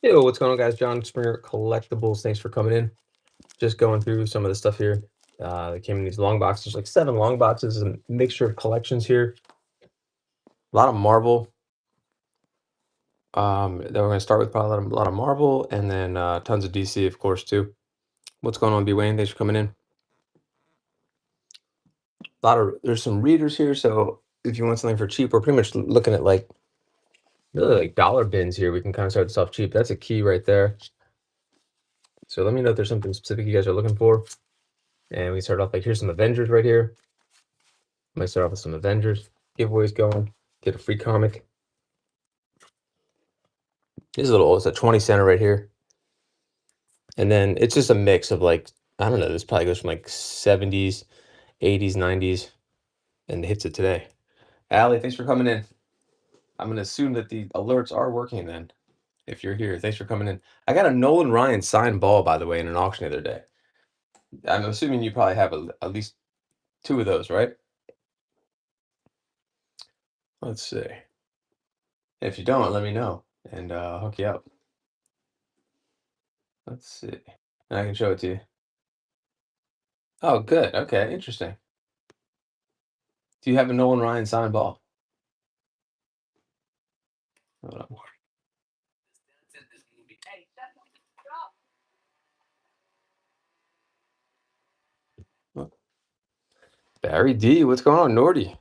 Yo, what's going on, guys? John Springer Collectibles. Thanks for coming in. Just going through some of the stuff here. They came in these long boxes. There's like 7 long boxes, a mixture of collections here. A lot of Marvel. Then we're gonna start with probably a lot of Marvel, and then tons of DC, of course, too. What's going on, B Wayne? Thanks for coming in. There's some readers here, so if you want something for cheap, we're pretty much looking at like really like dollar bins here. We can kind of start this off cheap. That's a key right there. So let me know if there's something specific you guys are looking for. And we start off like, here's some Avengers right here. Might start off with some Avengers giveaways going. Get a free comic. This is it's a 20 center right here. And then it's just a mix of like, I don't know, this probably goes from like 70s, 80s, 90s, and hits it today. Allie, thanks for coming in. I'm going to assume that the alerts are working then. If you're here, thanks for coming in. I got a Nolan Ryan signed ball, by the way, in an auction the other day. I'm assuming you probably have at least 2 of those, right? Let's see. If you don't, let me know, and I'll hook you up. Let's see. And I can show it to you. Oh, good. Okay, interesting. Do you have a Nolan Ryan signed ball? Hold on. Oh, Barry D, what's going on, Nordy?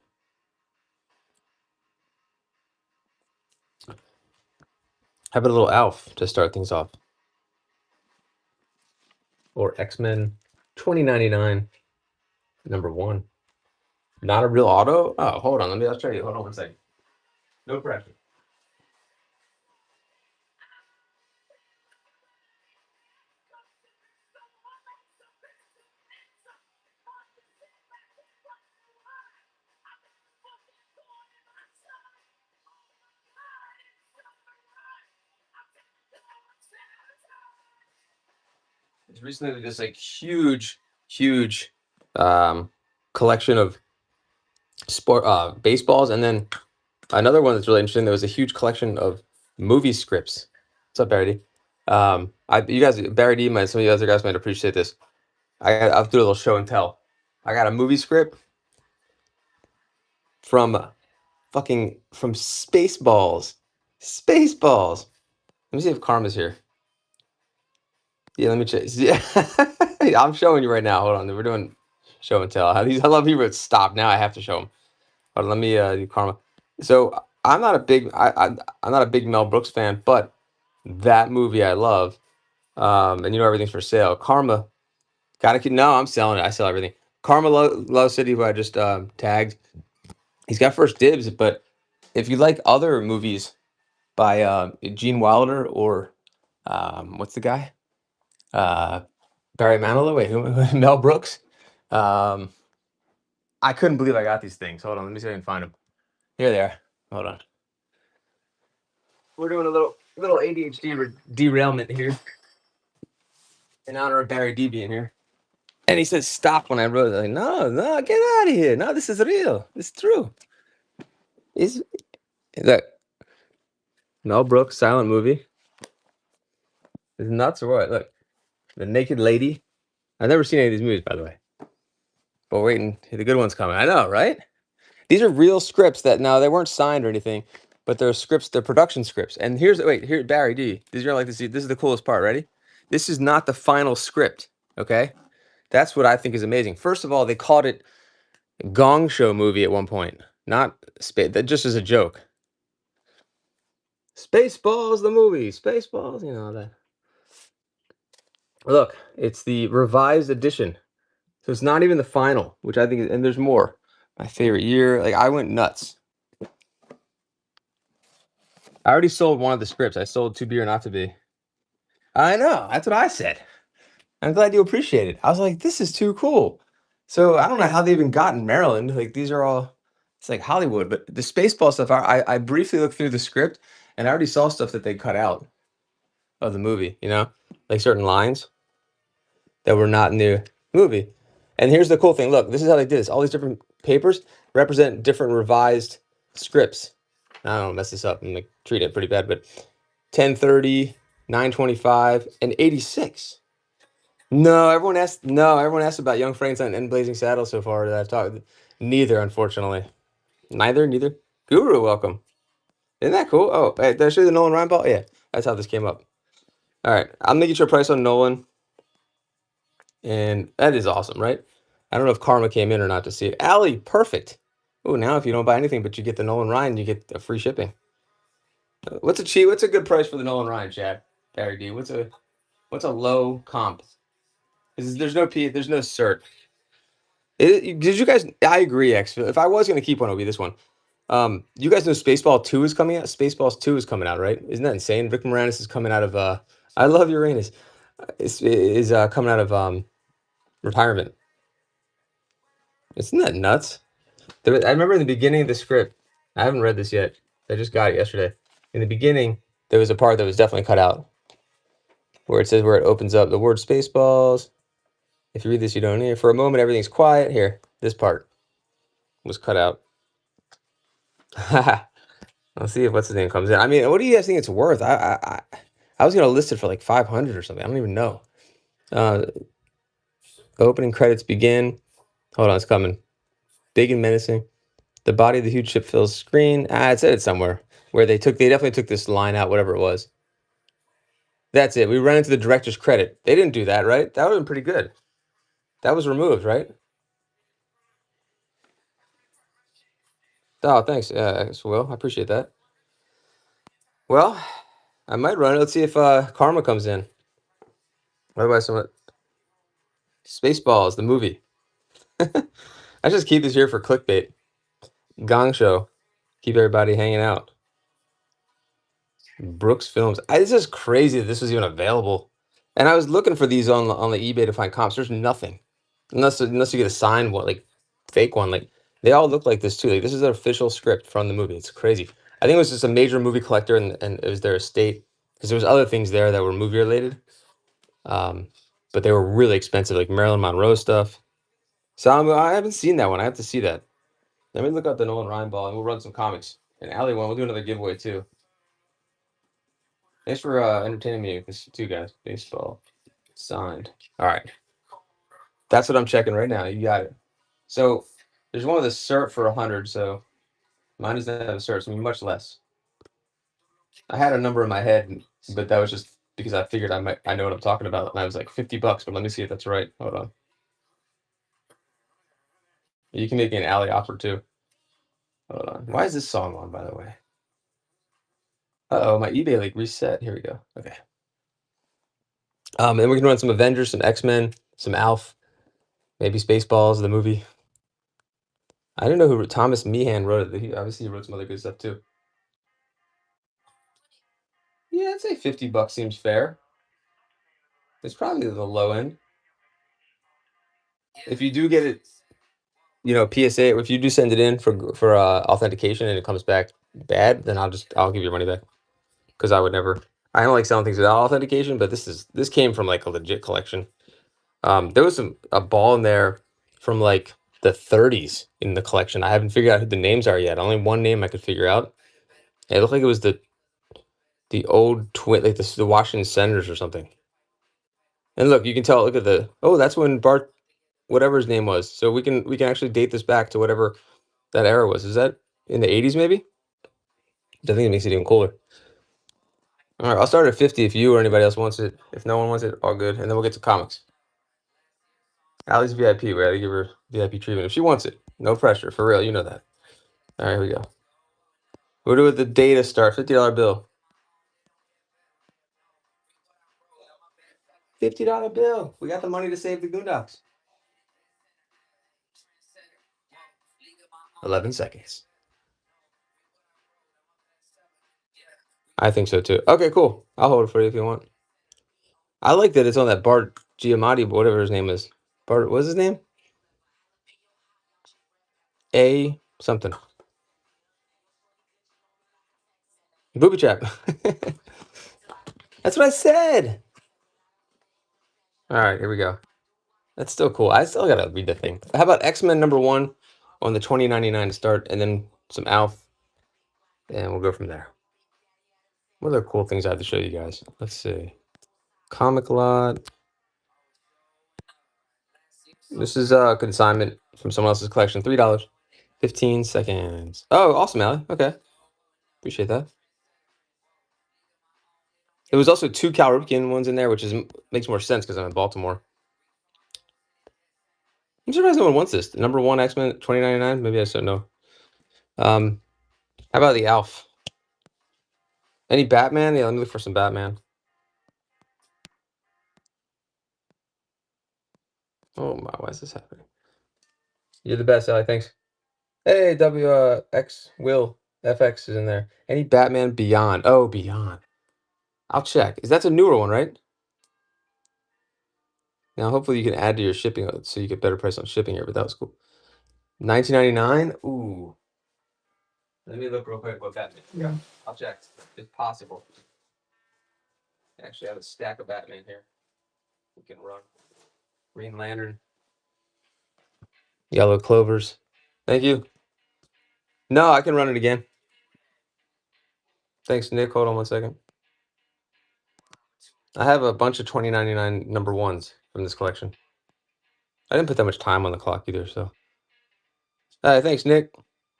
How about a little Alf to start things off? Or X-Men 2099, #1. Not a real auto? Oh, hold on. I'll show you. Hold on one second. No pressure. It's recently this like huge collection of baseballs, and then another one that's really interesting. There was a huge collection of movie scripts. What's up, Barry D? You guys, Barry D, some of you other guys might appreciate this. I'll do a little show and tell. I got a movie script from Spaceballs. Spaceballs. Let me see if Karma's here. Yeah, let me check. Yeah, I'm showing you right now. Hold on, we're doing show and tell. I love he wrote stop. Now I have to show him. Hold on, let me do Karma. So I'm not a big I'm not a big Mel Brooks fan, but that movie I love. And you know everything's for sale. Karma, gotta keep. No, I'm selling it. I sell everything. Karma Love City, who I just tagged. He's got first dibs, but if you like other movies by Gene Wilder or what's the guy? Barry Manilow. Wait, who? Mel Brooks. Um, I couldn't believe I got these things. Hold on, let me see if I can find them. Here they are. Hold on. We're doing a little ADHD derailment here in honor of Barry D being here. And he said stop when I wrote it. Like, no, get out of here. No, this is real. It's true. Is that Mel Brooks silent movie? Is nuts or what? Look, The Naked Lady. I've never seen any of these movies, by the way. But waiting, the good one's coming. I know, right? These are real scripts that now they weren't signed or anything, but they're scripts, they're production scripts. And here, Barry D. This is gonna like to see. This is the coolest part. Ready? This is not the final script. Okay, that's what I think is amazing. First of all, they called it Gong Show movie at one point, not space. That just as a joke. Spaceballs, the movie. Spaceballs, you know that. Look, it's the revised edition, so it's not even the final, which I think. And there's more. My favorite year, like I went nuts. I already sold one of the scripts. I sold To Be or Not to Be. I know. That's what I said. I'm glad you appreciate it. I was like, this is too cool. So I don't know how they even got in Maryland. Like these are all, it's like Hollywood. But the Spaceball stuff, I briefly looked through the script and I already saw stuff that they cut out of the movie, you know, like certain lines that were not in the movie. And here's the cool thing. Look, this is how they did this. All these different papers represent different revised scripts. I don't mess this up and like treat it pretty bad, but 1030, 925, and 86. No, everyone asked about Young Frankenstein and Blazing Saddles so far that I've talked. Neither, unfortunately. Neither. Guru, welcome. Isn't that cool? Oh, hey, did I show you the Nolan Ryan ball? Yeah, that's how this came up. All right, I'm gonna get your price on Nolan, and that is awesome, right? I don't know if Karma came in or not to see it. Allie, perfect. Oh, now if you don't buy anything but you get the Nolan Ryan, you get a free shipping. What's a good price for the Nolan Ryan, Chad? Barry D. What's a low comp? There's no cert. Did you guys? I agree. Actually, if I was going to keep one, it would be this one. You guys know Spaceball 2 is coming out. Spaceballs 2 is coming out, right? Isn't that insane? Rick Moranis is coming out of. I love Uranus. Is coming out of retirement. Isn't that nuts? I remember in the beginning of the script. I haven't read this yet. I just got it yesterday. In the beginning, there was a part that was definitely cut out, where it says where it opens up the word Spaceballs. If you read this, you don't hear. For a moment, everything's quiet. Here, this part was cut out. Let's see if what's his name comes in. I mean, what do you guys think it's worth? I was gonna list it for like 500 or something. I don't even know. Opening credits begin. Hold on, it's coming. Big and menacing. The body of the huge ship fills screen. It said it somewhere where they definitely took this line out, whatever it was. That's it. We ran into the director's credit. They didn't do that, right? That would have been pretty good. That was removed, right? Oh, thanks. Will. I appreciate that. Well, I might run it. Let's see if Karma comes in. Otherwise, someone. Spaceballs, the movie. I just keep this here for clickbait. Gong Show. Keep everybody hanging out. Brooks Films. It's just crazy that this was even available. And I was looking for these on the eBay to find comps. There's nothing, unless you get a signed one, like fake one. Like they all look like this too. Like this is an official script from the movie. It's crazy. I think it was just a major movie collector, and it was their estate because there was other things there that were movie related. But they were really expensive, like Marilyn Monroe stuff. So I haven't seen that one. I have to see that. Let me look up the Nolan Ryan ball, and we'll run some comics. And Allie one, we'll do another giveaway too. Thanks for entertaining me with this too, guys. Baseball signed. All right, that's what I'm checking right now. You got it. So there's one with a cert for 100. So mine doesn't have a cert. It's gonna be much less. I had a number in my head, but that was just because I figured I know what I'm talking about, and I was like $50. But let me see if that's right. Hold on. You can make an Alley offer too. Hold on. Why is this song on, by the way? Uh-oh, my eBay like reset. Here we go. Okay. And then we can run some Avengers, some X-Men, some Alf, maybe Spaceballs, the movie. I didn't know who Thomas Meehan wrote it. He obviously wrote some other good stuff too. Yeah, I'd say $50 seems fair. It's probably the low end. If you do get it, PSA. If you do send it in for authentication and it comes back bad, then I'll give your money back because I would never. I don't like selling things without authentication, but this came from like a legit collection. There was a ball in there from like the 30s in the collection. I haven't figured out who the names are yet. Only one name I could figure out. It looked like it was the old twin, like the Washington Senators or something. And look, you can tell. Look at that's when Bart, whatever his name was. So we can actually date this back to whatever that era was. Is that in the 80s maybe? I think it makes it even cooler. All right, I'll start at 50 if you or anybody else wants it. If no one wants it, all good. And then we'll get to comics. Allie's VIP. We gotta give her VIP treatment if she wants it. No pressure, for real. You know that. All right, here we go. We'll do it with the data start. $50 bill. $50 bill. We got the money to save the Goondocks. 11 seconds. I think so too. Okay, cool. I'll hold it for you if you want. I like that it's on that Bart Giamatti, whatever his name is. Bart, what's his name? A something. Booby trap. That's what I said. All right, here we go. That's still cool. I still gotta read the thing. How about X-Men #1 on the 2099 to start, and then some Alf, and we'll go from there. What other cool things I have to show you guys? Let's see. Comic lot. This is a consignment from someone else's collection. $3. 15 seconds. Oh, awesome, Allie. Okay. Appreciate that. There was also 2 Cal Ripken ones in there, which makes more sense because I'm in Baltimore. I'm surprised no one wants this. The number 1 X-Men 2099. Maybe I said no. How about the Alf? Any Batman? Yeah, let me look for some Batman. Oh my, why is this happening? You're the best, Allie. Thanks. Hey, WX Will FX is in there. Any Batman Beyond? Oh, Beyond. I'll check. That's a newer one, right? Now, hopefully you can add to your shipping so you get better price on shipping here, but that was cool. 1999. Ooh. Let me look real quick what Batman. Yeah, I'll check. If possible. Actually, I have a stack of Batman here. We can run. Green Lantern. Yellow Clovers. Thank you. No, I can run it again. Thanks, Nick. Hold on 1 second. I have a bunch of 2099 number 1s from this collection. I didn't put that much time on the clock either, so. All right, thanks, Nick.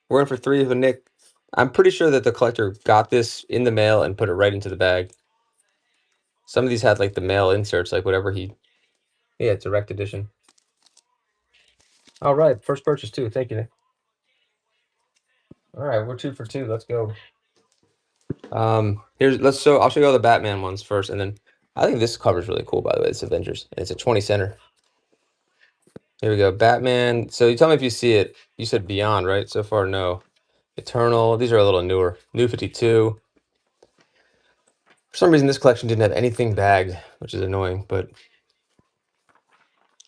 We're in for 3 for Nick. I'm pretty sure that the collector got this in the mail and put it right into the bag. Some of these had like the mail inserts, like whatever he. Yeah, direct edition. All right, first purchase too. Thank you, Nick. All right, we're 2 for 2. Let's go. I'll show you all the Batman ones first, and then I think this cover is really cool. By the way, it's Avengers, and it's a 20 center. Here we go, Batman. So you tell me if you see it. You said Beyond, right? So far, no. Eternal. These are a little newer. New 52. For some reason, this collection didn't have anything bagged, which is annoying, but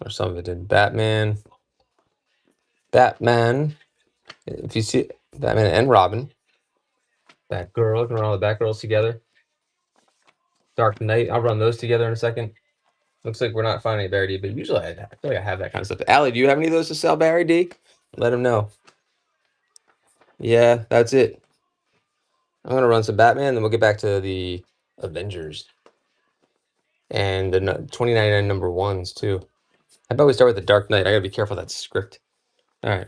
or some of it did. Batman. If you see Batman and Robin. Batgirl. Can run all the Batgirls together. Dark Knight. I'll run those together in a second. Looks like we're not finding Barry D, but usually I feel like I have that kind of stuff. Allie, do you have any of those to sell, Barry D? Let him know. Yeah, that's it. I'm gonna run some Batman, then we'll get back to the Avengers and the 2099 number 1s too. How about we start with the Dark Knight? I gotta be careful of that script. All right.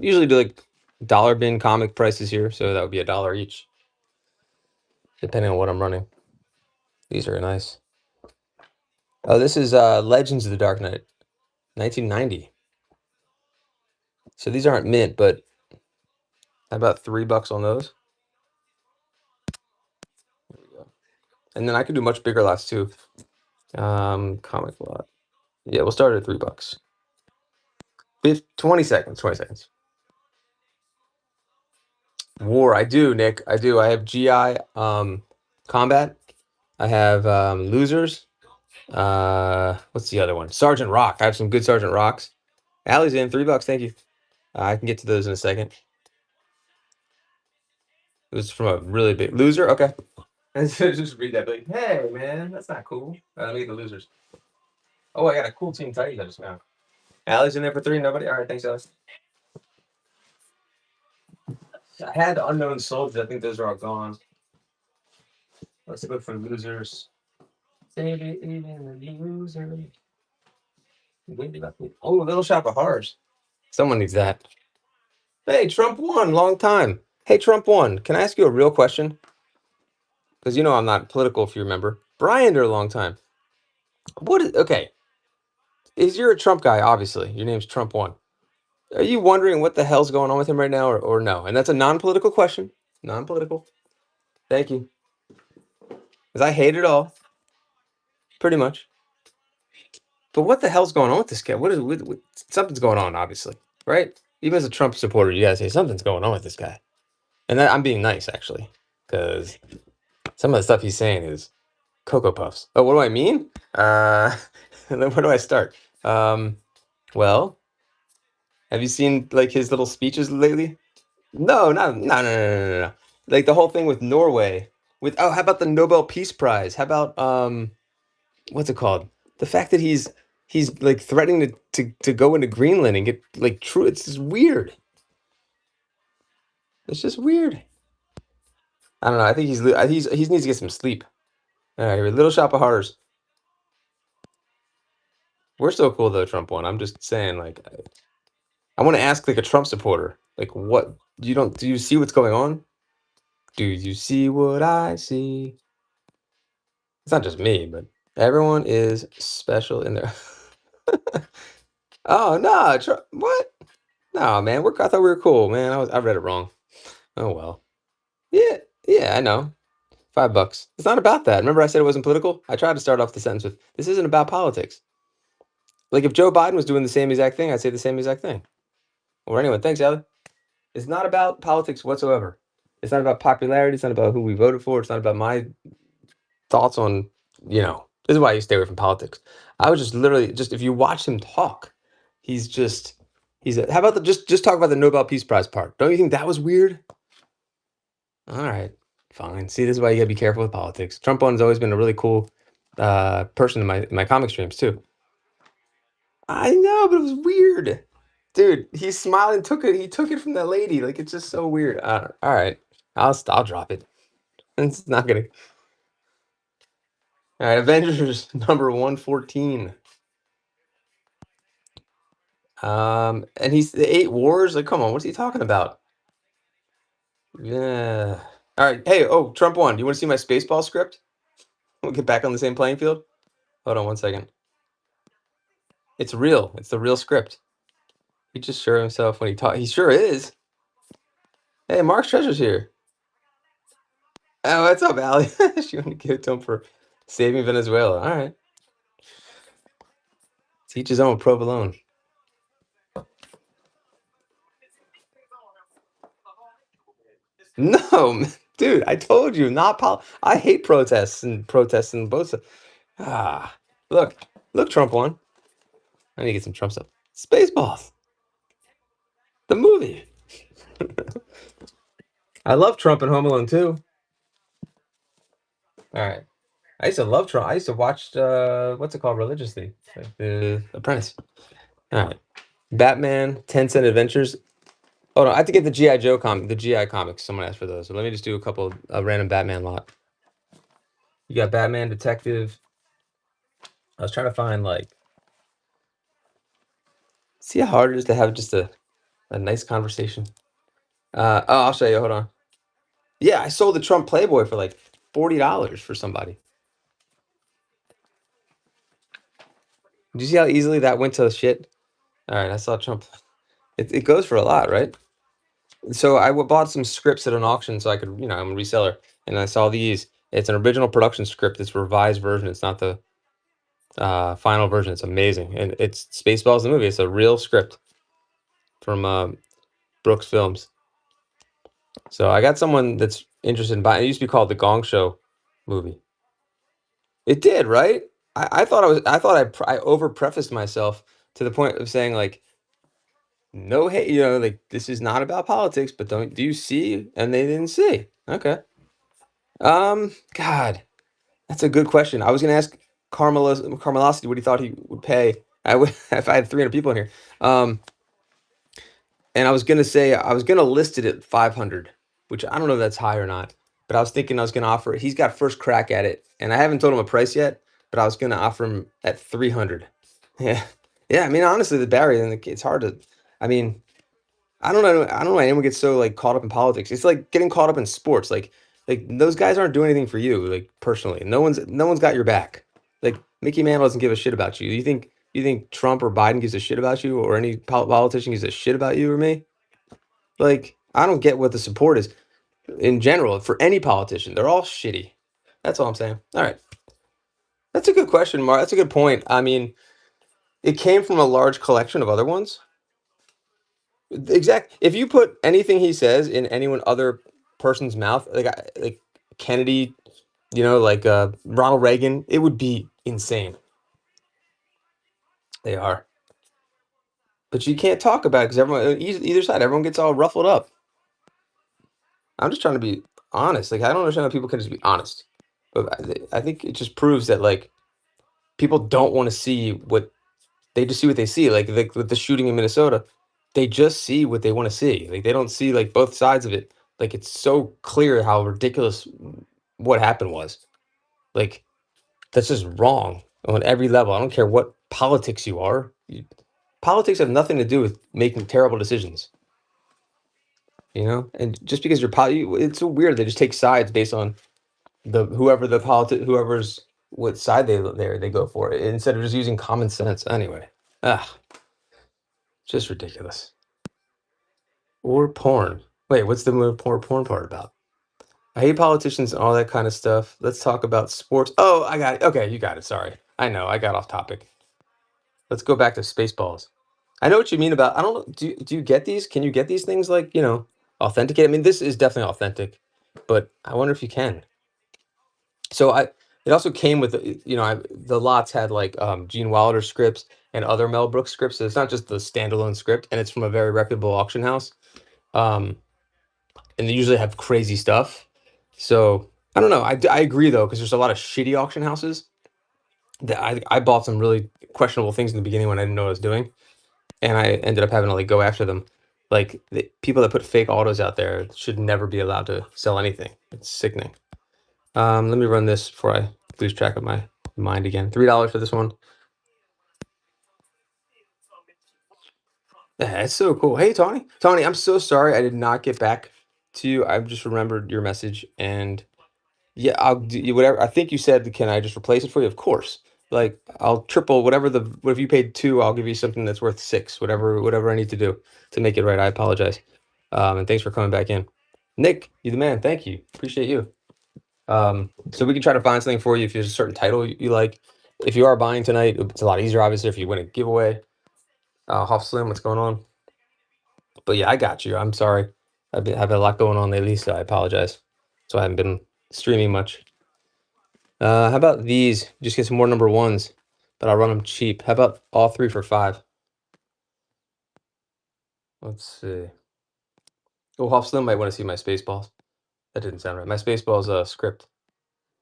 Usually do like dollar bin comic prices here, so that would be $1 each, depending on what I'm running. These are nice. Oh, this is Legends of the Dark Knight, 1990. So these aren't mint, but how about $3 on those? There we go. And then I could do much bigger lots too. Comic lot. Yeah, we'll start at $3. 20 seconds. 20 seconds. War. I do, Nick. I do. I have GI Combat. I have Losers. What's the other one? Sergeant Rock. I have some good Sergeant Rocks. Allie's in. $3. Thank you. I can get to those in a second. It was from a really big loser. Okay. Just read that. Like, hey man, that's not cool. Let me get the losers. Oh, I got a cool Team Titans I just found. Allie's in there for 3. Nobody. All right. Thanks, Alice. I had Unknown Soldiers. I think those are all gone. Let's look for losers. Oh, Little Shop of Horrors. Someone needs that. Hey, Trump won. Long time. Hey, Trump won. Can I ask you a real question? Because you know I'm not political, if you remember. Brian, a long time. Okay. You're a Trump guy, obviously. Your name's Trump one. Are you wondering what the hell's going on with him right now, or no? And that's a non-political question. Non-political. Thank you. Because I hate it all. Pretty much. But what the hell's going on with this guy? Something's going on, obviously, right? Even as a Trump supporter, you gotta say something's going on with this guy. And I'm being nice, actually, because some of the stuff he's saying is Cocoa Puffs. Oh, what do I mean? Where do I start? Well, have you seen like his little speeches lately? No, no. Like the whole thing with Norway. How about the Nobel Peace Prize? How about what's it called? The fact that he's like threatening to go into Greenland and get like it's just weird. It's just weird. I don't know. I think he needs to get some sleep. All right, Little Shop of Horrors. We're so cool though. Trump won. I'm just saying, like, I want to ask like a Trump supporter, like, what you don't do you see what's going on? Do you see what I see? It's not just me, but everyone is special in there. Oh no, what? No, man, I thought we were cool, man. I read it wrong. Oh well. Yeah, yeah, I know. $5. It's not about that. Remember I said it wasn't political? I tried to start off the sentence with, this isn't about politics. Like if Joe Biden was doing the same exact thing, I'd say the same exact thing. Or anyone. Thanks, Allie. It's not about politics whatsoever. It's not about popularity. It's not about who we voted for. It's not about my thoughts on, this is why you stay away from politics. I was just literally just if you watch him talk, he's just how about just talk about the Nobel Peace Prize part. Don't you think that was weird? All right, fine. See, this is why you gotta be careful with politics. Trump one has always been a really cool person in my comic streams too. I know, but it was weird. Dude, he smiled and took it. He took it from that lady. Like it's just so weird. All right, I'll drop it. It's not gonna. All right, Avengers number 114. And he's the Eight Wars. Like, come on, what's he talking about? Yeah. All right. Hey, oh, Trump won. Do you want to see my Spaceball script? We'll get back on the same playing field. Hold on one second. It's real. It's the real script. He just sure himself when he talk. He sure is. Hey, Mark's Treasure's here. Oh, what's up, Allie? She want to give it to him for saving Venezuela. All right. Teach his own, provolone. No, dude, I told you, not I hate protests and both. Ah, look, Trump won. I need to get some Trump stuff. Spaceballs, the movie. I love Trump and Home Alone too. All right, I used to love Trump. I used to watch what's it called religiously, like The Apprentice. All right, Batman 10-cent Adventures. Oh no, I have to get the GI Joe the GI comics. Someone asked for those, so let me just do a couple random Batman lot. You got Batman Detective. I was trying to find like. See how hard it is to have just a nice conversation. Oh, I'll show you. Hold on. Yeah, I sold the Trump Playboy for like $40 for somebody. Did you see how easily that went to shit? All right, I saw Trump. It goes for a lot, right? So I bought some scripts at an auction so I could, I'm a reseller, and I saw these. It's an original production script. It's a revised version. It's not the final version. It's amazing, and it's Spaceballs the movie. It's a real script from Brooks Films. So I got someone that's interested in buying. It used to be called the Gong Show movie. It did, right? I thought I over prefaced myself to the point of saying like, no hate, like this is not about politics, but do you see? And they didn't see. Okay. God, that's a good question. I was gonna ask Carmelosity what he thought he would pay. If I had 300 people in here. And I was gonna list it at 500, which I don't know if that's high or not. But I was thinking I was gonna offer. He's got first crack at it, and I haven't told him a price yet. But I was gonna offer him at 300. Yeah, yeah. I mean, honestly, the barrier and it's hard to. I mean, I don't know. I don't know why anyone gets so like caught up in politics. It's like getting caught up in sports. Like those guys aren't doing anything for you, like personally. No one's got your back. Like Mickey Mantle doesn't give a shit about you. You think Trump or Biden gives a shit about you, or any politician gives a shit about you or me? Like I don't get what the support is in general for any politician. They're all shitty. That's all I'm saying. All right, that's a good question, Mark. That's a good point. I mean, it came from a large collection of other ones. Exact. If you put anything he says in anyone other person's mouth, like Kennedy, like Ronald Reagan, it would be insane. They are, but you can't talk about it because everyone, either side, everyone gets all ruffled up. I'm just trying to be honest. Like I don't understand how people can just be honest, but I think it just proves that like people don't want to see what they just see what they see. Like with the shooting in Minnesota, they just see what they want to see. Like they don't see like both sides of it. Like, it's so clear how ridiculous what happened was. Like, that's just wrong on every level. I don't care what politics you are. Politics have nothing to do with making terrible decisions, you know? And just because it's so weird. They just take sides based on whoever's what side they go for instead of just using common sense. Anyway, just ridiculous. Or porn. Wait, what's the more porn part about? I hate politicians and all that kind of stuff. Let's talk about sports. Oh, I got it. Okay, you got it. Sorry. I know, I got off topic. Let's go back to Spaceballs. I know what you mean about I don't know, do you get these? Can you get these things like, authenticate? I mean, this is definitely authentic, but I wonder if you can. So it also came with the lots had like Gene Wilder scripts and other Mel Brooks scripts. So it's not just the standalone script, and it's from a very reputable auction house. Um, and they usually have crazy stuff. So I don't know. I agree though, because there's a lot of shitty auction houses that I bought some really questionable things in the beginning when I didn't know what I was doing, and I ended up having to like go after them. Like the people that put fake autos out there should never be allowed to sell anything. It's sickening. Let me run this before I lose track of my mind again. $3 for this one. Yeah, it's so cool. Hey, Tony. Tony, I'm so sorry I did not get back to you. I just remembered your message, and yeah, I'll do whatever. I think you said, can I just replace it for you? Of course. Like I'll triple whatever you paid two, I'll give you something that's worth six. Whatever I need to do to make it right. I apologize. And thanks for coming back in. Nick, you the man. Thank you. Appreciate you. So we can try to find something for you if there's a certain title you like. If you are buying tonight, it's a lot easier, obviously, if you win a giveaway. Hoff Slim, what's going on? But yeah, I got you. I'm sorry. I've been having a lot going on lately, so I apologize. So I haven't been streaming much. How about these? Just get some more number ones, but I'll run them cheap. How about all three for $5? Let's see. Oh, Hoff Slim might want to see my Spaceballs. That didn't sound right. My Spaceballs script.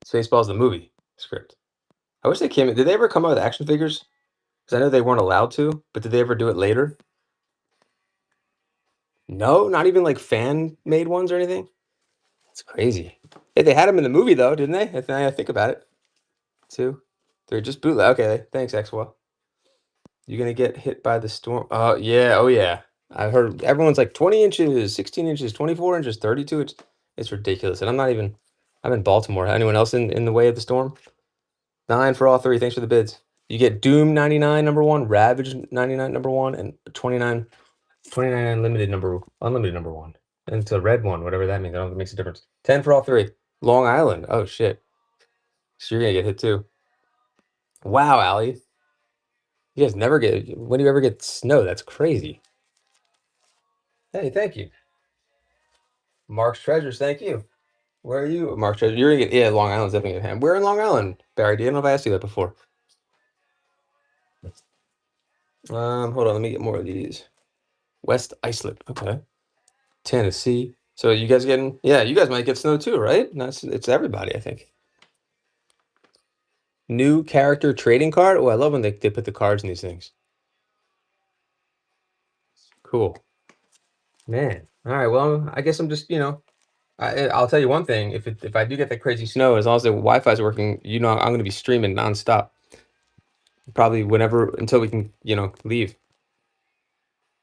Spaceballs the movie script. I wish they came. Did they ever come out with action figures? Because I know they weren't allowed to, but did they ever do it later? No, not even like fan made ones or anything. It's crazy. Hey, they had them in the movie though, didn't they? If I think about it. Two, three, just bootleg. Okay, thanks, Exwell. You're gonna get hit by the storm. Oh yeah, oh yeah. I heard everyone's like 20 inches, 16 inches, 24 inches, 32. It's ridiculous. And I'm in Baltimore. Anyone else in the way of the storm? 9 for all three. Thanks for the bids. You get Doom 99 number one, Ravage 99 number one, and 29 unlimited number one. And it's a red one, whatever that means. I don't know if it makes a difference. 10 for all three. Long Island. Oh shit. So you're gonna get hit too. Wow, Allie. You guys never get when do you ever get snow? That's crazy. Hey, thank you. Mark's Treasures, thank you. Where are you, Mark's Treasures? You're gonna get Long Island's definitely gonna have. Where in Long Island, Barry? I don't know if I asked you that before. Hold on, let me get more of these. West Islip, okay. Tennessee. So you guys getting? Yeah, you guys might get snow too, right? It's everybody, I think. New character trading card. Oh, I love when they put the cards in these things. Cool, man. All right, well, I guess I'm just I'll tell you one thing. If I do get that crazy snow, as long as the Wi-Fi is working, I'm going to be streaming nonstop. Probably whenever until we can, leave.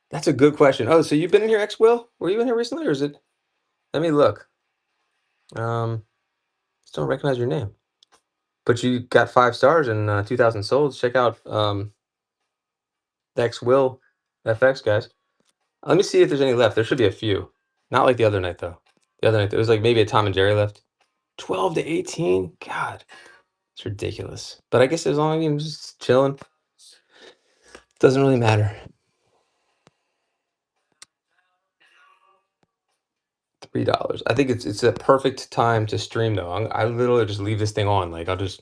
That's a good question. Oh, so you've been in here, X Will? Were you in here recently, or is it? Let me look. Just don't recognize your name. But you got 5 stars and 2,000 souls. Check out X Will FX, guys. Let me see if there's any left. There should be a few. Not like the other night though. The other night there was like maybe a Tom and Jerry left. 12 to 18. God. It's ridiculous. But I guess as long as you're just chilling, doesn't really matter. $3. I think it's a perfect time to stream though. I literally just leave this thing on. Like I'll just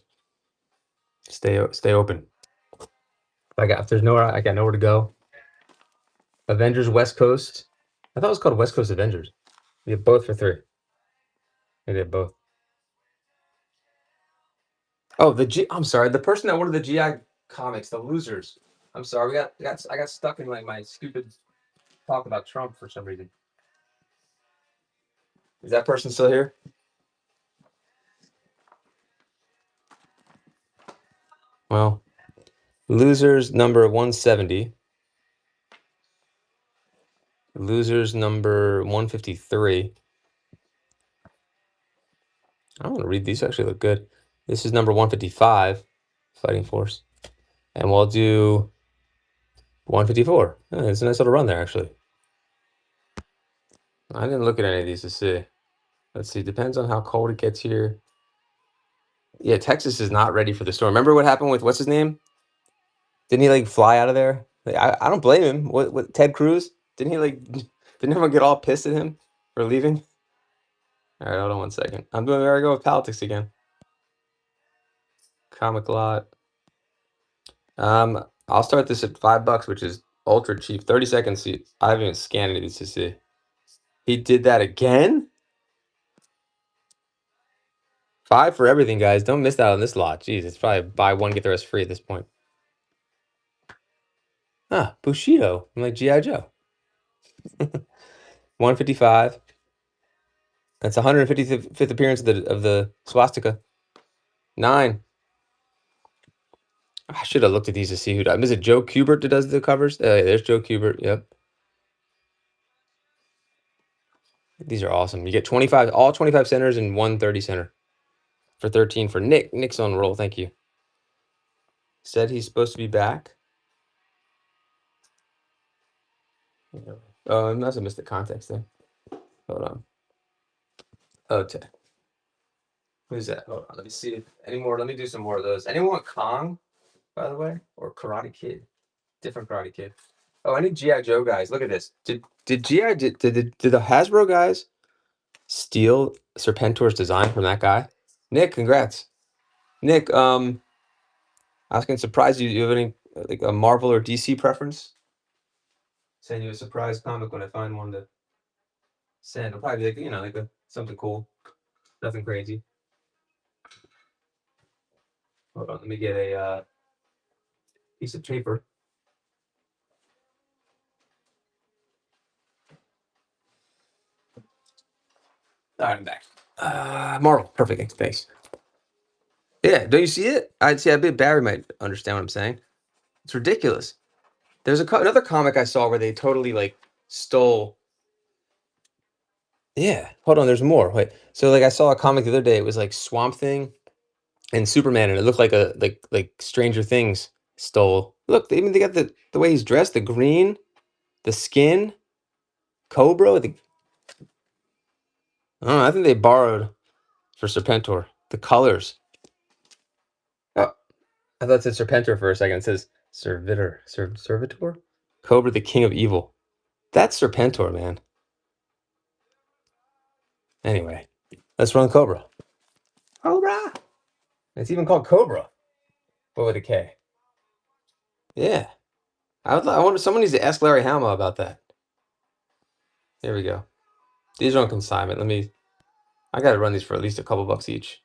stay open. If there's nowhere I got nowhere to go. Avengers West Coast. I thought it was called West Coast Avengers. We have both for 3. We have both. Oh, I'm sorry. The person that ordered the GI comics, the losers. I'm sorry. I got stuck in like my stupid talk about Trump for some reason. Is that person still here? Well, losers number 170. Losers number 153. I want to read these. Actually look good. This is number 155, Fighting Force. And we'll do 154. Yeah, it's a nice little run there, actually. I didn't look at any of these to see. Let's see. Depends on how cold it gets here. Yeah, Texas is not ready for the storm. Remember what happened with what's his name? Didn't he like fly out of there? Like, I don't blame him. What Ted Cruz? Didn't he like? Didn't everyone get all pissed at him for leaving? All right, hold on 1 second. I'm doing where I go with politics again. Comic lot. I'll start this at $5, which is ultra cheap. 30 seconds. I haven't even scanned any of these to see. He did that again? 5 for everything, guys. Don't miss out on this lot. Jeez, it's probably buy one, get the rest free at this point. Ah, Bushido. I'm like G.I. Joe. 155. That's 155th appearance of the swastika. 9. I should have looked at these to see who does. Is it Joe Kubert that does the covers? There's Joe Kubert. Yep. These are awesome. You get 25, all 25 centers and 130 center for 13 for Nick. Nick's on roll. Thank you. Said he's supposed to be back. Oh, I must have missed the context there. Hold on. Okay. Who's that? Hold on. Let me see if any more. Let me do some more of those. Anyone want Kong, by the way, or Karate Kid? Different Karate Kid. Oh, any GI Joe guys? Look at this. Did the Hasbro guys steal Serpentor's design from that guy? Nick, congrats. Nick, I was gonna surprise you. You have any like a Marvel or DC preference? Send you a surprise comic when I find one to send. It'll probably be like, something cool. Nothing crazy. Hold on, let me get a piece of paper. All right, I'm back. Marvel, perfect. Thanks. Yeah, don't you see it? I bet Barry might understand what I'm saying. It's ridiculous. There's another comic I saw where they totally like stole. Yeah, hold on. There's more. Wait, so like I saw a comic the other day. It was like Swamp Thing and Superman, and it looked like a like Stranger Things stole. Look, they got the way he's dressed, the green, the skin, Cobra. I don't know. I think they borrowed for Serpentor the colors. Oh, I thought it said Serpentor for a second. It says Servitor, Cobra, the King of Evil. That's Serpentor, man. Anyway, let's run Cobra. Cobra. It's even called Cobra, but with a K. Yeah. I wonder. Someone needs to ask Larry Hama about that. There we go. These are on consignment. I gotta run these for at least a couple bucks each.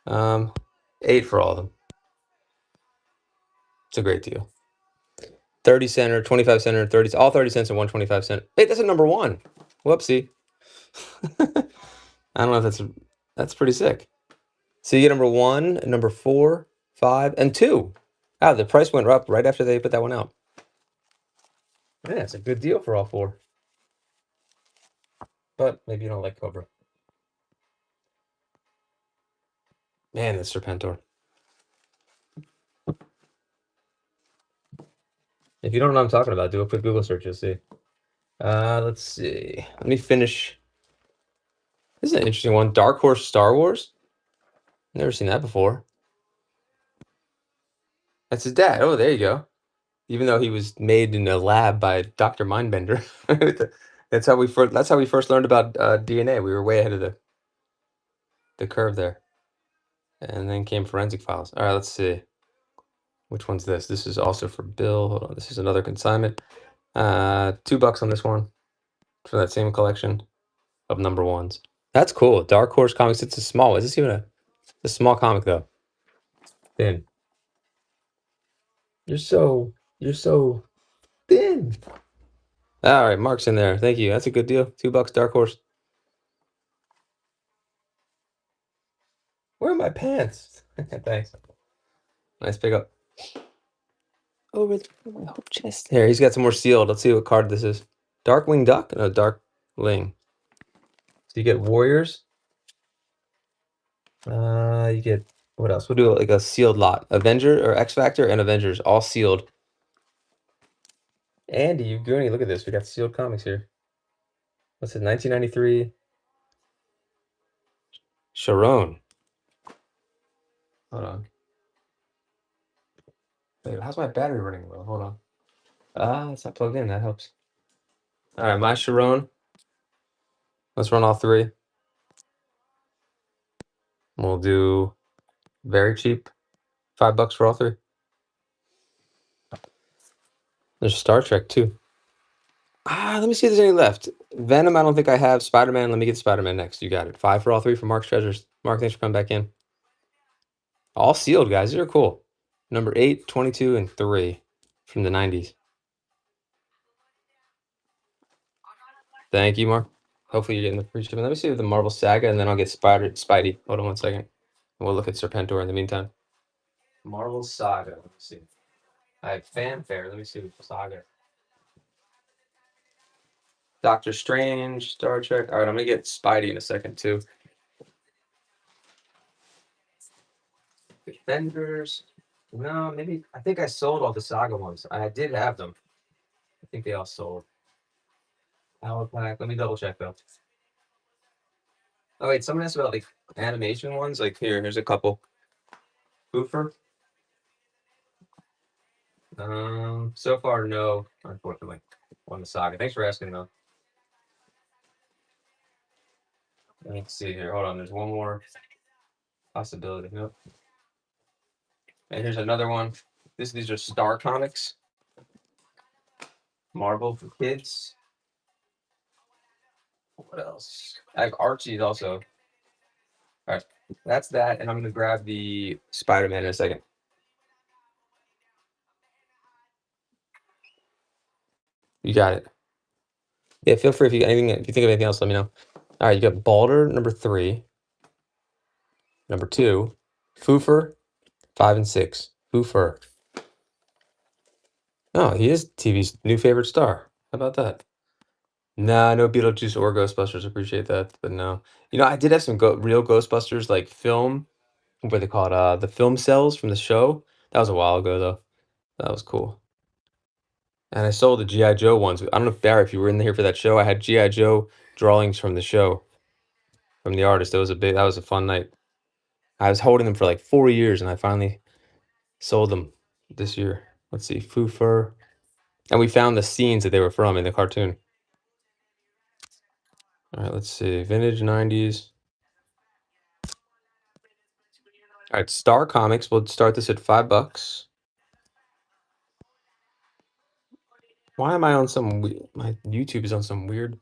8 for all of them. It's a great deal. 30 center, 25 center, 30, all 30 cents and 125 cent. Hey, that's a number 1. Whoopsie. I don't know if that's pretty sick. So you get number 1, number 4, 5, and 2. Ah, the price went up right after they put that one out. Yeah, it's a good deal for all 4. But maybe you don't like Cobra. Man, that's Serpentor. If you don't know what I'm talking about, do a quick Google search, you'll see. Let's see. Let me finish. This is an interesting one. Dark Horse Star Wars. Never seen that before. That's his dad. Oh, there you go. Even though he was made in a lab by Dr. Mindbender. That's how we first learned about DNA. We were way ahead of the curve there. And then came Forensic Files. All right, let's see. Which one's this? This is also for Bill. Hold on. This is another consignment. $2 on this one for that same collection of number 1s. That's cool. Dark Horse Comics. It's a small. Is this even a small comic though? Thin. You're so thin. All right, Mark's in there. Thank you. That's a good deal. $2 Dark Horse. Where are my pants? Thanks. Nice pickup. Over my hope chest. Here, he's got some more sealed. Let's see what card this is. Darkwing Duck? No, Darkling. So you get Warriors. You get what else? We'll do like a sealed lot. Avenger or X Factor and Avengers, all sealed. Andy, you goony, look at this. We got sealed comics here. What's it? 1993. Sharon. Hold on. Wait, how's my battery running low? Hold on. It's not plugged in. That helps. All right, my Sharon. Let's run all three. We'll do very cheap. $5 for all three. There's Star Trek too. Let me see if there's any left. Venom, I don't think I have. Spider-Man, let me get Spider-Man next. You got it. 5 for all three for Mark's Treasures. Mark, thanks for coming back in. All sealed, guys. These are cool. Number 8, 22, and 3 from the 90s. Thank you, Mark. Hopefully you're getting the free shipping. Let me see the Marvel Saga, and then I'll get Spidey. Hold on one second. We'll look at Serpentor in the meantime. Marvel Saga. Let me see. I have Fanfare. Let me see the Saga. Doctor Strange, Star Trek. All right, I'm gonna get Spidey in a second too. Defenders. No, maybe I think I sold all the Saga ones. I did have them. I think they all sold. Power Pack. Let me double check though. Oh wait, someone asked about like animation ones. Like here's a couple. Boofer. So far no, unfortunately. On the Saga. Thanks for asking though. Let's see here. Hold on. There's one more possibility. Nope. And here's another one. These are Star Comics. Marvel for kids. What else? I have Archie's also. All right, that's that, and I'm gonna grab the Spider-Man in a second. You got it. Yeah, feel free if you think of anything else, let me know. All right, you got Balder, number 3, number 2, Foofer, 5 and 6. Foofer. Oh, he is TV's new favorite star. How about that? Nah, no Beetlejuice or Ghostbusters. Appreciate that, but no. You know, I did have some real Ghostbusters like film. What do they call it? The film cells from the show. That was a while ago though. That was cool. And I sold the G.I. Joe ones. I don't know if Barry, if you were in here for that show. I had G.I. Joe drawings from the show, from the artist. That was a fun night. I was holding them for like 4 years, and I finally sold them this year. Let's see, Foo Fur. And we found the scenes that they were from in the cartoon. All right, let's see, vintage 90s. All right, Star Comics. We'll start this at $5. Why am I on some? My YouTube is on some weird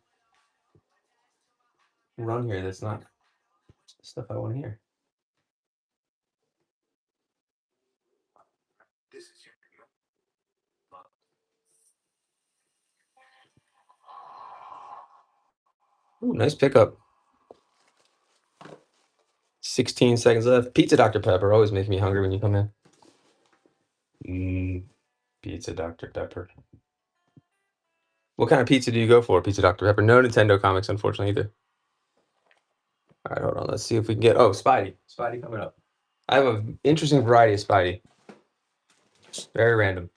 run here. That's not stuff I want to hear. Ooh, nice pickup. 16 seconds left. Pizza Dr. Pepper always makes me hungry when you come in. Pizza Dr. Pepper. What kind of pizza do you go for, Pizza Dr. Pepper? No Nintendo comics, unfortunately, either. All right, hold on. Let's see if we can get... Oh, Spidey. Spidey coming up. I have an interesting variety of Spidey. Very random.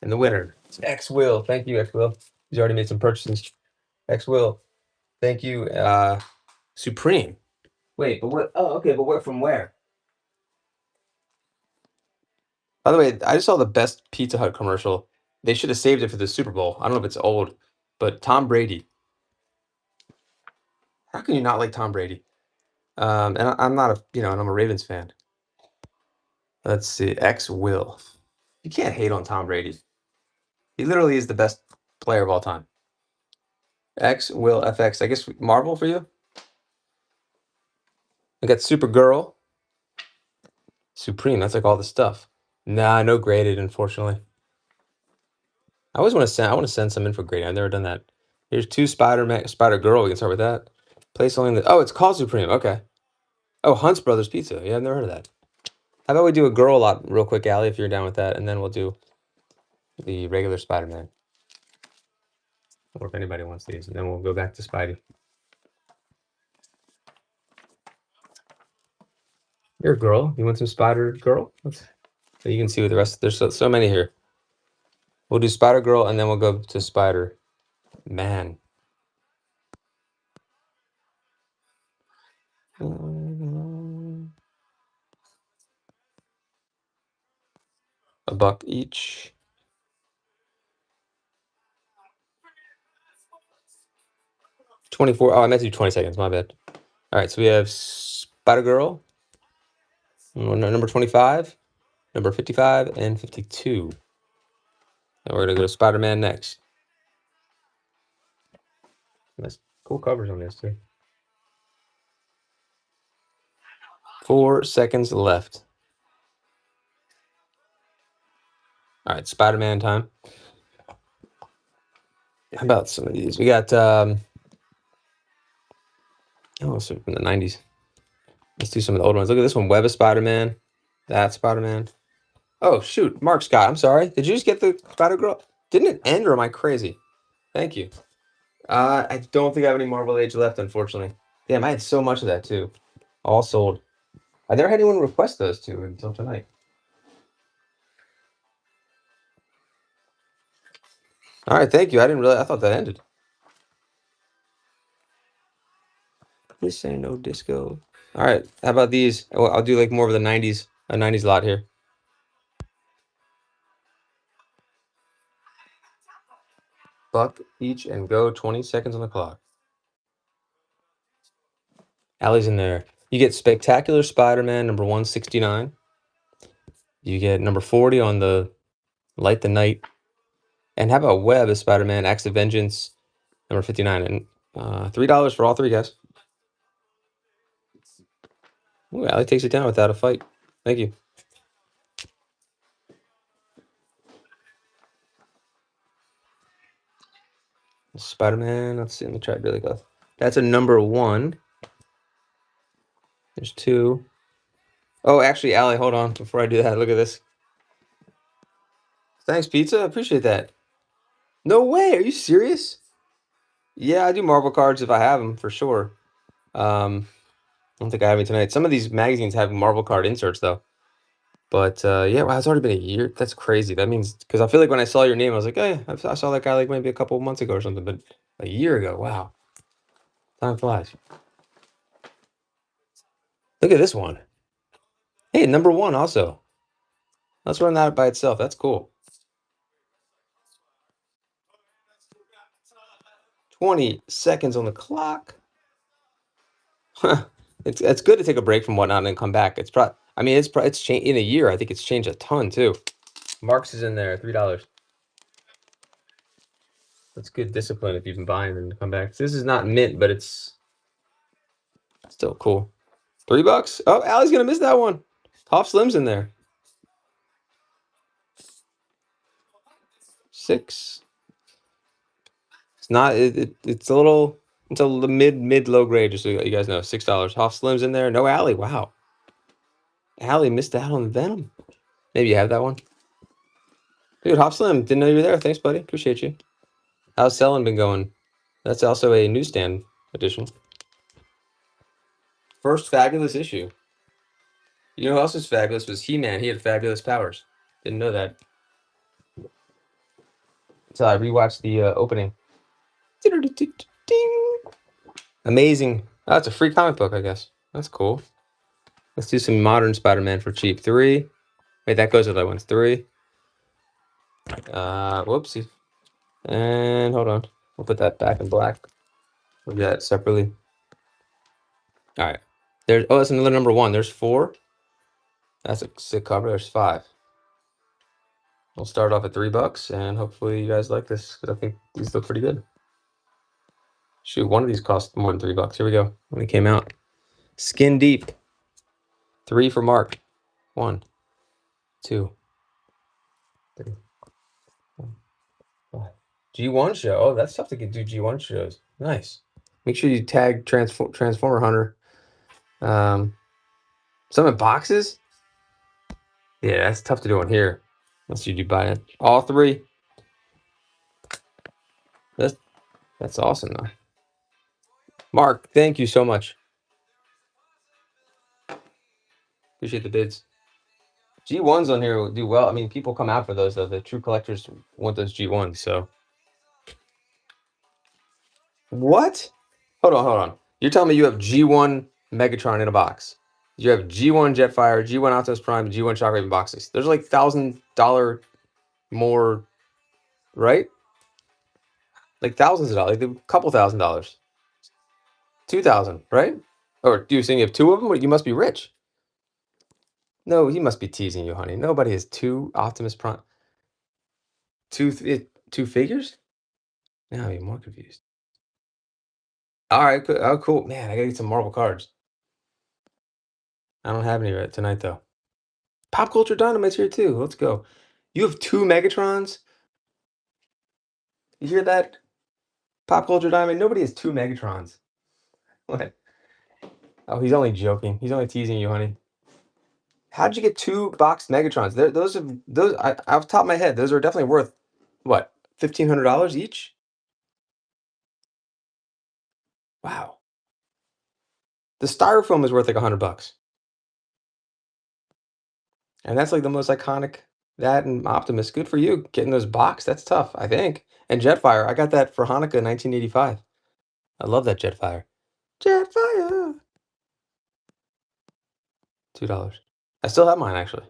And the winner is X Will. Thank you, X Will. He's already made some purchases. X Will. Thank you. Supreme. Wait, but what? Oh, okay, but what from where? By the way, I just saw the best Pizza Hut commercial. They should have saved it for the Super Bowl. I don't know if it's old, but Tom Brady. How can you not like Tom Brady? And I'm not and I'm a Ravens fan. Let's see, X Will. You can't hate on Tom Brady. He literally is the best player of all time. X Will FX. I guess Marvel for you. I got Supergirl. Supreme. That's like all the stuff. Nah, no graded, unfortunately. I always want to send. I want to send some in for grading. I've never done that. Here's 2 Spider-Girl. We can start with that. Place only in the. Oh, it's called Supreme. Okay. Oh, Hunt's Brothers Pizza. Yeah, I've never heard of that. How about we do a girl lot real quick, Allie, if you're down with that, and then we'll do the regular Spider-Man. Or if anybody wants these, and then we'll go back to Spidey. You're a girl. You want some Spider Girl? So you can see with the rest. There's so many here. We'll do Spider Girl, and then we'll go to Spider Man. $1 each. $24. Oh, I meant to do 20 seconds. My bad. All right, so we have Spider Girl, number 25, number 55, and 52. And we're gonna go to Spider Man next. Nice, cool covers on this too. 4 seconds left. All right, Spider Man time. How about some of these? We got oh, some from the 90s. Let's do some of the old ones. Look at this one, Web of Spider-Man. That Spider-Man. Oh, shoot. Mark Scott, I'm sorry. Did you just get the Spider-Girl? Didn't it end, or am I crazy? Thank you. I don't think I have any Marvel Age left, unfortunately. Damn, I had so much of that, too. All sold. I never had anyone request those two until tonight. All right, thank you. I didn't realize. I thought that ended. This ain't no disco. All right, how about these? I'll do like more of the 90s, a 90s lot here. $1 each and go 20 seconds on the clock. Allie's in there. You get Spectacular Spider-Man number 169. You get number 40 on the Light the Night. And how about Web as Spider-Man Acts of Vengeance number 59? And $3 for all three, guys. Ooh, Allie takes it down without a fight. Thank you. Spider-Man, let's see, let me try to really go. That's a number 1. There's 2. Oh, actually, Allie, hold on. Before I do that, look at this. Thanks, pizza. Appreciate that. No way. Are you serious? Yeah, I do Marvel cards if I have them, for sure. I don't think I have any tonight. Some of these magazines have Marvel card inserts, though. But yeah, wow, it's already been a year. That's crazy. That means, because I feel like when I saw your name, I was like, oh yeah, I saw that guy like maybe a couple of months ago or something. But a year ago, wow, time flies. Look at this one. Hey, number 1 also. Let's run that by itself. That's cool. 20 seconds on the clock. It's good to take a break from whatnot and then come back. It's probably, I mean, it's changed in a year. I think it's changed a ton too. Marks is in there, $3. That's good discipline if you've been buying and come back. This is not mint, but it's still cool. $3. Oh, Allie's gonna miss that one. Hoff Slim's in there. 6. It's not. It's a little. It's a mid low grade. Just so you guys know, $6. Hoff Slim's in there. No Allie. Wow. Allie missed out on Venom. Maybe you have that one. Dude, Hoff Slim, didn't know you were there. Thanks, buddy. Appreciate you. How's selling been going? That's also a newsstand edition. First fabulous issue. You know who else was fabulous? Was He-Man. He had fabulous powers. Didn't know that until I rewatched the opening. Amazing. Oh, that's a free comic book, I guess. That's cool. Let's do some modern Spider-Man for cheap. 3. Wait, that goes with that one. 3. Whoopsie. And hold on. We'll put that back in black. We'll do that separately. All right. There's that's another number 1. There's 4. That's a sick cover. There's 5. We'll start off at $3, and hopefully you guys like this because I think these look pretty good. Shoot, one of these cost more than $3. Here we go. When it came out, Skin Deep. 3 for Mark. 1, 2, 3, 4, 5. G1 show. Oh, that's tough to do G1 shows. Nice. Make sure you tag Transformer Hunter. Some in boxes? Yeah, that's tough to do on here. Unless you do buy it. All three. That's that's awesome though. Mark, thank you so much. Appreciate the bids. G1s on here will do well. I mean, people come out for those though. The true collectors want those G1s. So what? Hold on. You're telling me you have G1 Megatron in a box? You have G1 Jetfire, G1 Optimus Prime, G1 Shockwave in boxes. There's like $1,000 more, right? Like thousands of dollars, like a couple $1,000s, 2,000, right? Or do you saying you have two of them? You must be rich. No, he must be teasing you, honey. Nobody has two Optimus Prime, two figures. Now I'm even more confused. All right, cool. Oh, cool, man. I gotta get some Marvel cards. I don't have any right tonight though. Pop Culture Dynamite's here too. Let's go. You have two Megatrons. You hear that? Pop Culture Dynamite. Nobody has two Megatrons. What? Oh, he's only joking. He's only teasing you, honey. How'd you get two boxed Megatrons? Those off the top of my head, those are definitely worth what, $1,500 each? Wow. The styrofoam is worth like $100. And that's like the most iconic, that and Optimus. Good for you getting those boxed. That's tough, I think. And Jetfire. I got that for Hanukkah 1985. I love that Jetfire. Jetfire. $2. I still have mine actually.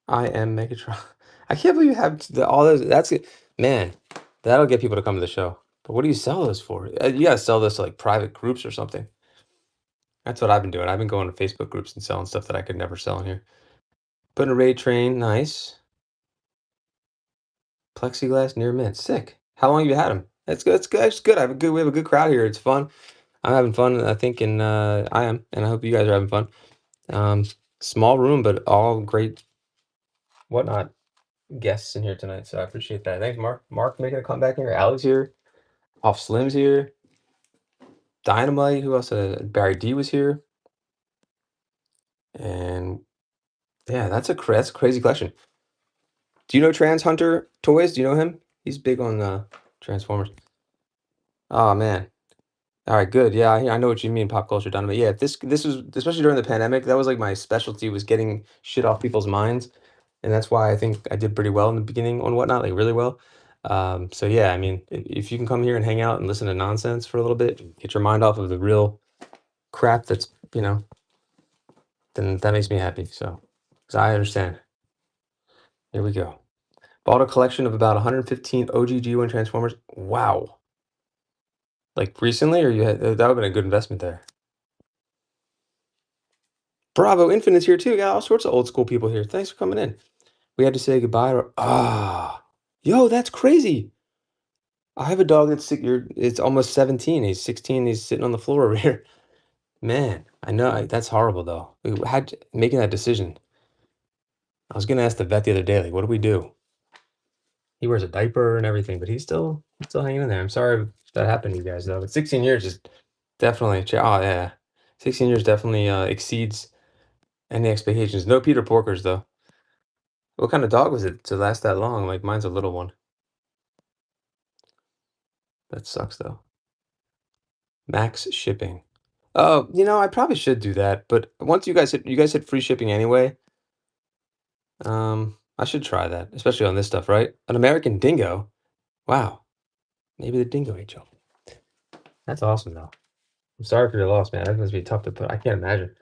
I am Megatron. I can't believe you have all those. That's it. Man, that'll get people to come to the show. But what do you sell those for? You gotta sell those to like private groups or something. That's what I've been doing. I've been going to Facebook groups and selling stuff that I could never sell in here. Putting a raid train, nice. Plexiglass near mint, sick. How long have you had them? That's good. That's good. It's good. We have a good crowd here. It's fun. I'm having fun. I think, and I am, and I hope you guys are having fun. Small room, but all great, whatnot guests in here tonight. So I appreciate that. Thanks, Mark. Mark making a comeback here. Alex here. Off Slim's here. Dynamite. Who else? Barry D was here. And yeah, that's a crazy collection. Do you know Trans Hunter Toys? Do you know him? He's big on Transformers. Oh man. All right, good. Yeah, I know what you mean, pop culture dynamite. Yeah, this was especially during the pandemic. That was like my specialty, was getting shit off people's minds, and that's why I think I did pretty well in the beginning on Whatnot, like really well. So yeah, I mean, if you can come here and hang out and listen to nonsense for a little bit, get your mind off of the real crap that's, then that makes me happy. So, 'cause I understand. Here we go. Bought a collection of about 115 OG G1 Transformers. Wow. Like recently, or you had that would have been a good investment there. Bravo Infinite's here too. Got all sorts of old school people here. Thanks for coming in. We had to say goodbye to yo, that's crazy. I have a dog that's it's almost 17. He's 16. He's sitting on the floor over here. Man, I know that's horrible though. Making that decision. I was gonna ask the vet the other day, like, what do we do? He wears a diaper and everything, but he's still hanging in there. I'm sorry that happened to you guys though. But 16 years is definitely, oh yeah, 16 years definitely exceeds any expectations. No Peter Porkers though. What kind of dog was it to last that long? Like mine's a little one. That sucks though. Max shipping. Oh, I probably should do that, but once you guys hit free shipping anyway. I should try that, especially on this stuff, right? An American dingo. Wow. Maybe the dingo ate you. That's awesome though. I'm sorry for your loss, man. That must be tough to put. I can't imagine.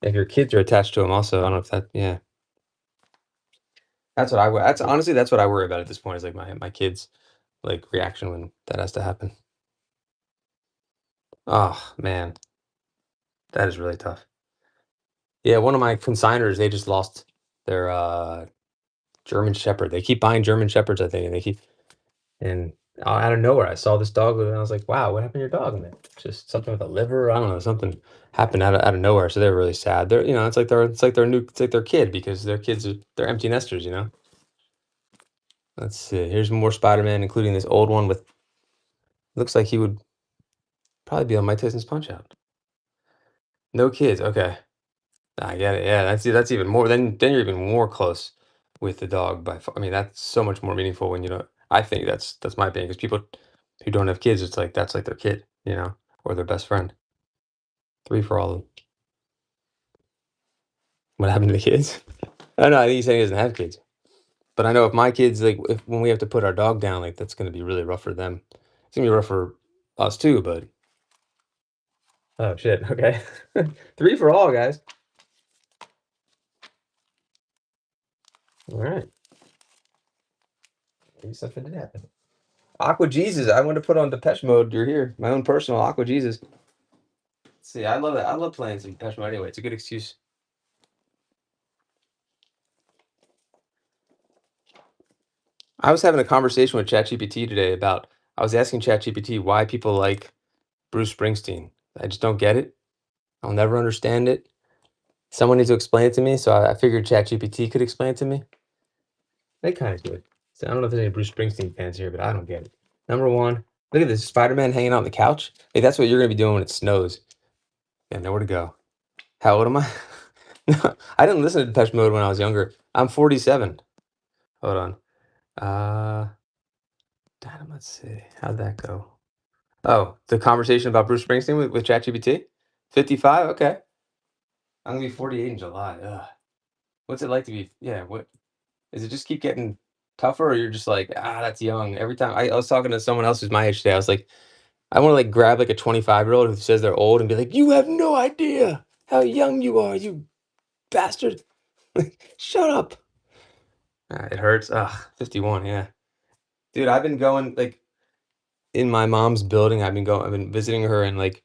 If your kids are attached to them also, I don't know if that, yeah. That's honestly, that's what I worry about at this point, is like my kids' like reaction when that has to happen. Oh man, that is really tough. Yeah, one of my consigners, they just lost their German Shepherd. They keep buying German Shepherds, I think, and out of nowhere, I saw this dog and I was like, "Wow, what happened to your dog?" And just something with a liver. I don't know, something happened out of nowhere. So they were really sad. It's like their kid, because they're empty nesters. Let's see. Here's more Spider-Man, including this old one with, looks like he would probably be on Mike Tyson's Punch Out. No kids. Okay. I get it. Yeah, that's even more. Then you're even more close with the dog by far. I mean, that's so much more meaningful when you know. I think that's my opinion because people who don't have kids, it's like that's like their kid, or their best friend. Three for all of them. What happened to the kids? I know. I think he's saying he doesn't have kids, but I know if my kids like if when we have to put our dog down, like that's gonna be really rough for them. It's gonna be rough for us too, but oh shit. Okay, three for all, guys. All right, maybe something did happen. Aqua Jesus, I want to put on Depeche Mode. You're here, my own personal Aqua Jesus. See, I love it. I love playing some Depeche Mode anyway. It's a good excuse. I was having a conversation with ChatGPT today about. I was asking ChatGPT why people like Bruce Springsteen. I just don't get it. I'll never understand it. Someone needs to explain it to me. So I figured ChatGPT could explain it to me. They kind of could. So I don't know if there's any Bruce Springsteen fans here, but I don't get it. Number one, look at this Spider-Man hanging out on the couch. Hey, that's what you're gonna be doing when it snows. Yeah, nowhere to go. How old am I? No, I didn't listen to Depeche Mode when I was younger. I'm 47. Hold on. Damn, let's see. How'd that go? Oh, the conversation about Bruce Springsteen with ChatGPT? 55? Okay. I'm gonna be 48 in July. Ugh. What's it like to be? Yeah, what is it just keep getting tougher or you're just like, that's young. Every time I was talking to someone else who's my age today, I was like, I want to like grab like a 25-year-old who says they're old and be like, you have no idea how young you are, you bastard. Shut up. It hurts. Ugh, 51, yeah. Dude, I've been going like in my mom's building, I've been visiting her and like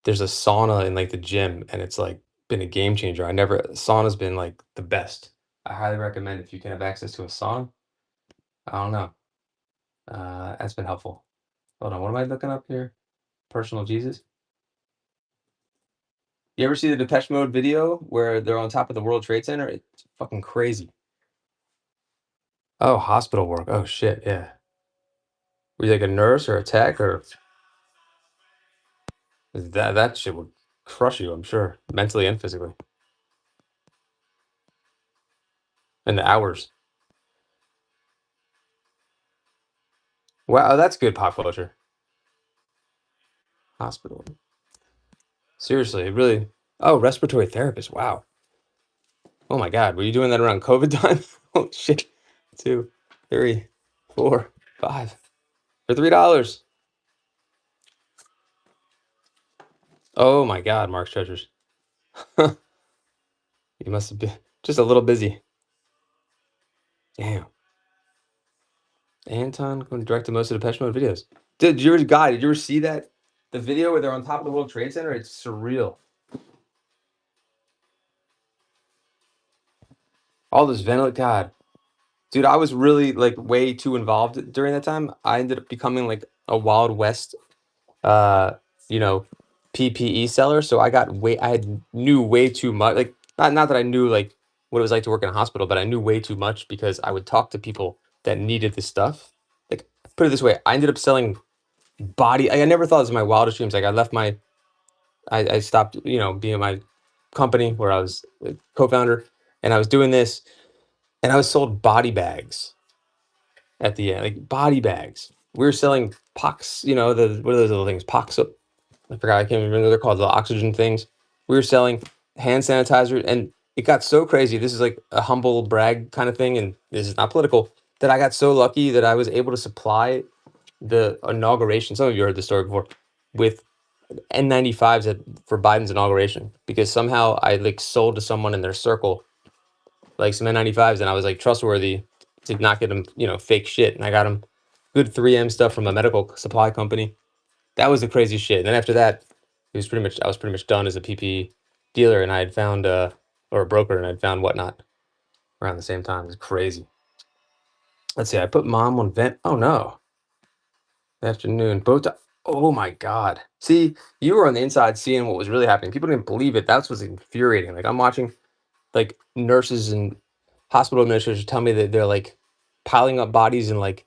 there's a sauna in like the gym and it's like been a game changer. Sauna's been like the best. I highly recommend if you can have access to a sauna. I don't know. That's been helpful. Hold on, what am I looking up here? Personal Jesus. You ever see the Depeche Mode video where they're on top of the World Trade Center? It's fucking crazy. Oh, hospital work. Oh shit, yeah. Were you like a nurse or a tech or that shit would crush you, I'm sure, mentally and physically. And the hours. Wow, that's good pop culture. Hospital. Seriously, it really. Oh, respiratory therapist. Wow. Oh my God, were you doing that around COVID time? Oh shit. Two, three, four, five for $3. Oh my God, Mark's Treasures. You must have been just a little busy. Damn. Anton directed most of the Depeche Mode videos. Did you ever see that? The video where they're on top of the World Trade Center? It's surreal. All this ventilator. God. Dude, I was really like way too involved during that time. I ended up becoming like a Wild West uh, you know, PPE seller. So I had knew way too much. Like not that I knew like what it was like to work in a hospital, but I knew way too much because I would talk to people that needed the stuff. Like put it this way, I ended up selling I never thought this was my wildest dreams. Like I stopped, being my company where I was a co-founder and I was doing this and I was sold body bags at the end, like body bags. We were selling pox, what are those little things? Pox I forgot. I can't remember what they're called. The oxygen things. We were selling hand sanitizer, and it got so crazy. This is like a humble brag kind of thing, and this is not political. That I got so lucky that I was able to supply the inauguration. Some of you heard the story before with N95s for Biden's inauguration because somehow I like sold to someone in their circle like some N95s, and I was like trustworthy to not get them, fake shit, and I got them good 3M stuff from a medical supply company. That was the craziest shit. And then after that, I was pretty much done as a PP dealer, and I had found or a broker, and I'd found Whatnot around the same time. It was crazy. Let's see. I put mom on vent. Oh no, afternoon. Oh my God. See, you were on the inside seeing what was really happening. People didn't believe it. That's what's infuriating. Like I'm watching, like nurses and hospital administrators tell me that they're like piling up bodies in like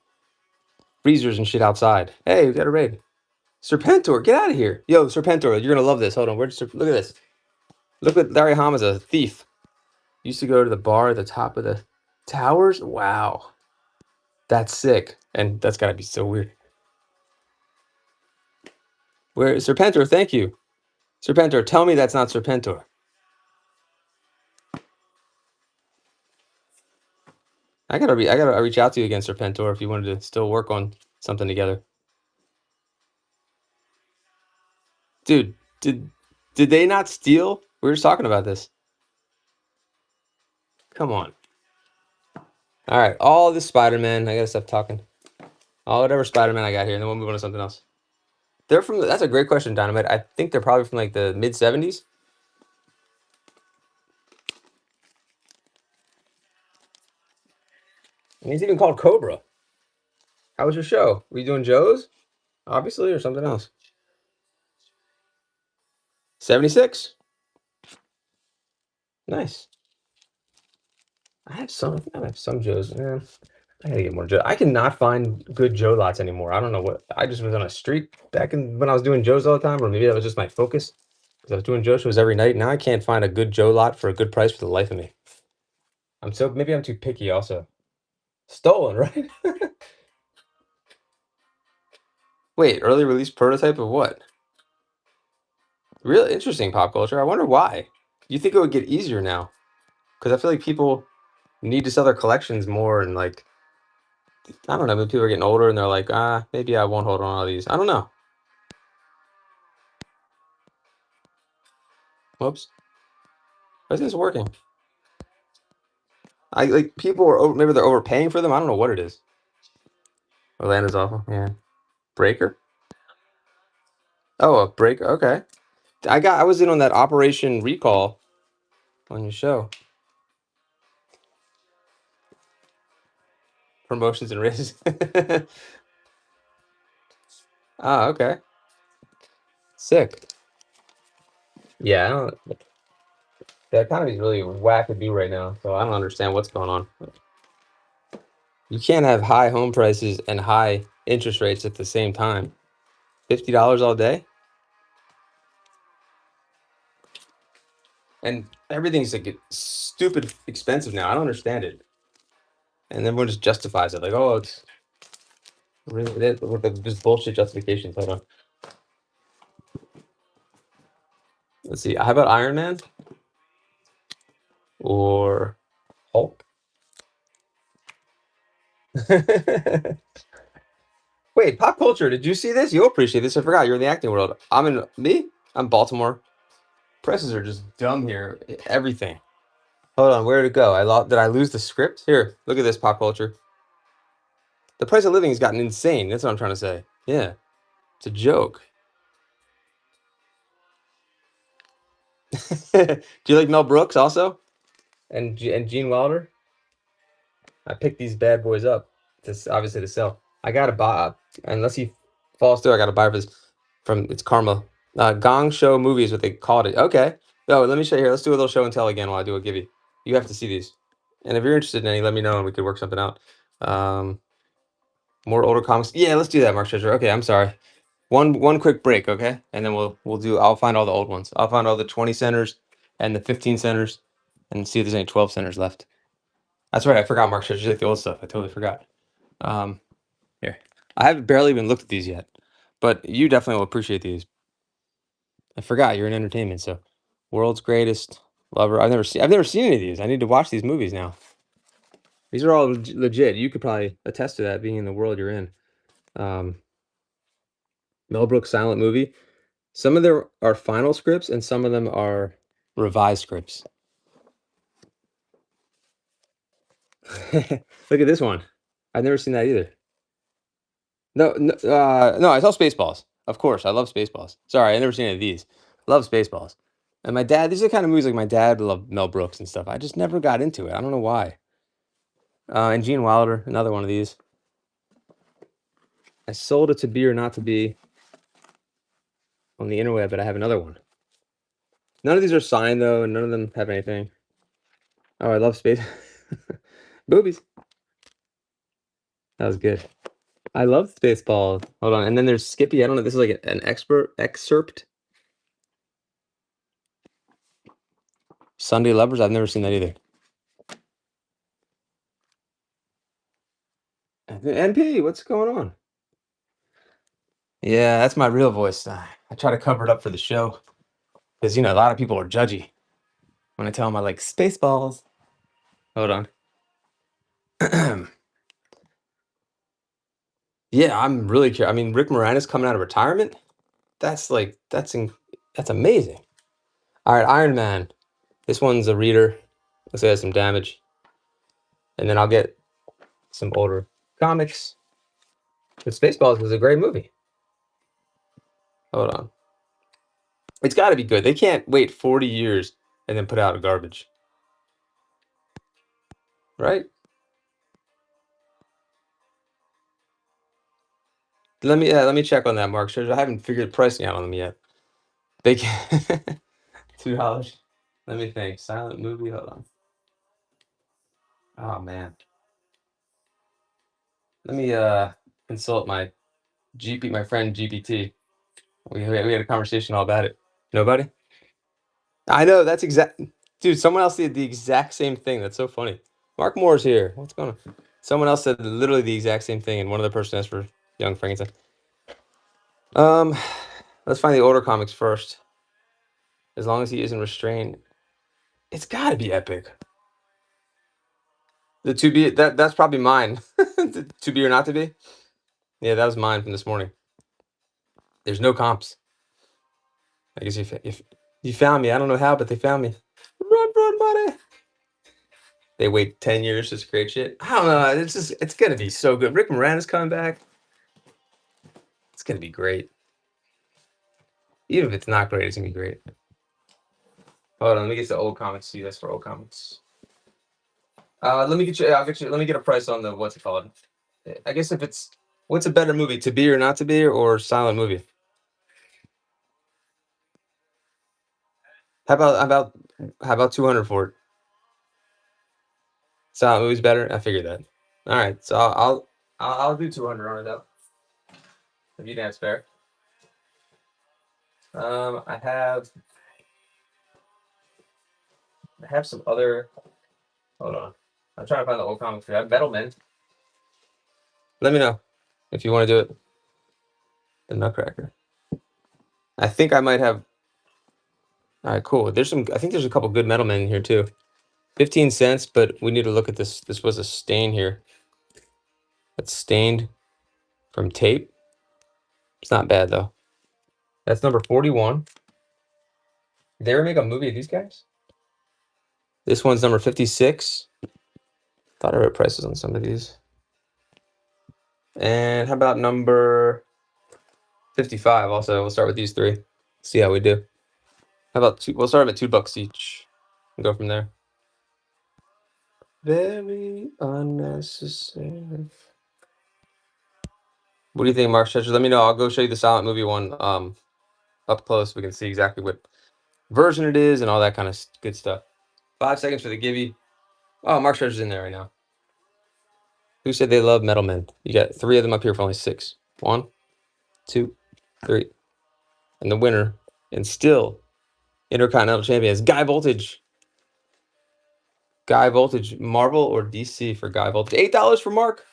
freezers and shit outside. Hey, we got a raid. Serpentor, get out of here. Yo, Serpentor, you're gonna love this. Hold on, look at this. Look at Larry Hama's a thief. Used to go to the bar at the top of the towers. Wow, that's sick. And that's gotta be so weird. Where Serpentor? Thank you, Serpentor. Tell me that's not Serpentor. I gotta reach out to you again, Serpentor, if you wanted to still work on something together. Dude, did they not steal? We were just talking about this. Come on. All right, all this Spider-Man. I gotta stop talking. All whatever Spider-Man I got here, and then we'll move on to something else. They're from. That's a great question, Dynamite. I think they're probably from like the mid '70s. And he's even called Cobra. How was your show? Were you doing Joe's, obviously, or something else? 76. Nice. I have some. I think I have some Joe's. Yeah, I gotta get more Joe. I cannot find good Joe lots anymore. I don't know what. I just was on a streak back in when I was doing Joe's all the time, or maybe that was just my focus because I was doing Joe shows every night. Now I can't find a good Joe lot for a good price for the life of me. Maybe I'm too picky. Also, stolen, right? Wait, early release prototype of what? Really interesting pop culture. I wonder why. You think it would get easier now? Because I feel like people need to sell their collections more, and like I don't know, maybe people are getting older and they're like, maybe I won't hold on to all these. I don't know. Whoops. Why isn't this working? I like people are maybe they're overpaying for them. I don't know what it is. Orlando's awful. Yeah. Breaker? Oh, a breaker. Okay. I was in on that Operation Recall on your show. Promotions and raises. Ah, okay. Sick. Yeah, I don't, the economy is really wackadoo right now, so I don't understand what's going on. You can't have high home prices and high interest rates at the same time. $50 all day? And everything's like stupid expensive now. I don't understand it. And everyone just justifies it. Like, oh, it's really just bullshit justifications. Hold on. Let's see. How about Iron Man or Hulk? Wait, pop culture. Did you see this? You'll appreciate this. I forgot you're in the acting world. I'm Baltimore. Presses are just dumb here. Everything. Hold on, where did it go? Did I lose the script? Here, look at this pop culture. The price of living has gotten insane. That's what I'm trying to say. Yeah, it's a joke. Do you like Mel Brooks also? And Gene Wilder? I picked these bad boys up obviously to sell. I gotta buy unless he falls through. I gotta buy this from it's Karma. Gong Show Movie is what they called it. Okay. Oh, let me show you here. Let's do a little show and tell again while I do a give you. You have to see these. And if you're interested in any, let me know and we could work something out. More older comics. Yeah, let's do that, Mark Treasure. Okay, I'm sorry. One quick break, okay? And then I'll find all the old ones. I'll find all the 20 centers and the 15 centers and see if there's any 12 centers left. That's right, I forgot Mark Treasure. You like the old stuff. I totally forgot. Here. I haven't barely even looked at these yet. But you definitely will appreciate these. I forgot you're in entertainment, so World's Greatest Lover. I've never seen any of these. I need to watch these movies now. These are all legit. You could probably attest to that being in the world you're in. Mel Brooks silent movie. Some of them are final scripts and some of them are revised scripts. Look at this one. I've never seen that either. No, no, I saw Spaceballs. Of course, I love Spaceballs. Sorry, I never seen any of these. Love Spaceballs. And my dad, these are the kind of movies like my dad loved Mel Brooks and stuff. I just never got into it. I don't know why. And Gene Wilder, another one of these. I sold it to be or not to be on the interweb, but I have another one. None of these are signed though, and none of them have anything. Oh, I love space. Boobies. That was good. I love Spaceballs. Hold on, and then there's Skippy. I don't know. This is like an excerpt. Sunday Lovers. I've never seen that either. NP, what's going on? Yeah, that's my real voice. I try to cover it up for the show because a lot of people are judgy when I tell them I like Spaceballs. Hold on. Yeah, I'm really curious. I mean, Rick Moranis coming out of retirement. That's amazing. All right, Iron Man. This one's a reader. Looks like it has some damage, and then I'll get some older comics. But Spaceballs was a great movie. Hold on. It's got to be good. They can't wait 40 years and then put out a garbage, right? Let me check on that, Mark. Sure, I haven't figured pricing out on them yet. They can $2. Let me think. Silent movie. Hold on. Oh man. Let me consult my friend GPT. We had a conversation all about it. Nobody? I know that's exact. Dude, someone else did the exact same thing. That's so funny. Mark Moore's here. What's going on? Someone else said literally the exact same thing, and one other person asked for Young Frankenstein. Um, let's find the older comics first. As long as he isn't restrained, it's got to be epic. The to be that's probably mine. To be or not to be. Yeah, that was mine from this morning. There's no comps. I guess if you found me, I don't know how, but they found me. Run, buddy. They wait 10 years to create shit. I don't know. It's gonna be so good. Rick Moranis coming back. It's gonna be great. Even if it's not great, it's gonna be great. Hold on, let me get the old comics. See, that's for old comics. Let me get you. I'll get you. Let me get a price on the what's it called? I guess if it's what's a better movie, To Be or Not to Be, or silent movie? How about 200 for it? Silent movie's better. I figured that. All right, so I'll do 200 on it though. If you think that's fair. I have some other. Hold on, I'm trying to find the old comics. I have Metal Men. Let me know if you want to do it. The Nutcracker. I think I might have. All right, cool. I think there's a couple good Metal Men in here too. 15 cents, but we need to look at this. This was a stain here. That's stained from tape. It's not bad though. That's number 41. Did they ever make a movie of these guys? This one's number 56. Thought I read prices on some of these. And how about number 55 also? We'll start with these three. See how we do. How about two? We'll start them at $2 each and go from there. Very unnecessary. What do you think, Mark Stretcher? Let me know. I'll go show you the silent movie one up close. We can see exactly what version it is and all that kind of good stuff. 5 seconds for the Gibby. Oh, Mark Stretcher's in there right now. Who said they love Metal Men? You got 3 of them up here for only 6. 1, 2, 3. And the winner, and still Intercontinental Champion, is Guy Voltage. Guy Voltage, Marvel or DC for Guy Voltage? $8 for Mark.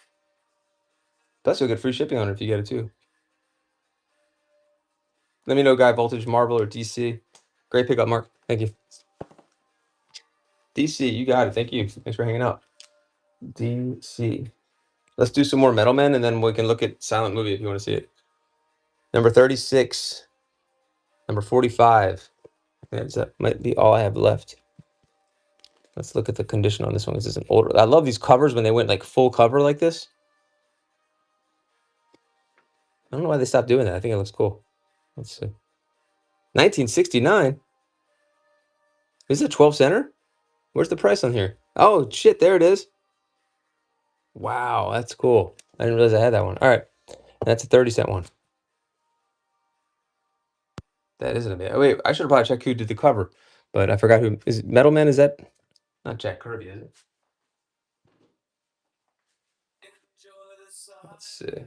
That's a good free shipping on it if you get it too. Let me know, Guy Voltage, Marvel or DC. Great pickup, Mark. Thank you. DC, you got it. Thank you. Thanks for hanging out. DC. Let's do some more Metal Men, and then we can look at Silent Movie if you want to see it. Number 36. Number 45. That might be all I have left. Let's look at the condition on this one. This is an older. I love these covers when they went like full cover like this. I don't know why they stopped doing that. I think it looks cool. Let's see. 1969. Is it 12 center? Where's the price on here? Oh shit, there it is. Wow, that's cool. I didn't realize I had that one. All right, that's a 30-cent one. That isn't a bit. Oh, wait, I should have probably checked who did the cover, but I forgot who. Is it Metal Man? Is that not Jack Kirby? Is it? Let's see.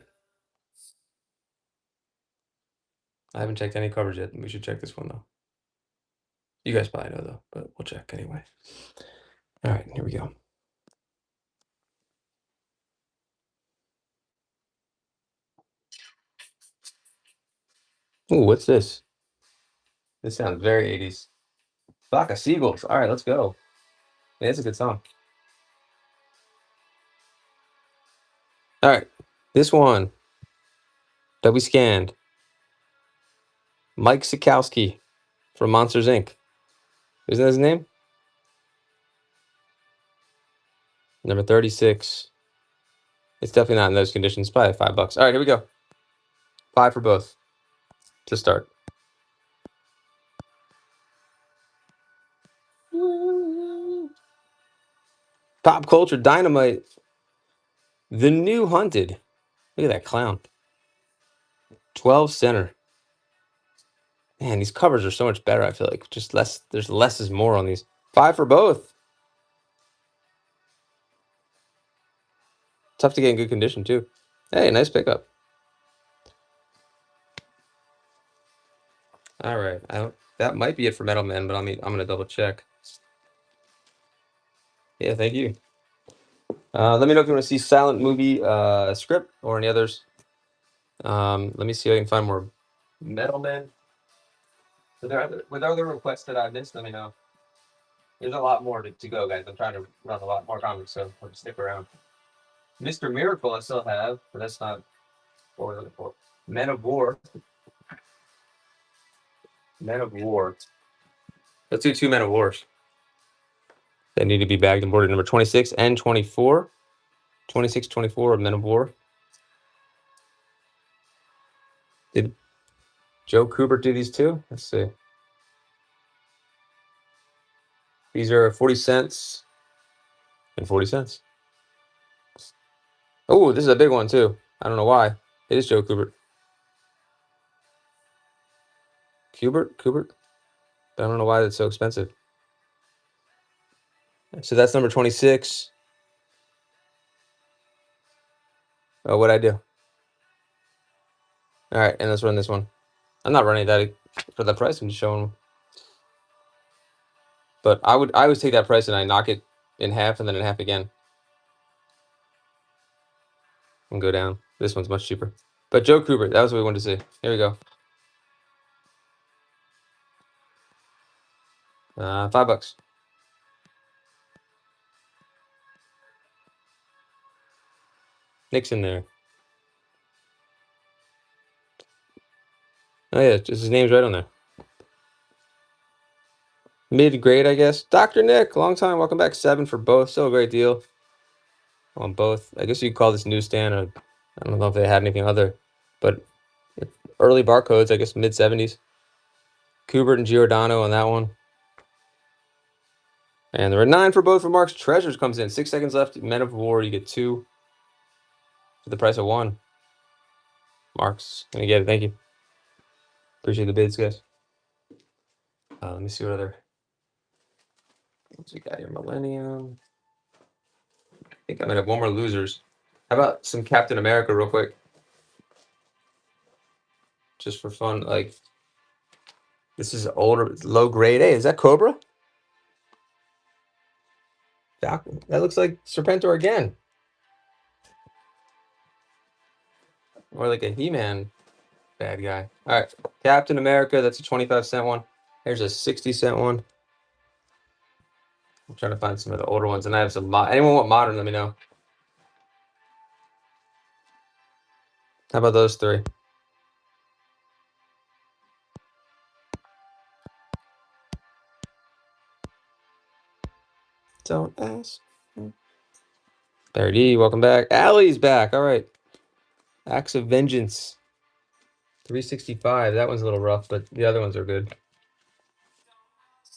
I haven't checked any covers yet. We should check this one though. You guys probably know though, but we'll check anyway. All right, here we go. Ooh, what's this? This sounds very 80s. Flock of Seagulls. All right, let's go. Yeah, it's a good song. All right, this one that we scanned. Mike Sikowski from Monsters Inc. Isn't that his name? Number 36. It's definitely not in those conditions. Probably $5. All right, here we go. 5 for both to start. Pop culture dynamite. The New Hunted. Look at that clown. 12 center. Man, these covers are so much better, I feel like. Just less, there's less is more on these. 5 for both. Tough to get in good condition, too. Hey, nice pickup. All right. That might be it for Metal Man, but I'm going to double check. Yeah, thank you. Let me know if you want to see silent movie script or any others. Let me see if I can find more Metal Men. With other requests that I missed, let me know. There's a lot more to go, guys. I'm trying to run a lot more comics, so stick around. Mr. Miracle, I still have, but that's not what we're looking for. Men of War. Men of War. Let's do 2 Men of Wars. They need to be bagged and boarded. Number 26 and 24. 26, 24 of Men of War. Did Joe Kubert do these too? Let's see. These are 40 cents and 40 cents. Oh, this is a big one too. I don't know why. It is Joe Kubert. Kubert? I don't know why it's so expensive. So that's number 26. Oh, what'd I do? All right, and let's run this one. I'm not running that for the price. I'm just showing them. But I always take that price and I knock it in half and then in half again. And go down. This one's much cheaper. But Joe Kubert, that was what we wanted to see. Here we go. $5. Nick's in there. Oh yeah, just his name's right on there. Mid-grade, I guess. Dr. Nick, long time. Welcome back. 7 for both. Still a great deal on both. I guess you could call this newsstand. Or I don't know if they had anything other, but early barcodes. I guess mid-70s. Kubert and Giordano on that one. And there are 9 for both for Mark's Treasures comes in. 6 seconds left. Men of War, you get 2 for the price of 1. Mark's gonna get it. Thank you. Appreciate the bids, guys. Let me see what other. What's we got here? Millennium. I think I'm gonna have one more losers. How about some Captain America, real quick, just for fun? Like, this is older, low grade. Hey, is that Cobra? Falcon. That looks like Serpentor again, or like a He-Man bad guy. All right, Captain America. That's a 25-cent one. Here's a 60-cent one. I'm trying to find some of the older ones, and I have some. Anyone want modern? Let me know. How about those 3? Don't ask. Barry D, welcome back. Allie's back. All right. Acts of Vengeance. 365. That one's a little rough, but the other ones are good.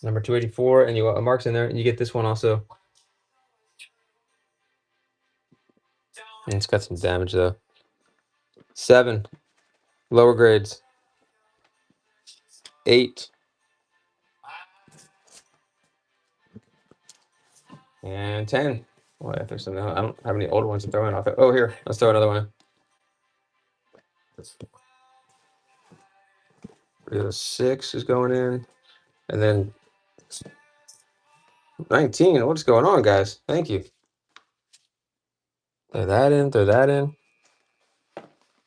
Number 284, and you got Mark's in there, and you get this one also. And it's got some damage though. 7. Lower grades. 8. And 10. Well, I think something. I don't have any older ones to throw in off it. Oh, here. Let's throw another one in. 6 is going in. And then $19. What's going on, guys? Thank you. Throw that in. Throw that in.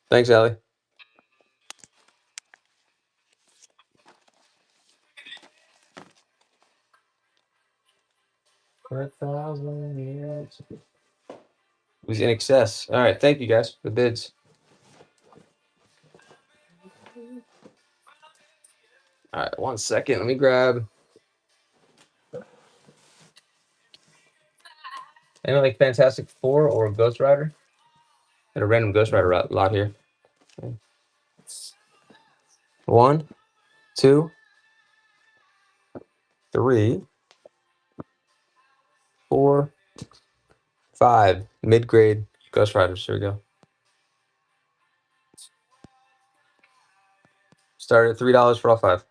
Thanks, Allie. For 1,000 years. It was in excess. All right. Thank you, guys, for the bids. All right. 1 second. Let me grab. Anyone like Fantastic Four or Ghost Rider? Got a random Ghost Rider lot here. 1, 2, 3, 4, 5. Mid-grade Ghost Riders. Here we go. Start at $3 for all 5.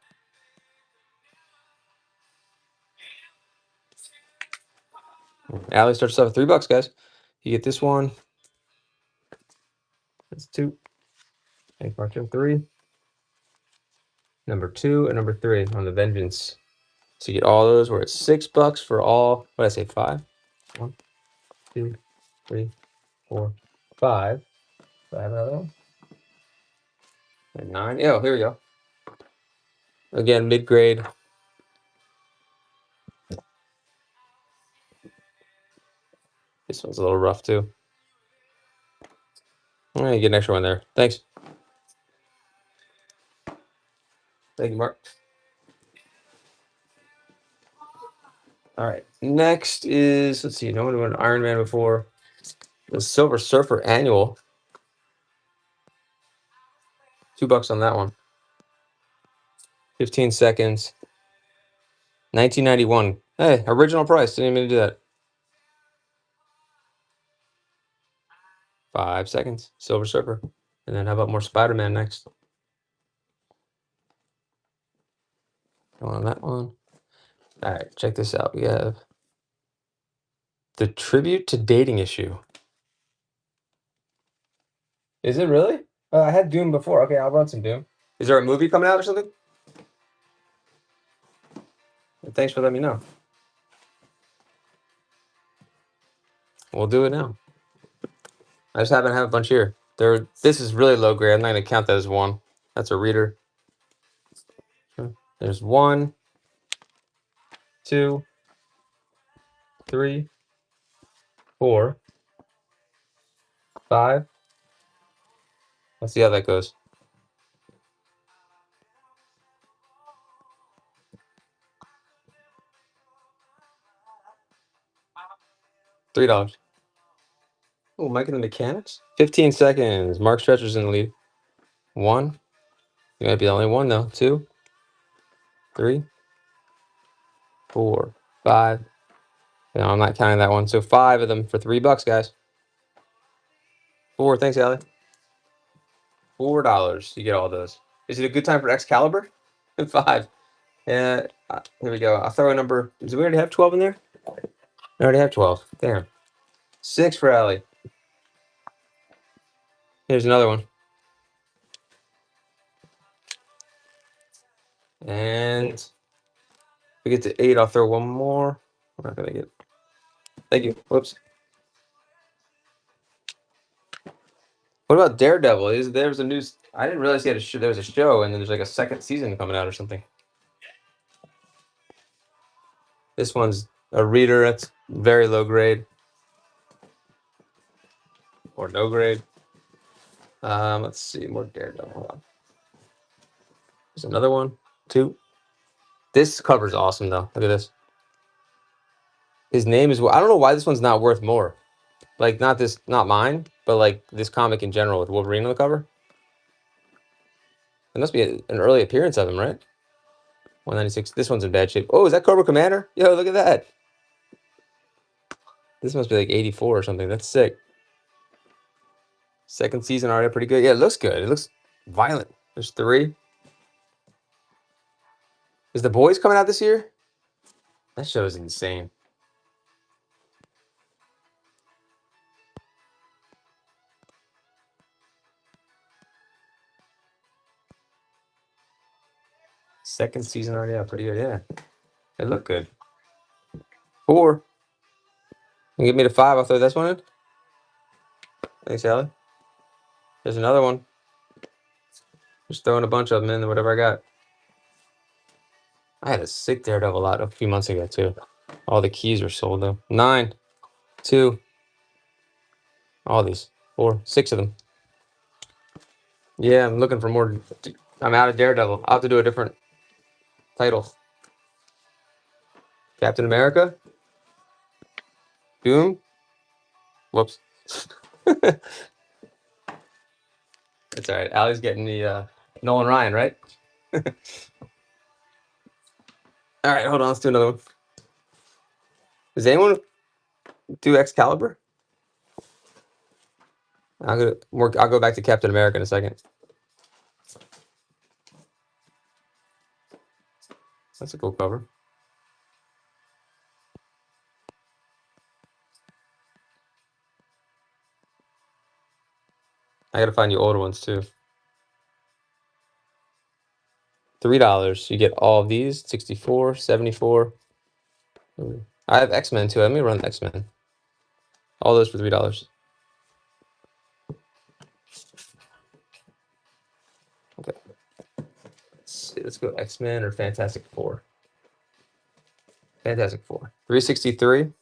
Allie starts off at $3, guys. You get this one. That's 2. Thanks, Martin. 3. Number 2 and number 3 on the Vengeance. So you get all those. We're at $6 for all. What did I say? 5. 1, 2, 3, 4, 5. Do I have another one? And 9. Oh, here we go. Again, mid-grade. This one's a little rough too. All right, you get an extra one there. Thanks. Thank you, Mark. All right. Next is, let's see, no one went Iron Man before. The Silver Surfer Annual. $2 on that one. 15 seconds. 1991. Hey, original price. Didn't even do that. 5 seconds. Silver Surfer. And then how about more Spider-Man next? Go on that one. All right, check this out. We have the Tribute to Dating Issue. Is it really? I had Doom before. Okay, I'll run some Doom. Is there a movie coming out or something? Thanks for letting me know. We'll do it now. I just happen to have a bunch here. This is really low grade. I'm not going to count that as 1. That's a reader. There's 1, 2, 3, 4, 5. Let's see how that goes. $3. Oh, Mike and the Mechanics. 15 seconds. Mark Stretcher's in the lead. 1. You might be the only one though. 2, 3, 4, 5. No, I'm not counting that one. So 5 of them for $3, guys. 4. Thanks, Allie. $4. You get all those. Is it a good time for Excalibur? 5. Yeah. Here we go. I'll throw a number. Do we already have 12 in there? I already have 12. Damn. 6 for Allie. Here's another one. And if we get to 8, I'll throw one more. We're not gonna get. Thank you. Whoops. What about Daredevil? There's a news. I didn't realize he had there was a show, and then there's like a second season coming out or something. This one's a reader. That's very low grade or no grade. Let's see more Daredevil. Hold on. There's another one. 2. This cover's awesome though. Look at this. His name is. I don't know why this one's not worth more. Like not mine, but like this comic in general with Wolverine on the cover. It must be an early appearance of him, right? 196. This one's in bad shape. Oh, is that Cobra Commander? Yo, look at that. This must be like 84 or something. That's sick. Second season already pretty good. Yeah, it looks good. It looks violent. There's 3. Is The Boys coming out this year? That show is insane. Second season already out. Pretty good, yeah. They look good. 4. You get me to 5. I'll throw this one in. Thanks, Allie. There's another one. Just throwing a bunch of them in, whatever I got. I had a sick Daredevil lot a few months ago, too. All the keys were sold, though. 9, 2. All these. 4, 6 of them. Yeah, I'm looking for more. I'm out of Daredevil. I'll have to do a different title. Captain America? Doom? Whoops. That's all right. Allie's getting the Nolan Ryan, right? All right, hold on. Let's do another one. Does anyone do Excalibur? I'll go back to Captain America in a second. That's a cool cover. I gotta find you older ones too. $3. You get all of these. 64, 74. I have X-Men too. Let me run X-Men. All those for $3. Okay. Let's see. Let's go X-Men or Fantastic Four. Fantastic Four. 363.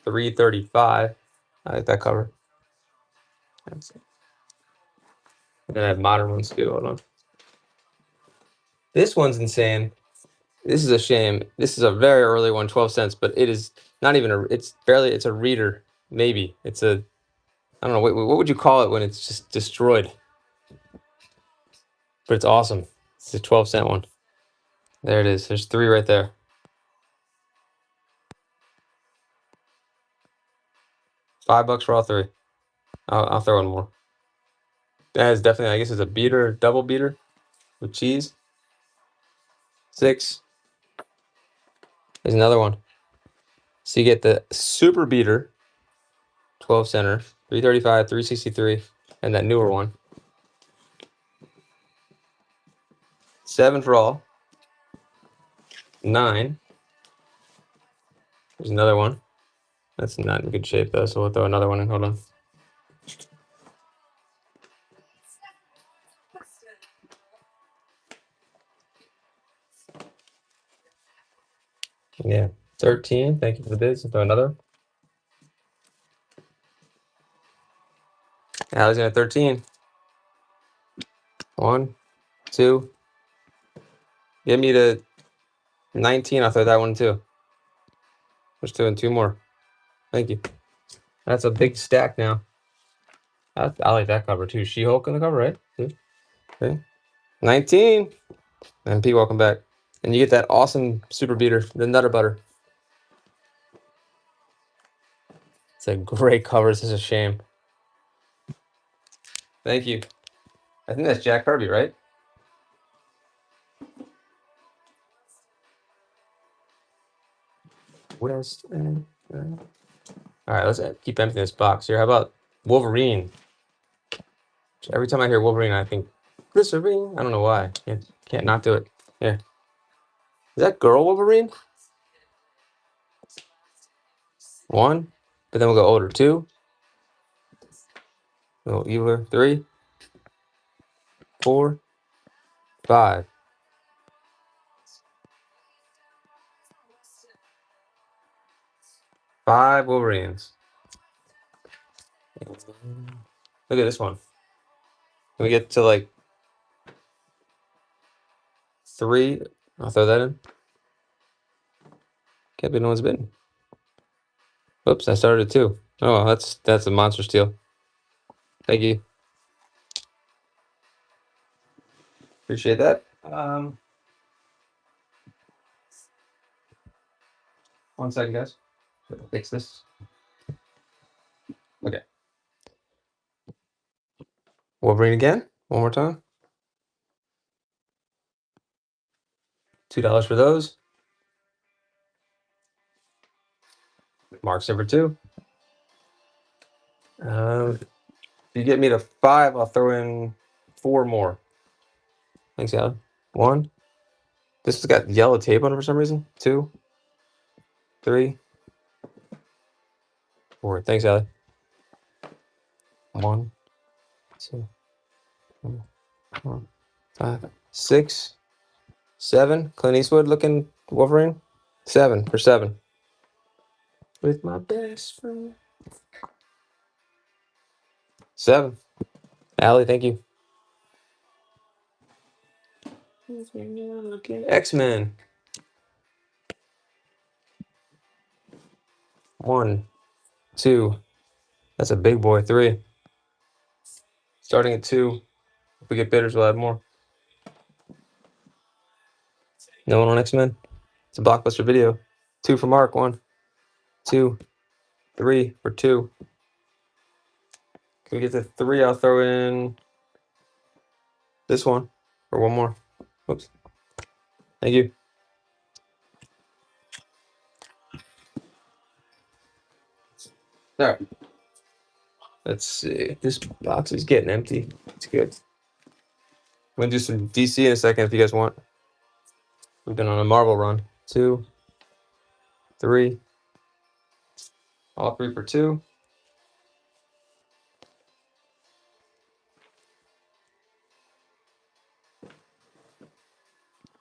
335. I like that cover. And then I have modern ones too. Hold on. This one's insane. This is a shame. This is a very early one, 12 cents, but it is not even it's a reader. Maybe. It's a, I don't know, what would you call it when it's just destroyed? But it's awesome. It's a 12-cent one. There it is. There's 3 right there. $5 for all 3. I'll throw in more. That is definitely, I guess it's a beater, double beater with cheese. 6. There's another one. So you get the super beater, 12 center, 335, 363, and that newer one. 7 for all. 9. There's another one. That's not in good shape though, so we'll throw another one in. Hold on. Yeah. 13. Thank you for the bids. I'll throw another. Alexander 13. 1, 2. Get me to 19. I'll throw that one too. We're just doing 2 more. Thank you. That's a big stack now. I like that cover too. She-Hulk in the cover, right? Okay. 19. And P, welcome back. And you get that awesome super beater, the Nutter Butter. It's a great cover. This is a shame. Thank you. I think that's Jack Kirby, right? West End. All right, let's keep emptying this box here. How about Wolverine? Every time I hear Wolverine, I think glycerine. I don't know why. Can't not do it. Here. Is that girl Wolverine? 1. But then we'll go older. 2. We'll go eviler. 3. 4. 5. 5 Wolverines. Look at this one. Can we get to like 3? I'll throw that in. Can't be no one's bitten. Oops, I started 2. Oh, well, that's a monster steal. Thank you. Appreciate that. 1 second, guys. Fix this. Okay. Wolverine again. One more time. $2 for those. Mark's number 2. If you get me to 5, I'll throw in 4 more. Thanks, Allie. 1. This has got yellow tape on it for some reason. 2, 3, 4. Thanks, Allie. 1, 2, 3, 4, 5, 6, 7. Clint Eastwood looking Wolverine. 7 for 7. With my best friend. 7. Allie, thank you. X-Men. 1, 2. That's a big boy. 3. Starting at 2. If we get bidders, we'll add more. No one on X-Men? It's a blockbuster video. 2 for Mark. 1, 2, 3 for 2. Can we get to 3? I'll throw in this one for one more. Oops. Thank you. All right. Let's see. This box is getting empty. It's good. I'm going to do some DC in a second if you guys want. We've been on a Marvel run. 2, 3. All 3 for 2.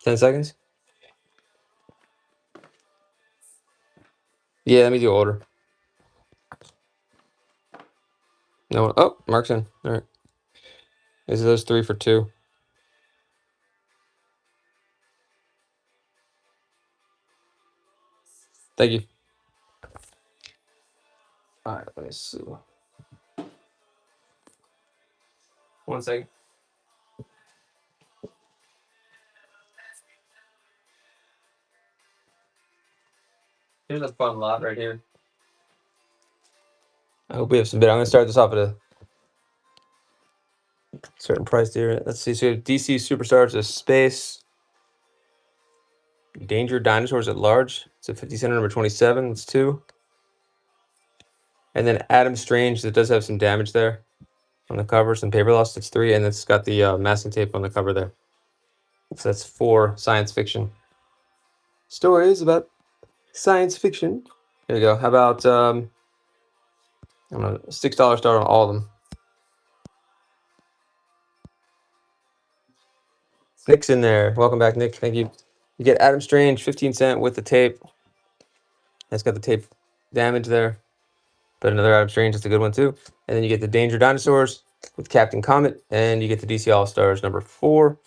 10 seconds. Yeah, let me do order. No one. Oh, Mark's in. All right. These are those 3 for 2. Thank you. All right, let me see. 1 second. Here's a fun lot right here. I hope we have some bid. I'm going to start this off at a certain price here. Let's see. So we have DC Superstars of Space. Danger Dinosaurs at Large. It's a 50 center number 27. It's 2. And then Adam Strange, that does have some damage there on the cover, some paper loss. It's 3. And it's got the masking tape on the cover there. So that's 4 science fiction stories about science fiction. There you go. How about I don't know, $6 start on all of them. Nick's in there. Welcome back, Nick. Thank you. You get Adam Strange, 15 cent with the tape. That's got the tape damage there. But another Adam Strange, that's a good one too. And then you get the Danger Dinosaurs with Captain Comet, and you get the DC All Stars number 4,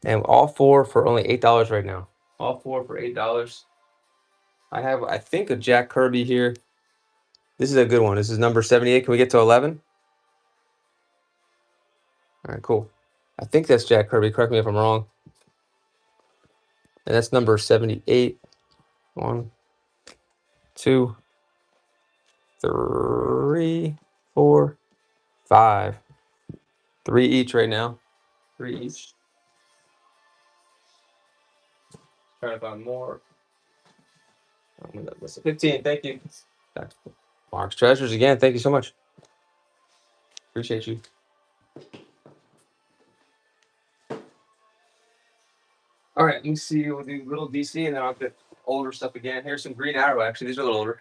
and all 4 for only $8 right now. All 4 for $8. I have, I think, a Jack Kirby here. This is a good one. This is number 78. Can we get to 11? All right, cool. I think that's Jack Kirby. Correct me if I'm wrong. And that's number 78. 1, 2, 3, 4, 5. 3 each right now. 3 each. Trying to find more. I'm gonna miss 15. Thank you. Mark's Treasures again. Thank you so much. Appreciate you. All right, let me see. We'll do little DC and then I'll get older stuff again. Here's some Green Arrow. Actually, these are a little older.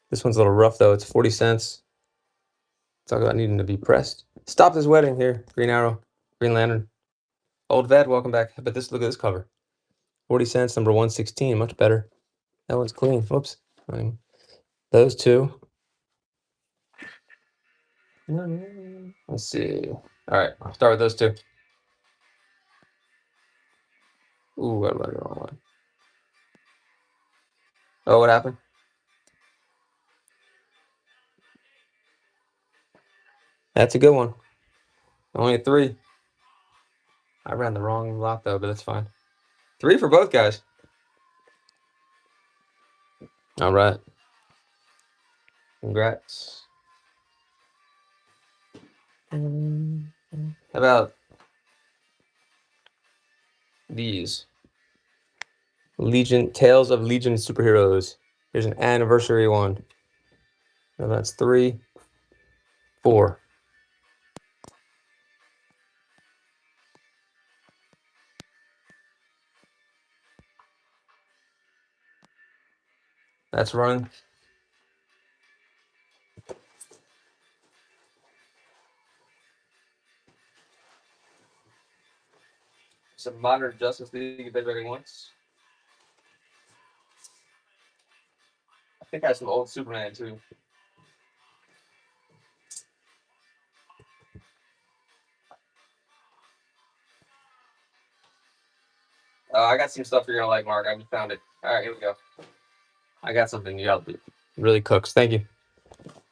This one's a little rough though. It's 40 cents. Talk about needing to be pressed. Stop This Wedding here. Green Arrow, Green Lantern. Old Vet, welcome back. But this, look at this cover. 40 cents, number 116. Much better. That one's clean. Whoops. Those 2. Let's see. All right, I'll start with those 2. Ooh, I wrote the wrong one. Oh, what happened? That's a good one. Only 3. I ran the wrong lot though, but that's fine. 3 for both guys. All right. Congrats. How about these? Legion, Tales of Legion Superheroes. Here's an anniversary one. Now that's 3, 4. That's running. Some modern Justice League if anybody wants. I think I have some old Superman too. I got some stuff you're gonna like, Mark. I just found it. All right, here we go. I got something you gotta really cooks. Thank you.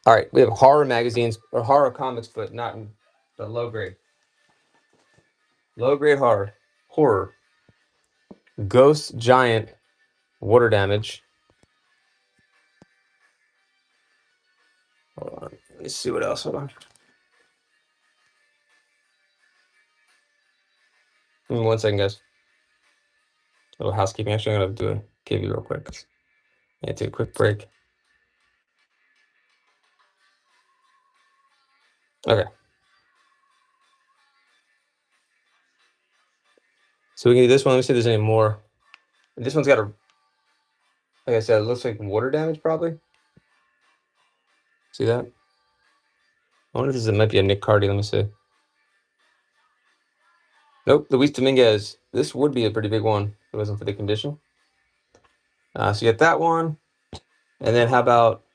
All right, we have horror magazines or horror comics, but not in the low grade. Low grade horror. Ghost Giant, water damage. Hold on, let me see what else. Hold on. Give me 1 second, guys. A little housekeeping. Actually, I'm gonna do a give you real quick. Yeah, take a quick break. Okay. So we can do this one. Let me see if there's any more. This one's got a, like I said, it looks like water damage probably. See that? I wonder if this might be a Nick Cardy. Let me see. Nope, Luis Dominguez. This would be a pretty big one if it wasn't for the condition. So you get that one. And then how about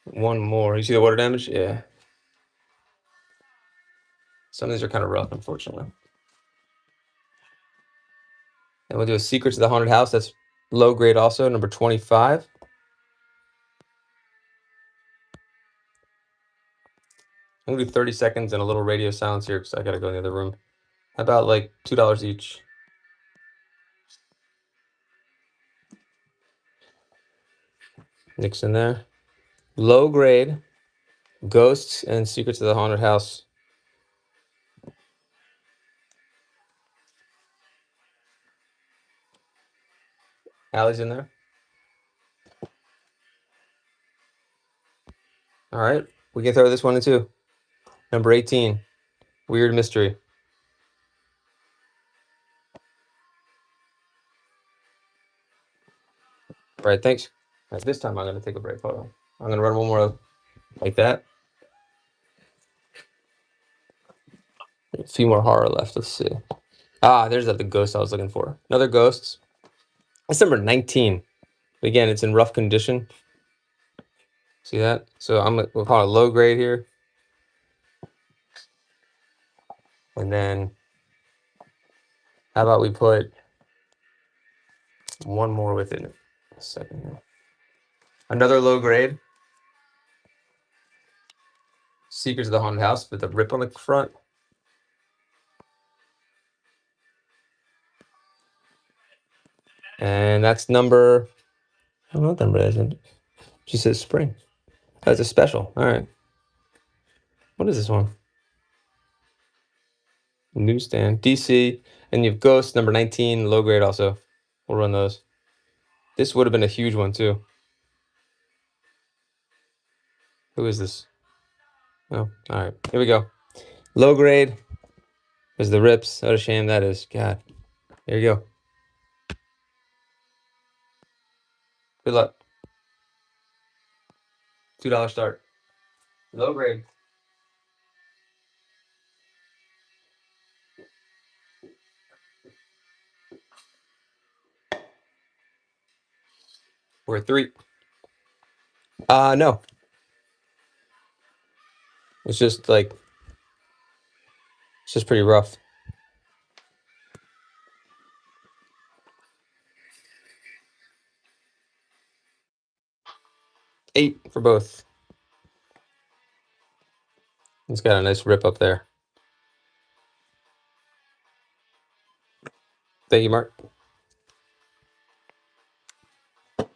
one more? You see the water damage? Yeah. Some of these are kind of rough, unfortunately. And we'll do a Secrets of the Haunted House. That's low grade also, number 25. I'm gonna do 30 seconds and a little radio silence here because I gotta go in the other room. How about like $2 each? Mix in there. Low grade, Ghosts and Secrets of the Haunted House. Allie's in there. All right, we can throw this one in too. Number 18, Weird Mystery. All right, thanks. All right, this time I'm gonna take a break. Hold on. I'm gonna run one more like that. A few more horror left. Let's see. There's the ghost I was looking for. Another Ghosts. That's number 19. Again, it's in rough condition. See that? So we'll call it low grade here. And then how about we put one more with it? A second here. Another low grade. Secrets of the Haunted House with a rip on the front. And that's number, I don't know what number that is. She says spring. That's a special. All right. What is this one? Newsstand. DC. And you have Ghost, number 19, low grade also. We'll run those. This would have been a huge one too. Who is this? Oh, all right. Here we go. Low grade. There's the rips. What a shame that is. God. There you go. Good luck. $2 start. Low grade. We're at 3. No. It's just pretty rough. 8 for both. It's got a nice rip up there. Thank you, Mark. All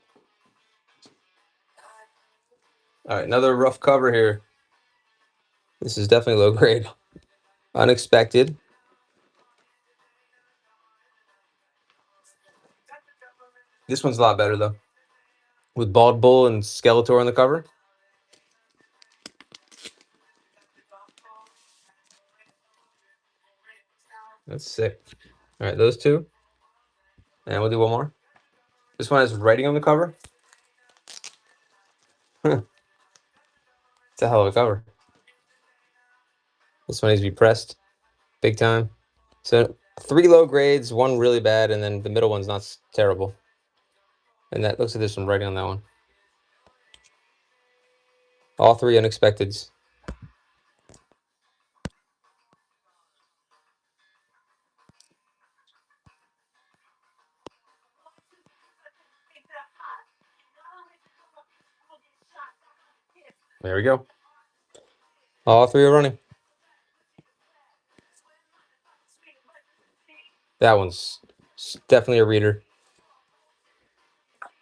right, another rough cover here. This is definitely low grade. Unexpected. This one's a lot better though. With Bald Bull and Skeletor on the cover. That's sick. All right, those two. And we'll do one more. This one has writing on the cover. It's a hell of a cover. This one needs to be pressed big time. So 3 low grades, 1 really bad, and then the middle one's not terrible. And that looks like there's some writing on that one. All 3 unexpecteds. There we go. All 3 are running. That one's definitely a reader.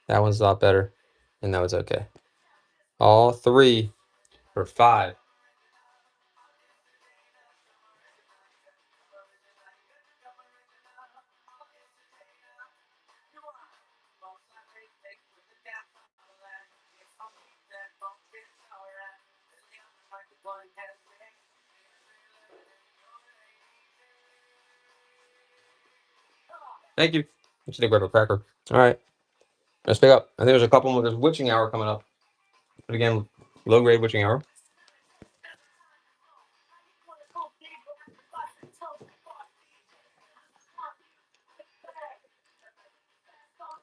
That one's a lot better. And that was okay. All 3 for 5. Thank you. I should have grabbed a cracker. All right. Let's pick up. I think there's a couple more. There's witching hour coming up. But again, low grade witching hour.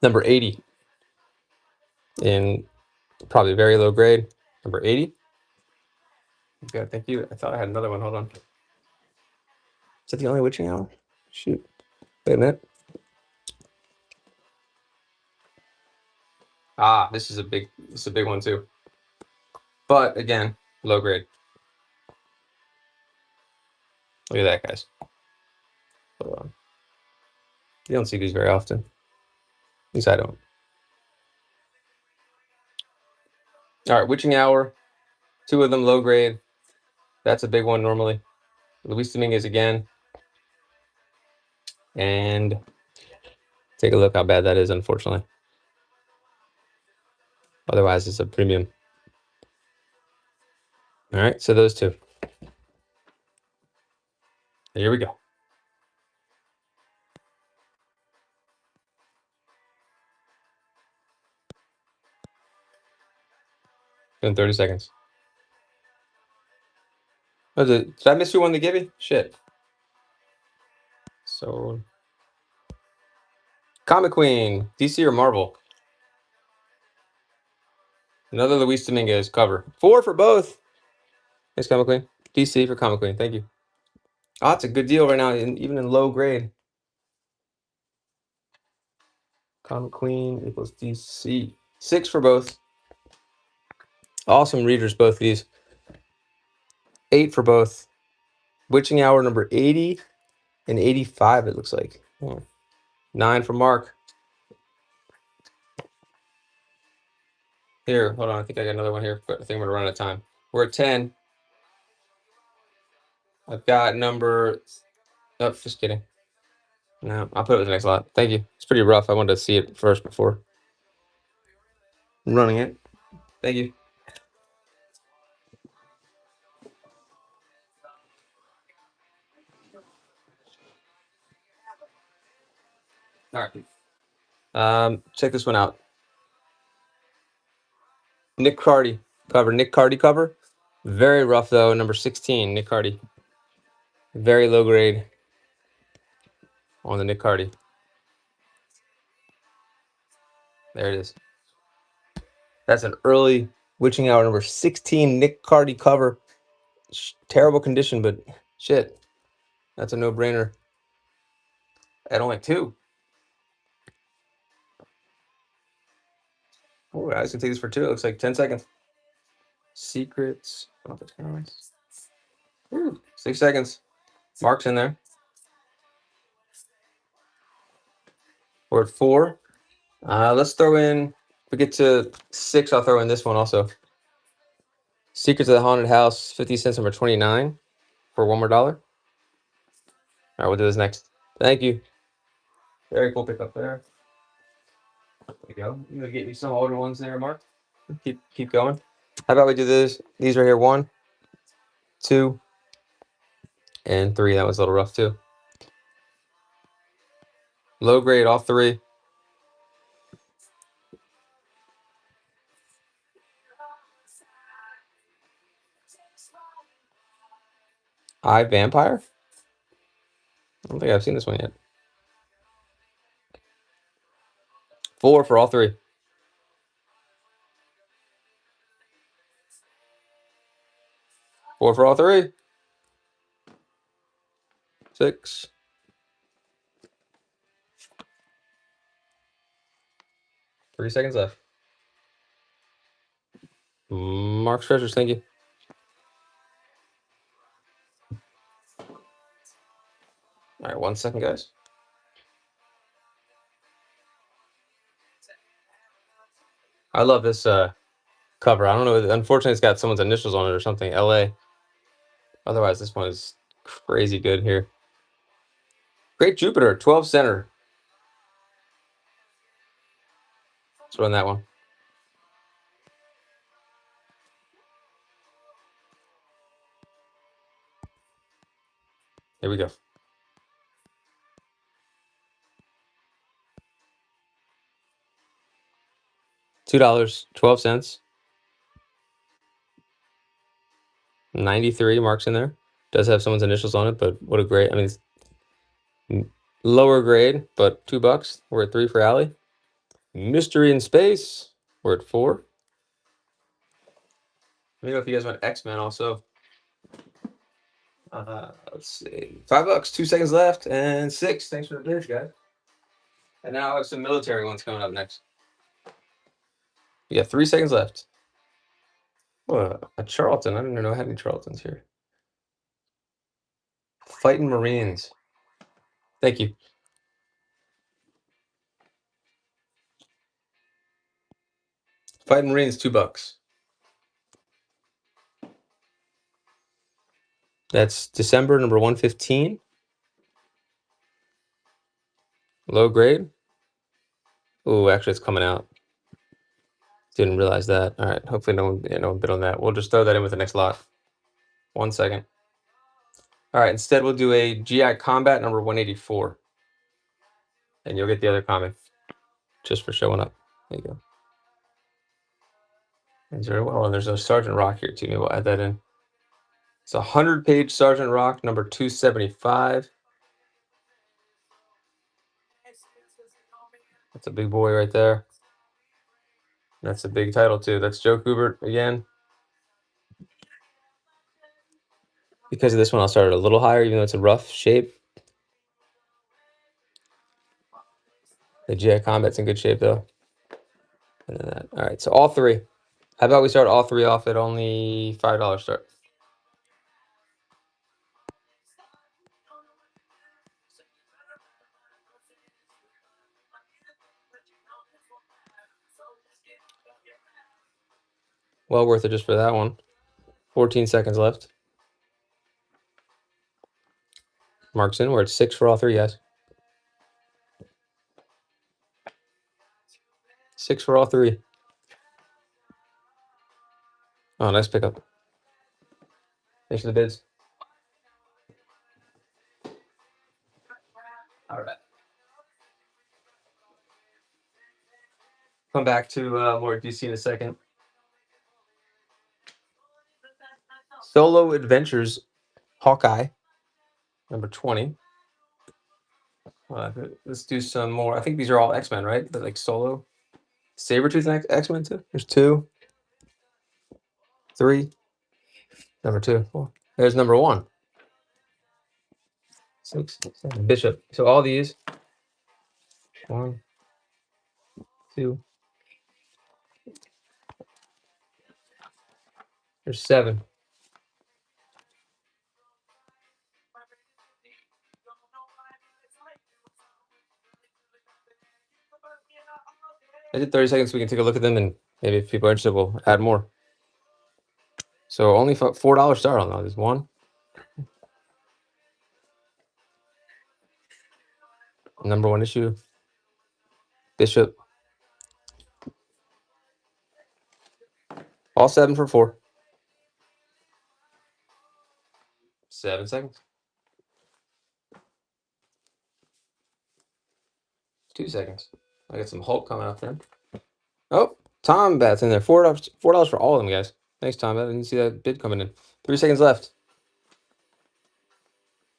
Number 80. In probably very low grade. Number 80. Okay, thank you. I thought I had another one. Hold on. Is that the only witching hour? Shoot. Wait a minute. Ah, this is a big one too. But again, low grade. Look at that, guys. Hold on. You don't see these very often. At least I don't. All right, witching hour. 2 of them low grade. That's a big one normally. Luis Dominguez again. And take a look how bad that is, unfortunately. Otherwise, it's a premium. All right, so those 2. Here we go. In 30 seconds. Oh, did I miss you one to give you? Shit. So, Comic Queen, DC or Marvel? Another Luis Dominguez cover. 4 for both. Thanks, Comic Queen. DC for Comic Queen. Thank you. Oh, that's a good deal right now, even in low grade. Comic Queen equals DC. 6 for both. Awesome readers, both of these. 8 for both. Witching Hour number 80 and 85, it looks like. 9 for Mark. Here, hold on. I think I got another one here, but I think I'm going to run out of time. We're at 10. I've got number... Oh, just kidding. No, I'll put it with the next lot. Thank you. It's pretty rough. I wanted to see it first before running it. Thank you. All right. Check this one out. Nick Cardy cover. Nick Cardy cover. Very rough though. Number 16, Nick Cardy. Very low grade on the Nick Cardy. There it is. That's an early Witching Hour number 16 Nick Cardy cover. Terrible condition, but shit, that's a no-brainer. At only 2. Oh, I was gonna take this for 2. It looks like 10 seconds. Secrets. Oh, that's kind of nice. Ooh, 6 seconds. Mark's in there. We're at 4. Let's throw in. If we get to 6, I'll throw in this one also. Secrets of the Haunted House, 50 cents, number 29, for $1 more. All right, we'll do this next. Thank you. Very cool pickup there. There you go. You gonna get me some older ones there, Mark? Keep going. How about we do this? These right here, 1, 2, and 3. That was a little rough too. Low grade, all 3. I Vampire? I don't think I've seen this one yet. 4 for all 3. 4 for all 3. 6. 3 seconds left. Mark's Treasures, thank you. All right, 1 second, guys. I love this cover. I don't know. Unfortunately, it's got someone's initials on it or something. LA. Otherwise, this one is crazy good here. Great Jupiter, 12 center. Let's run that one. Here we go. $2, 12 cents. 93 marks in there. Does have someone's initials on it, but what a great. I mean, it's lower grade, but $2. We're at 3 for Allie. Mystery in Space. We're at 4. Let me know if you guys want X-Men also. Let's see. $5, 2 seconds left, and 6. Thanks for the finish, guys. And now I have some military ones coming up next. We got 3 seconds left. Oh, a Charlton. I didn't know I had any Charltons here. Fighting Marines. Thank you. Fighting Marines, $2. That's December, number 115. Low grade. Oh, actually, it's coming out. Didn't realize that. All right. Hopefully, no one bid on that. We'll just throw that in with the next lot. 1 second. All right. Instead, we'll do a GI Combat number 184, and you'll get the other comic just for showing up. There you go. And there's a Sergeant Rock here too. Maybe we'll add that in. It's a 100-page Sergeant Rock number 275. That's a big boy right there. That's a big title too. That's Joe Kubert again. Because of this one, I'll start it a little higher, even though it's a rough shape. The GI Combat's in good shape though. And then that. All right, so all 3. How about we start all 3 off at only $5 start? Well worth it just for that one. 14 seconds left. Marks in. We're at 6 for all 3, guys. 6 for all 3. Oh, nice pickup. Thanks for the bids. All right. Come back to more DC in a second. Solo Adventures, Hawkeye, number 20. Let's do some more. I think these are all X-Men, right? But like Solo. Sabretooth X-Men too? There's 2. 3. Number 2. 4. There's number 1. 6. 7. Bishop. So all these. 1, 2. There's 7. I did 30 seconds so we can take a look at them, and maybe if people are interested, we'll add more. So only $4 start on those. 1. Number 1 issue. Bishop. All 7 for 4. 7 seconds. 2 seconds. I got some Hulk coming up there. Oh, Tom Bat's in there. $4 for all of them, guys. Thanks, Tom Bat. I didn't see that bid coming in. 3 seconds left.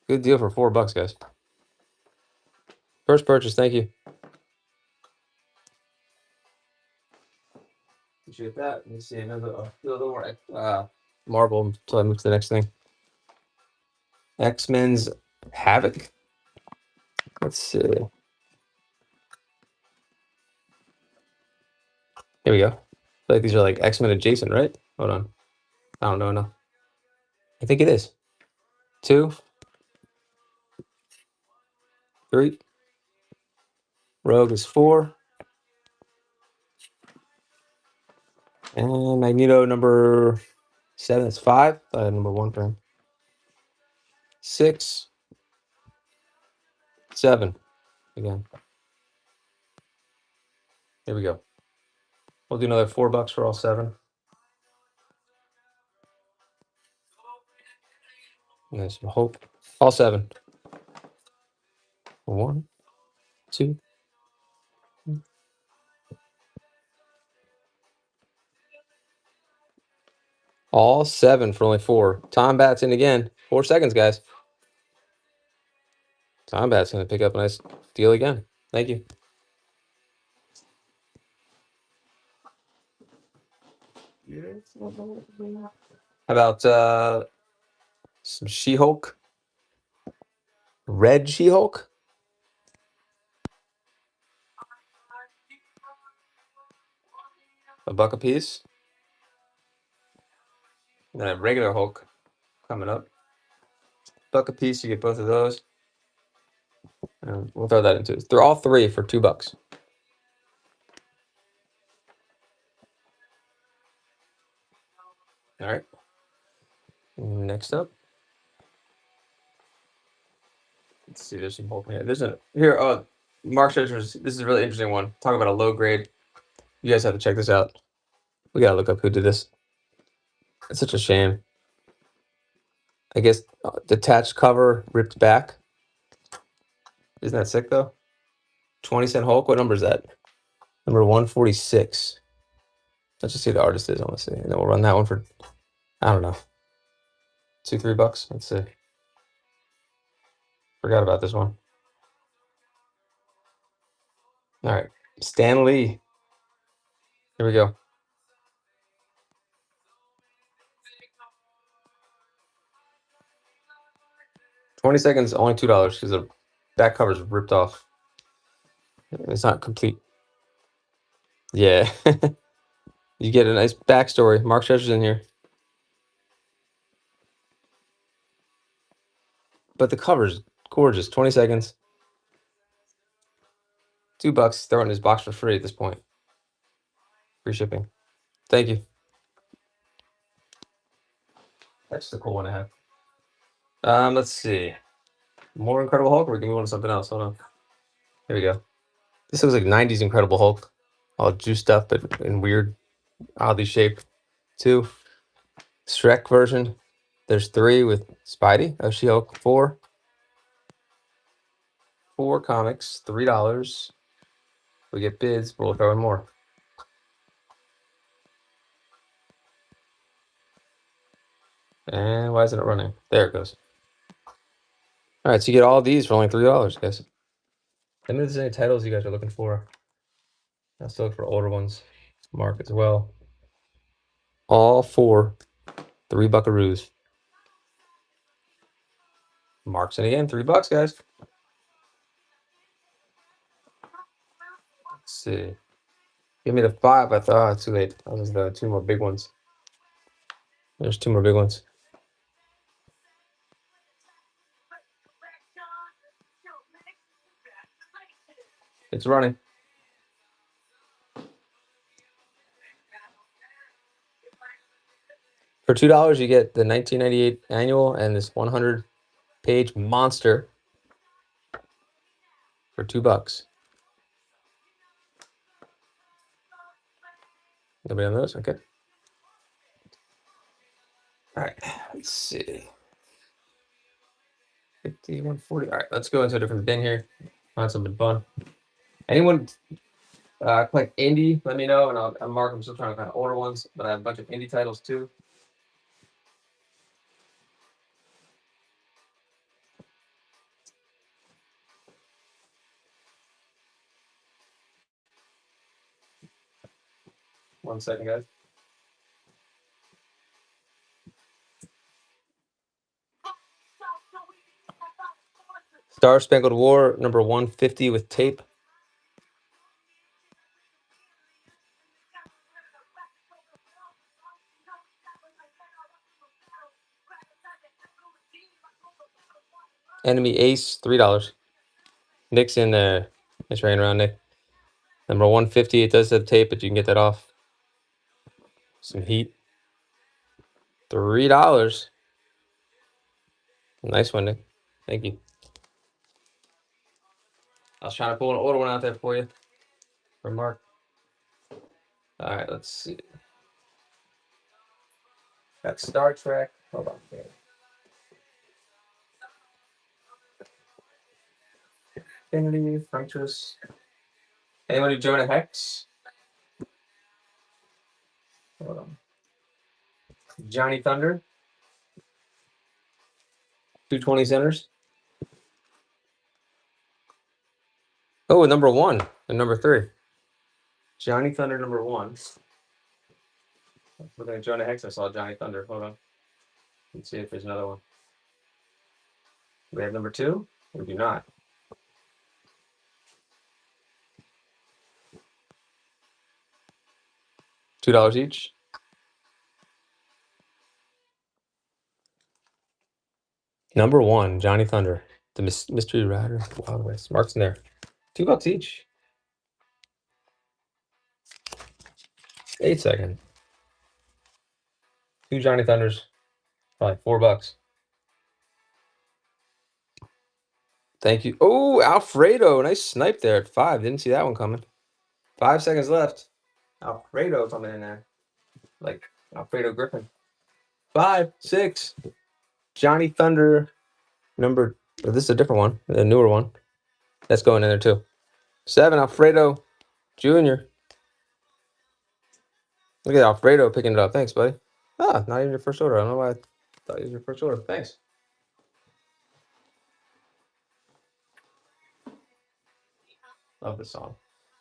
Good deal for $4, guys. First purchase, thank you. Appreciate that. Let me see another a little more marble until I move to the next thing. X-Men's Havoc. Let's see. Here we go. I feel like these are like X-Men adjacent, right? Hold on. I don't know enough. I think it is. 2, 3. Rogue is 4. And Magneto number 7 is 5. Number 1 for him. 6, 7. Again. Here we go. We'll do another $4 for all 7. And there's some Hope. All 7. 1, 2. All 7 for only 4. Tom Bat's in again. 4 seconds, guys. Tom Bat's going to pick up a nice deal again. Thank you. How about some She-Hulk? Red She-Hulk? $1 a piece. And then a regular Hulk coming up. $1 a piece, you get both of those. And we'll throw that into it. They're all 3 for $2. All right. Next up. Let's see, there's some Hulk here. Mark Scherzer. This is a really interesting one. Talk about a low grade. You guys have to check this out. We gotta look up who did this. It's such a shame. I guess detached cover, ripped back. Isn't that sick though? 20-cent Hulk. What number is that? Number 146. Let's just see who the artist is. I want to see. And then we'll run that one for, I don't know, $2, $3. Let's see. Forgot about this one. All right. Stan Lee. Here we go. $20, only $2 because the back cover is ripped off. It's not complete. Yeah. You get a nice backstory. Mark Scherzer's in here. But the cover's gorgeous. 20 seconds. $2. Throw it in his box for free at this point. Free shipping. Thank you. That's the cool one to have. Let's see. More Incredible Hulk, or we can move on to something else. Hold on. Here we go. This looks like 90s Incredible Hulk. All juiced up but in weird, oddly shaped. 2. Shrek version. There's 3 with Spidey. Oh, She-Hulk. 4. 4 comics. $3. We get bids, but we'll throw in more. And why isn't it running? There it goes. All right, so you get all these for only $3, guys. Let me know if there's any titles you guys are looking for. I still look for older ones. Mark as well. All 4 $3 buckaroos. Mark's in again. $3, guys. Let's see. Give me the 5. I thought, oh, too late. Those are the 2 more big ones. There's 2 more big ones. It's running. For $2, you get the 1998 annual and this 100-page monster for $2. Nobody on those? Okay. All right. Let's see. 50, 140. All right. Let's go into a different bin here. Find something fun. Anyone collect Indy? Let me know, and I'll mark. I'm still trying to find older ones, but I have a bunch of Indy titles too. 1 second, guys. Star Spangled War, number 150 with tape. Enemy Ace, $3. Nick's in there. It's right around Nick. Number 150, it does have tape, but you can get that off. Some heat. $3. Nice one, Nick. Thank you. I was trying to pull an older one out there for you. For Mark. All right, let's see. Got Star Trek. Hold on. Indy, Frenchers. Anyone who joined a Hex? Hold on. Johnny Thunder. 220 centers. Oh, number 1 and number 3. Johnny Thunder, number 1. Looking at Jonah Hex, I saw Johnny Thunder. Hold on. Let's see if there's another one. We have number 2? We do not. $2 each. Number 1, Johnny Thunder. The Mystery Rider. Wild West. Mark's in there. $2 each. 8 seconds. 2 Johnny Thunders. Probably $4. Thank you. Oh, Alfredo. Nice snipe there at 5. Didn't see that one coming. 5 seconds left. Alfredo coming in there. Like Alfredo Griffin. 5, 6. Johnny Thunder. Number. Oh, this is a different one. A newer one. That's going in there too. 7, Alfredo Jr. Look at Alfredo picking it up. Thanks, buddy. Ah, not even your first order. I don't know why I thought it was your first order. Thanks. Love this song.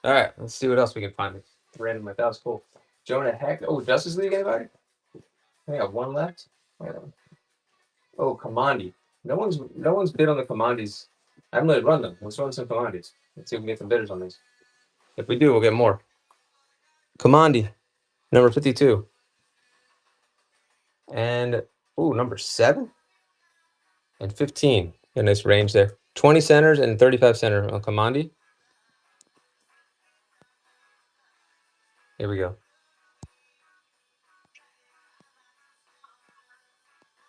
All right, let's see what else we can find. Random, that was cool. Jonah Heck. Oh, Justice League, anybody? I got 1 left. Oh, Commandi. No one's bid on the Commandis. I haven't let it run them. Let's run some Commandis. Let's see if we can get some bidders on these. If we do, we'll get more. Commandi, number 52. And number 7 and 15. A nice range there. 20 centers and 35 center on Commandi. Here we go.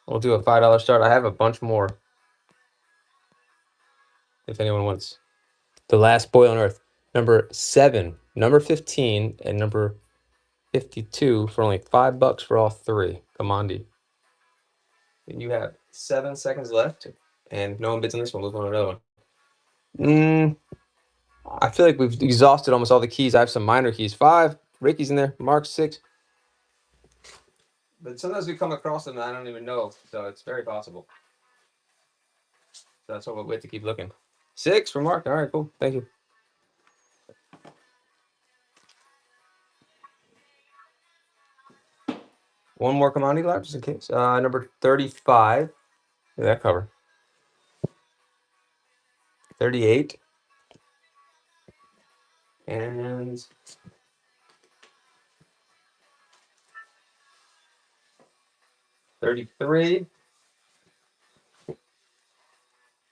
We'll do a $5 start. I have a bunch more. If anyone wants. The Last Boy on Earth. Number 7, number 15, and number 52 for only $5 for all 3. Commandi. And you have 7 seconds left. And no one bids on this one. We'll move on to another one. I feel like we've exhausted almost all the keys. I have some minor keys. 5. Ricky's in there. Mark 6. But sometimes we come across them and I don't even know. So it's very possible. So that's why we have to keep looking. 6 for Mark. All right, cool. Thank you. One more Commandi left, just in case. Number 35. Look at that cover. 38. And 33.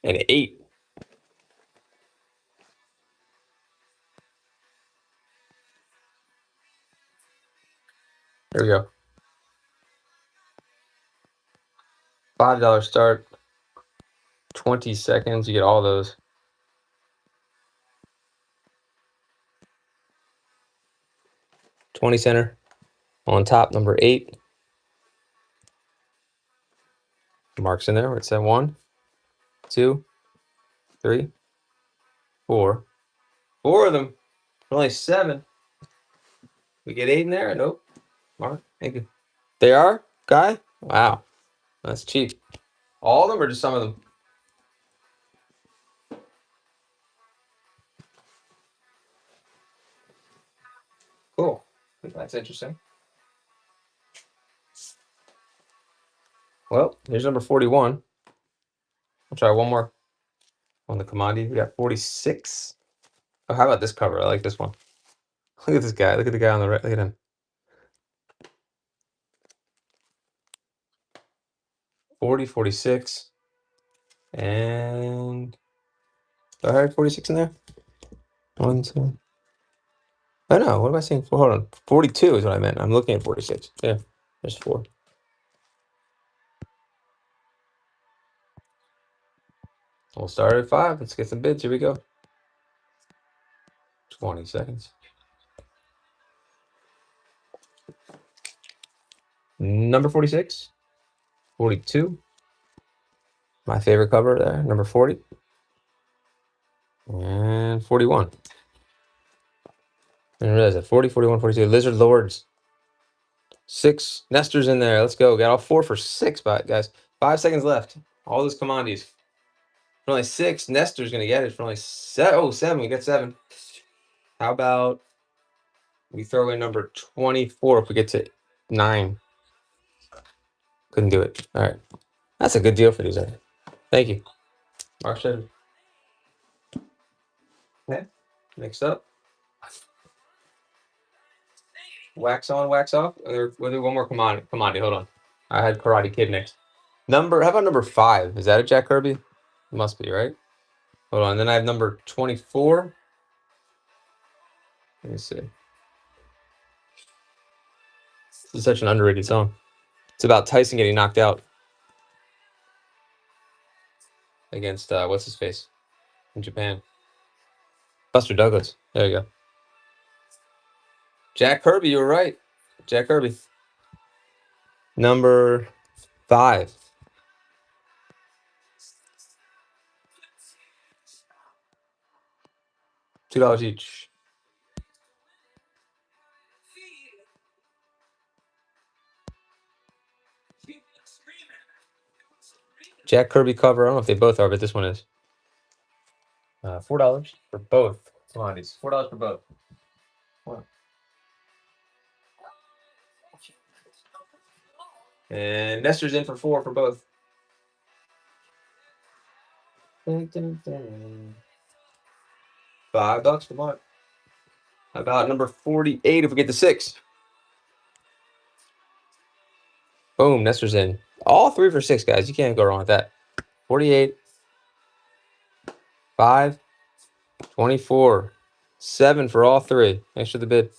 And 8. There we go. $5 start. 20 seconds. You get all those. 20 center. On top, number 8. Mark's in there. It's at 1, 2, 3, 4. 4 of them. Only 7. We get 8 in there? Nope. Mark, thank you. They are? Guy? Wow. That's cheap. All of them or just some of them? Cool. That's interesting. Well, here's number 41. I'll try one more on the commodity. We got 46. Oh, how about this cover? I like this one. Look at this guy. Look at the guy on the right. Look at him. 40, 46. And do I have 46 in there? 1, 2. Oh no, what am I saying? Hold on. 42 is what I meant. I'm looking at 46. Yeah, there's 4. We'll start at 5. Let's get some bids. Here we go. 20 seconds. Number 46. 42. My favorite cover there. Number 40. And 41. I didn't realize that. 40, 41, 42. Lizard Lords. 6 Nesters in there. Let's go. Got all 4 for 6, guys. 5 seconds left. All those commodities. For only 6, Nestor's going to get it. For only 7. Oh, 7. We got 7. How about we throw in number 24 if we get to 9? Couldn't do it. All right. That's a good deal for these. Thank you. Mark Shedder. Okay. Next up. Wax on, wax off. We'll do one more commodity. Hold on. I had Karate Kid next. How about number 5? Is that a Jack Kirby? Must be, right? Hold on. Then I have number 24. Let me see. This is such an underrated song. It's about Tyson getting knocked out against what's his face in Japan. Buster Douglas. There you go. Jack Kirby, you were right. Jack Kirby. Number 5. $2 each. Jack Kirby cover. I don't know if they both are, but this one is. $4 for both commodities. $4 for both. Wow. And Nestor's in for 4 for both. Dun, dun, dun. $5 for what? How about number 48 if we get to 6? Boom, Nestor's in. All 3 for 6, guys. You can't go wrong with that. 48, 5, 24, 7 for all 3. Thanks for the bid.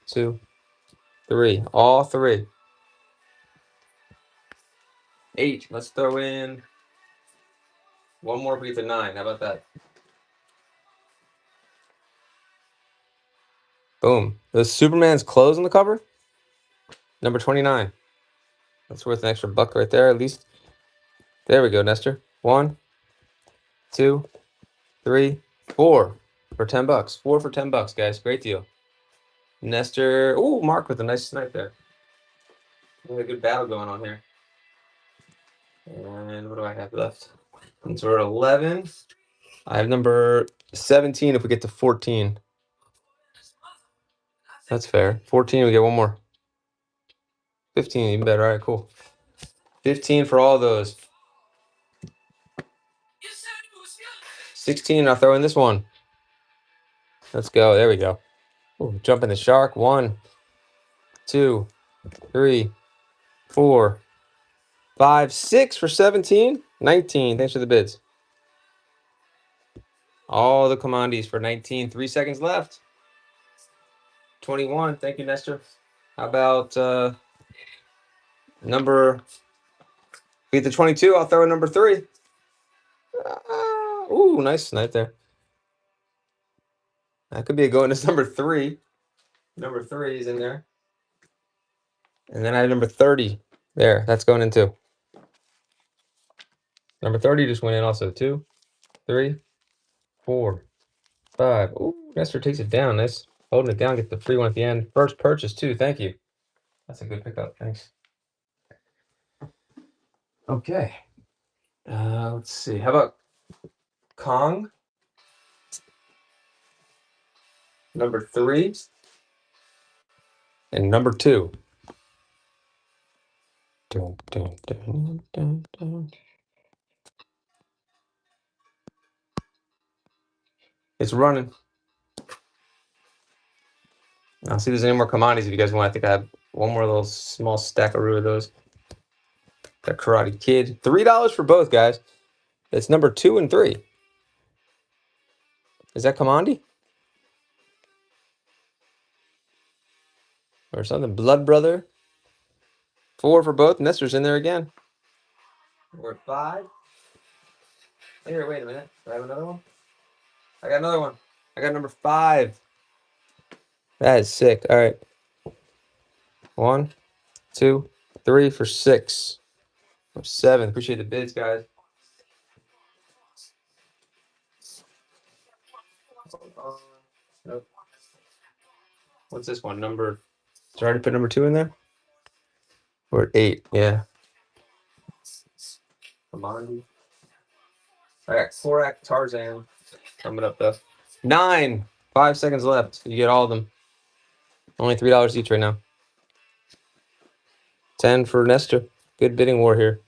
2, 3, all 3. 8. Let's throw in one more if we get to 9. How about that? Boom. Does Superman's clothes on the cover? Number 29. That's worth an extra buck right there, at least. There we go, Nestor. 1, 2, 3, 4 for $10. 4 for $10, guys. Great deal. Nestor. Ooh, Mark with a nice snipe there. We have a good battle going on here. And what do I have left? And so we're at 11. I have number 17 if we get to 14. That's fair. 14, we get one more. 15, even better. All right, cool. 15 for all those. 16, I'll throw in this one. Let's go. There we go. Ooh, jumping the shark. 1, 2, 3, 4, 5, 6 for 17. 19. Thanks for the bids. All the commodities for 19. 3 seconds left. 21. Thank you, Nestor. How about number... Beat the 22. I'll throw in number 3. Ooh, nice snipe there. That could be a go into number 3. Number 3 is in there. And then I have number 30. There, that's going in too. Number 30 just went in also. 2, 3, 4, 5. Ooh, Nestor takes it down. Nice. Holding it down, get the free one at the end. First purchase too. Thank you. That's a good pickup. Thanks. Okay. Let's see. How about Kong? Number 3. and number 2. Dun, dun, dun, dun, dun. It's running. I'll see if there's any more commodities if you guys want. I think I have one more little small stackaroo of those. Got Karate Kid. $3 for both, guys. That's number 2 and 3. Is that commodity? Or something? Blood Brother. 4 for both. Nestor's in there again. We're at 5. Here, wait a minute. Do I have another one? I got another one. I got number 5. That is sick. All right. 1, 2, 3 for 6. Or 7. Appreciate the bids, guys. Nope. What's this one? Number. Did I already put number 2 in there? We're at 8. Yeah. Commodity. I got Korak Tarzan coming up though. 9. 5 seconds left. You get all of them. Only $3 each right now. 10 for Nestor. Good bidding war here.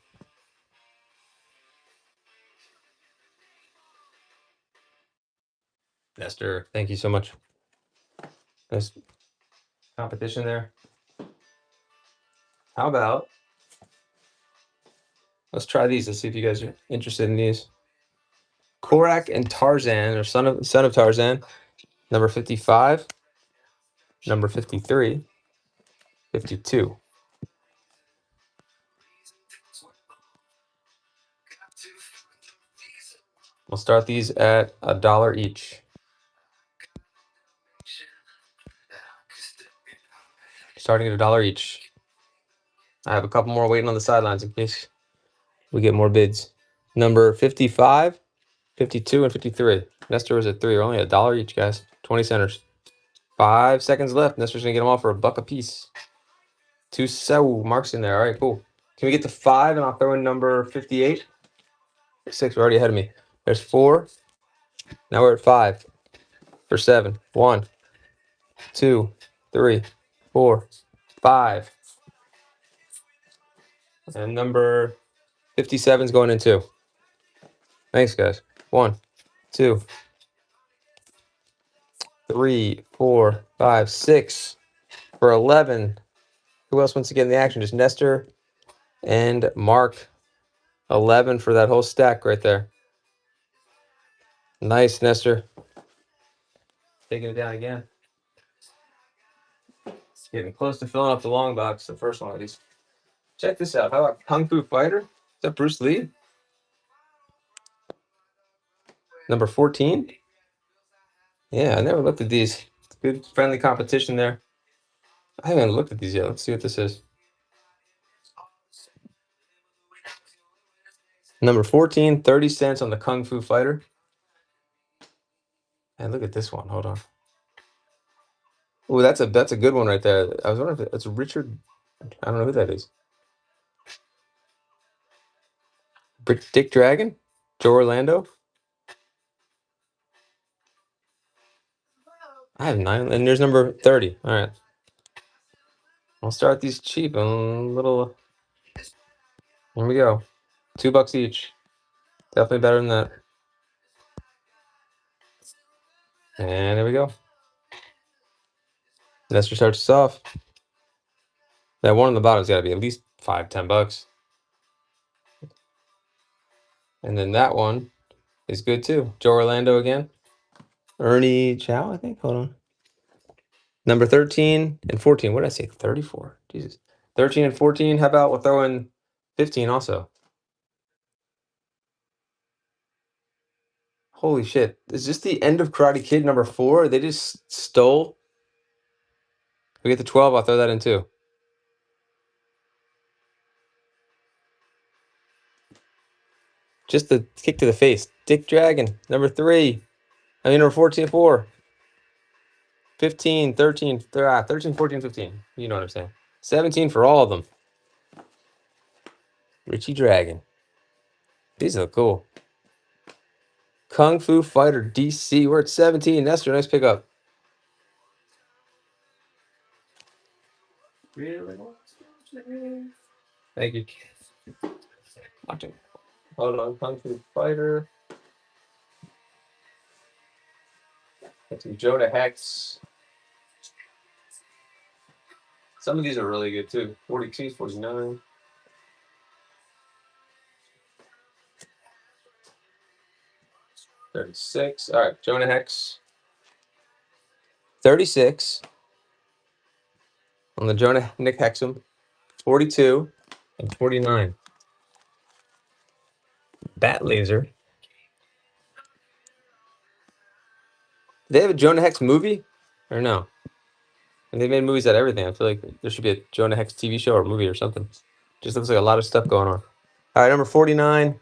Nestor, thank you so much. Nice competition there. How about let's try these. Let's see if you guys are interested in these. Korak and Tarzan, or son of Tarzan, number 55, number 53, 52. We'll start these at $1 each. Starting at $1 each. I have a couple more waiting on the sidelines in case we get more bids. Number 55, 52, and 53. Nestor was at 3. We're only at $1 each, guys. 20 centers. 5 seconds left. Nestor's going to get them all for $1 a piece. 2 marks in there. All right, cool. Can we get to 5 and I'll throw in number 58? 6, we're already ahead of me. There's 4. Now we're at 5 for 7. 1, 2, 3, 4, 5. And number 57 is going in 2. Thanks, guys. 1, 2, 3, 4, 5, 6 for 11. Who else wants to get in the action? Just Nestor and Mark. 11 for that whole stack right there. Nice, Nestor. Taking it down again. Getting close to filling up the long box, the first one of these. Check this out. How about Kung Fu Fighter? Is that Bruce Lee? Number 14? Yeah, I never looked at these. Good friendly competition there. I haven't looked at these yet. Let's see what this is. Number 14, 30 cents on the Kung Fu Fighter. And look at this one. Hold on. Oh, that's a good one right there. I was wondering if it's Richard. I don't know who that is. Dick Dragon? Joe Orlando? I have 9. And there's number 30. All right. I'll start these cheap. A little. Here we go. $2 each. Definitely better than that. And there we go. Nestor starts us off. That one on the bottom's got to be at least $5, $10. And then that one is good too. Joe Orlando again. Ernie Chow, I think. Hold on. Number 13 and 14. What did I say? 34. Jesus. 13 and 14. How about we'll throw in 15 also? Holy shit. Is this the end of Karate Kid number 4? They just stole. We get to 12. I'll throw that in too. Just the kick to the face. Dick Dragon. Number 3. I mean, number 14, 4. 15, 13, 13, 14, 15. You know what I'm saying. 17 for all of them. Richie Dragon. These look cool. Kung Fu Fighter DC. We're at 17. Nestor, nice pickup. Thank you. Watching. Hold on, Kung Fu Fighter. Got some Jonah Hex. Some of these are really good too. 42, 49. $36. All right, Jonah Hex. 36 on the Jonah Nick Hexum. 42 and 49. Bat Laser. Do they have a Jonah Hex movie or no? And they made movies out of everything. I feel like there should be a Jonah Hex TV show or movie or something. Just looks like a lot of stuff going on. All right, number 49,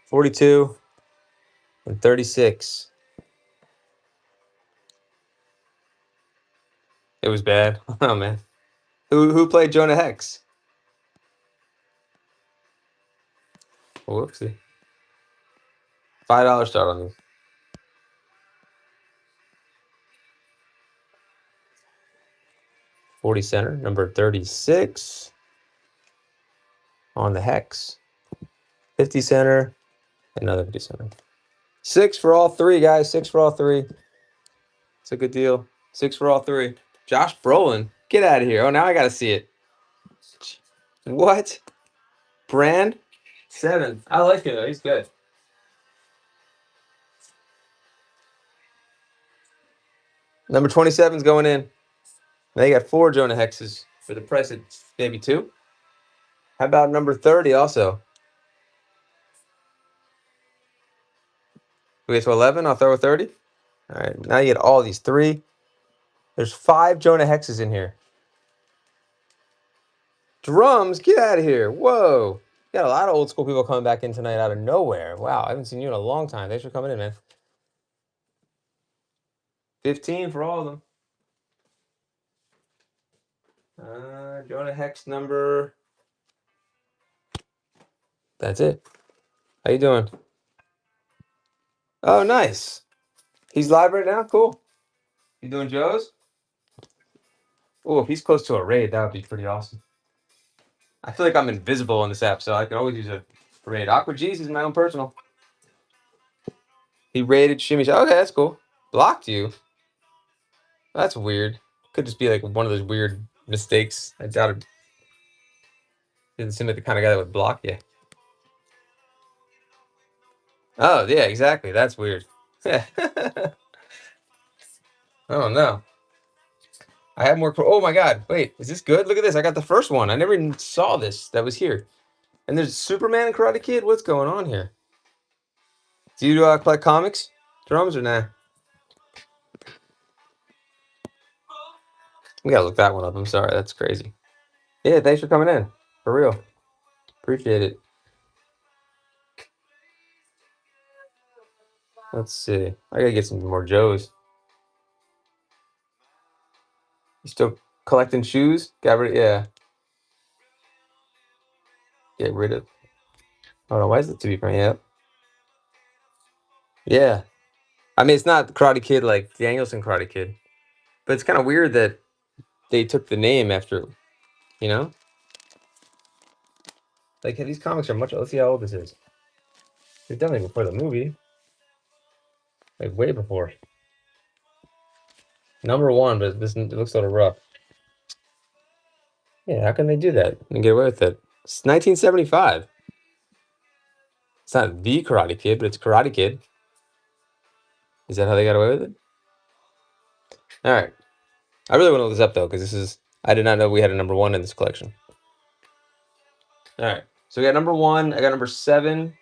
42, and 36. It was bad. Oh man. Who played Jonah Hex? Whoopsie. $5 start on these. 40 center, number 36 on the Hex. 50 center, another 50 center. 6 for all three, guys. 6 for all three. It's a good deal. 6 for all three. Josh Brolin, get out of here. Oh, now I got to see it. What? Brand? 7. I like him, though. He's good. Number 27's going in. Now you got 4 Jonah Hexes for the price of maybe 2. How about number 30 also? We get to 11. I'll throw a 30. All right. Now you get all these 3. There's 5 Jonah Hexes in here. Drums, get out of here. Whoa. Got a lot of old school people coming back in tonight out of nowhere. Wow, I haven't seen you in a long time. Thanks for coming in, man. 15 for all of them. Jonah Hex number. That's it. How you doing? Oh, nice. He's live right now? Cool. You doing Joe's? Oh, if he's close to a raid, that would be pretty awesome. I feel like I'm invisible on this app, so I can always use a raid. Aqua G's is my own personal. He raided Shimmy. Okay, that's cool. Blocked you. That's weird. Could just be like one of those weird mistakes. I doubt it. Didn't seem like the kind of guy that would block you. Oh, yeah, exactly. That's weird. Oh, no. I have more. Oh, my God. Wait, is this good? Look at this. I got the first one. I never even saw this that was here. And there's Superman and Karate Kid. What's going on here? Do you collect comics? Drums or nah? We gotta look that one up. I'm sorry. That's crazy. Yeah, thanks for coming in. For real. Appreciate it. Let's see. I gotta get some more Joes. You still collecting shoes? Got rid of, yeah. Get rid of. Oh no, why is it to be print? Yep. Yeah. I mean, it's not Karate Kid like Danielson Karate Kid, but it's kind of weird that they took the name after, you know? Like, these comics are much. Let's see how old this is. It's definitely before the movie. Like, way before. Number 1, but this it looks a little rough. Yeah, how can they do that and get away with it? It's 1975. It's not the Karate Kid, but it's Karate Kid. Is that how they got away with it? All right. I really want to look this up, though, because I did not know we had a number 1 in this collection. All right. So we got number 1. I got number 7.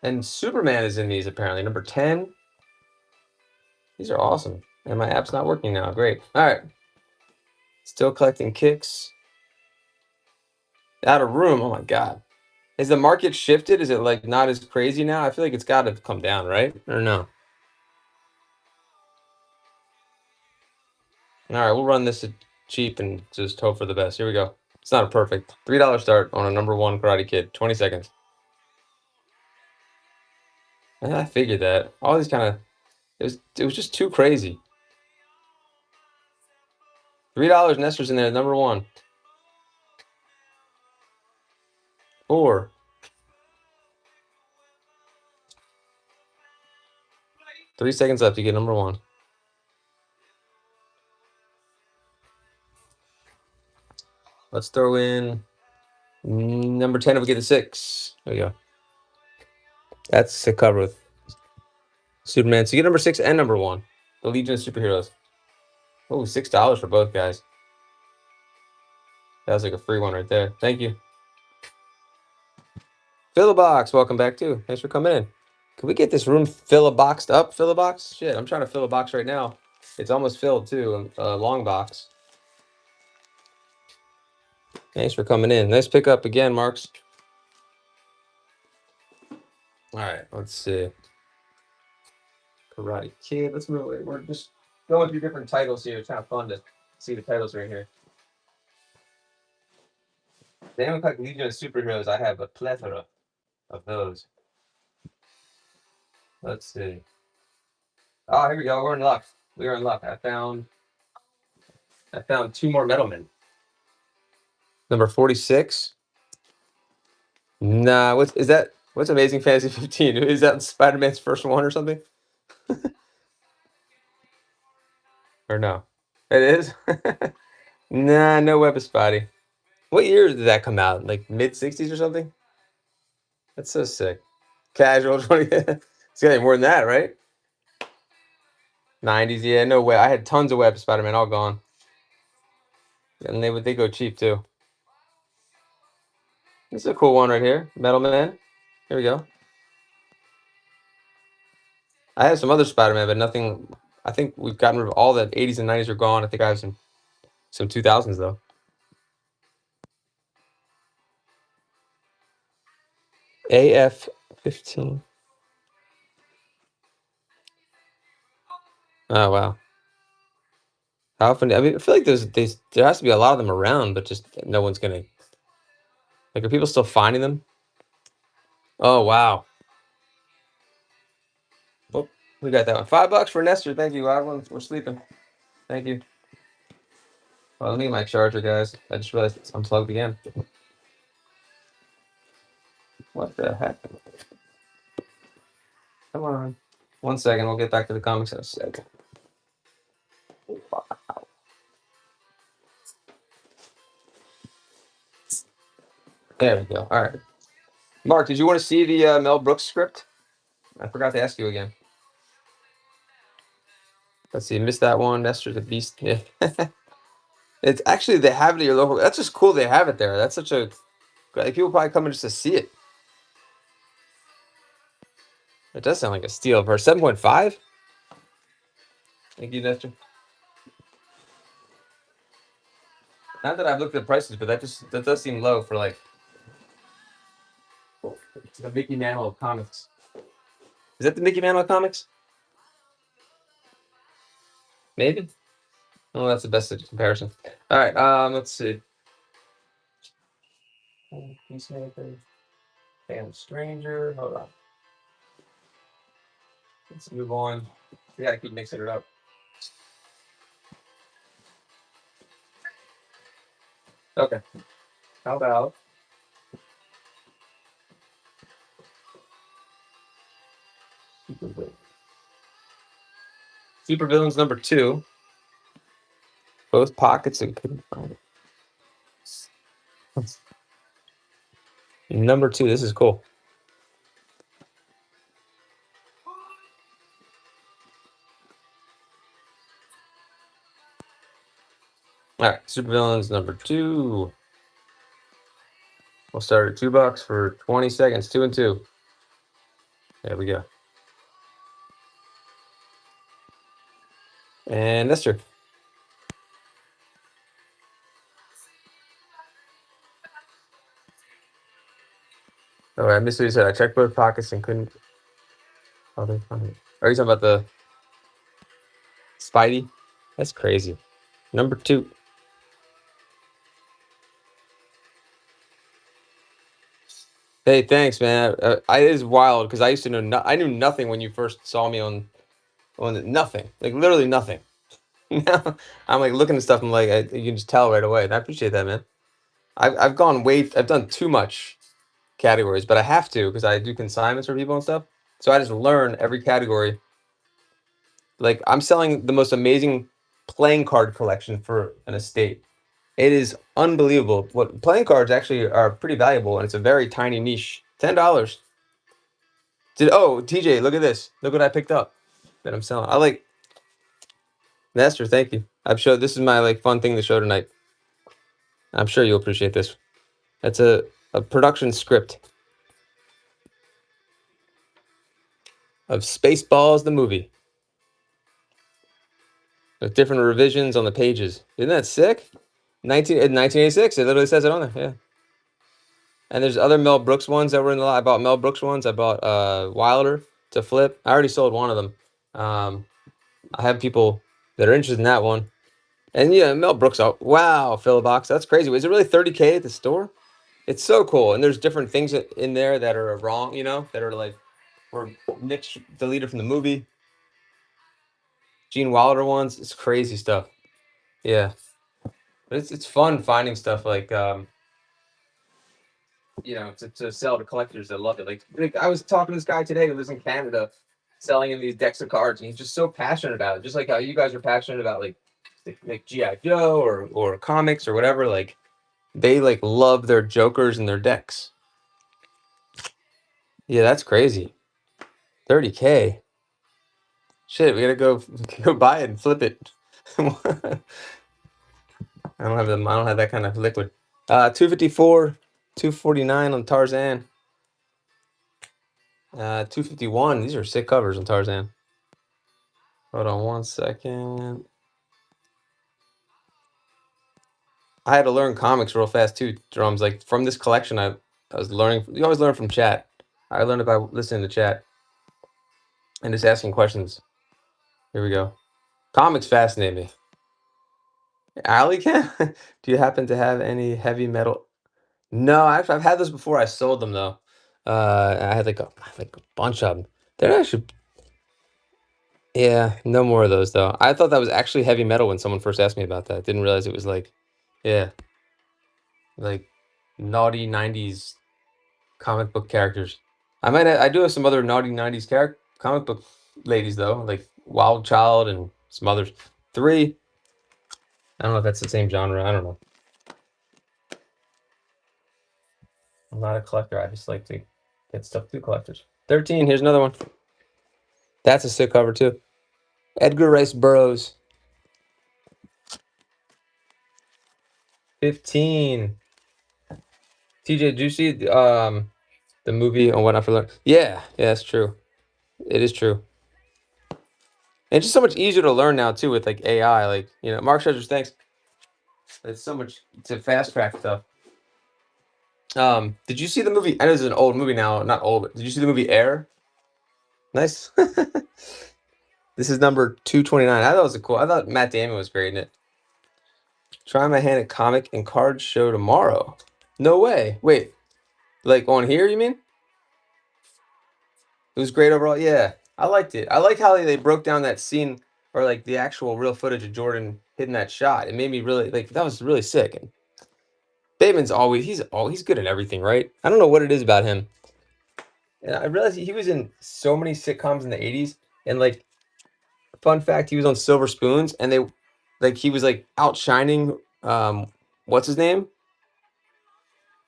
And Superman is in these, apparently. Number 10. These are awesome. And my app's not working now. Great. All right. Still collecting kicks. Out of room. Oh, my God. Has the market shifted? Is it, like, not as crazy now? I feel like it's got to come down, right? Or no? All right. We'll run this cheap and just hope for the best. Here we go. It's not a perfect. $3 start on a number 1 Karate Kid. 20 seconds. And I figured that. All these kind of... It was just too crazy. $3. Nestor's in there. Number 1. 4. 3 seconds left. You get number 1. Let's throw in number 10 if we get a 6. There we go. That's a cover with Superman. So you get number 6 and number 1. The Legion of Superheroes. Oh, $6 for both guys. That was like a free one right there. Thank you. Fill-a-box, welcome back too. Thanks for coming in. Can we get this room fill-a-boxed up? Fill-a-box? Shit, I'm trying to fill a box right now. It's almost filled too, a long box. Thanks for coming in. Nice pickup again, Marks. All right, let's see. Karate Kid. Let's move it. We're just going through different titles here. It's kind of fun to see the titles right here. They don't look like Legion of Superheroes. I have a plethora of those. Let's see. Oh, here we go. We're in luck. We are in luck. I found 2 more Metalmen. Number 46. Nah, what's that? What's Amazing Fantasy 15? Is that Spider-Man's first one or something? Or no? It is? Nah, no Web of Spidey. What year did that come out? Like mid-60s or something? That's so sick. Casual 20. It's gotta be more than that, right? 90s, yeah, no way. I had tons of Web of Spider-Man, all gone. And they go cheap too. This is a cool one right here. Metal Man. Here we go. I have some other Spider-Man, but nothing. I think we've gotten rid of all the 80s and 90s are gone. I think I have some 2000s though. AF-15. Oh wow. How often? I mean, I feel like there has to be a lot of them around, but just no one's gonna. Like, are people still finding them? Oh wow. Oh, we got that one. $5 for Nestor. Thank you. We're sleeping. Thank you. Well, let me get my charger, guys. I just realized it's unplugged again. What the heck? Come on. 1 second. We'll get back to the comics in a second. Wow. There we go. All right. Mark, did you want to see the Mel Brooks script? I forgot to ask you again. Let's see. Missed that one. Nestor the Beast. Yeah. It's actually, they have it at your local. That's just cool they have it there. That's such a. Like, people probably come in just to see it. It does sound like a steal for 7.5. Thank you, Nestor. Not that I've looked at the prices, but that does seem low for like the Mickey Mantle comics. Is that the Mickey Mantle comics? Maybe. Oh, that's the best comparison. All right. Let's see. Peacemaker. Damn Stranger. Hold on. Let's move on. We gotta keep mixing it up. Okay. How about Super Villains number 2. Both pockets and couldn't find it. Number 2. This is cool. All right. Super Villains number 2. We'll start at $2 for 20 seconds. 2 and 2. There we go. And Nestor. Oh, I missed what you said. I checked both pockets and couldn't. Oh, they find it. Are you talking about the Spidey? That's crazy. Number 2. Hey, thanks, man. It is wild because I used to know. I knew nothing when you first saw me on nothing. Like literally nothing. Now I'm like looking at stuff. I'm like, you can just tell right away. And I appreciate that, man. I've gone way. I've done too much categories, but I have to because I do consignments for people and stuff. So I just learn every category. Like I'm selling the most amazing playing card collection for an estate. It is unbelievable. What playing cards actually are pretty valuable, and it's a very tiny niche. $10. TJ, look at this. Look what I picked up that I'm selling. I like Nestor. Thank you. I've showed this is my like fun thing to show tonight. I'm sure you'll appreciate this. That's a production script of Spaceballs the movie with different revisions on the pages. Isn't that sick? 1986. It literally says it on there. Yeah. And there's other Mel Brooks ones that were in the lot. I bought Mel Brooks ones. I bought Wilder to flip. I already sold one of them. I have people that are interested in that one. And yeah, Mel Brooks. Oh, wow, fill a box. That's crazy. Is it really 30K at the store? It's so cool. And there's different things in there that are wrong, that are like were Nick's deleted from the movie. Gene Wilder ones. It's crazy stuff. Yeah. But it's fun finding stuff like to sell to collectors that love it. Like I was talking to this guy today who lives in Canada, selling him these decks of cards, and he's just so passionate about it. Just like how you guys are passionate about like GI Joe or comics or whatever. Like they like love their Jokers and their decks. Yeah, that's crazy. 30K. Shit, we gotta go buy it and flip it. I don't have that kind of liquid. 254, 249 on Tarzan. 251. These are sick covers on Tarzan. Hold on one second. I had to learn comics real fast too, Drums. Like from this collection, I was learning. You always learn from chat. I learned it by listening to chat and just asking questions. Here we go. Comics fascinate me. Alley can? Do you happen to have any heavy metal? No, actually, I've had those before. I sold them though. I had like a bunch of them. They're actually, yeah, no more of those though. I thought that was actually heavy metal when someone first asked me about that. Didn't realize it was like, yeah, like naughty '90s comic book characters. I do have some other naughty '90s comic book ladies though, like Wild Child and some others. Three. I don't know if that's the same genre. I don't know. I'm not a collector. I just like to get stuff through collectors. 13. Here's another one. That's a sick cover too. Edgar Rice Burroughs. 15. TJ, do you see the movie on What Not to Learn? Yeah, that's true. It is true. And it's just so much easier to learn now too with like AI. Like, Mark Shedgers, thanks. It's so much to fast track stuff. Did you see the movie? I know this is an old movie now, not old, but did you see the movie Air? Nice. This is number 229. I thought it was I thought Matt Damon was great in it. Try my hand at comic and card show tomorrow. No way. Wait, like on here, you mean? It was great overall. Yeah, I liked it. I like how they broke down that scene or like the actual real footage of Jordan hitting that shot. It made me really like that was really sick. And Bateman's he's good at everything, right? I don't know what it is about him. And I realized he was in so many sitcoms in the 80s. And like fun fact, he was on Silver Spoons and he was like outshining what's his name?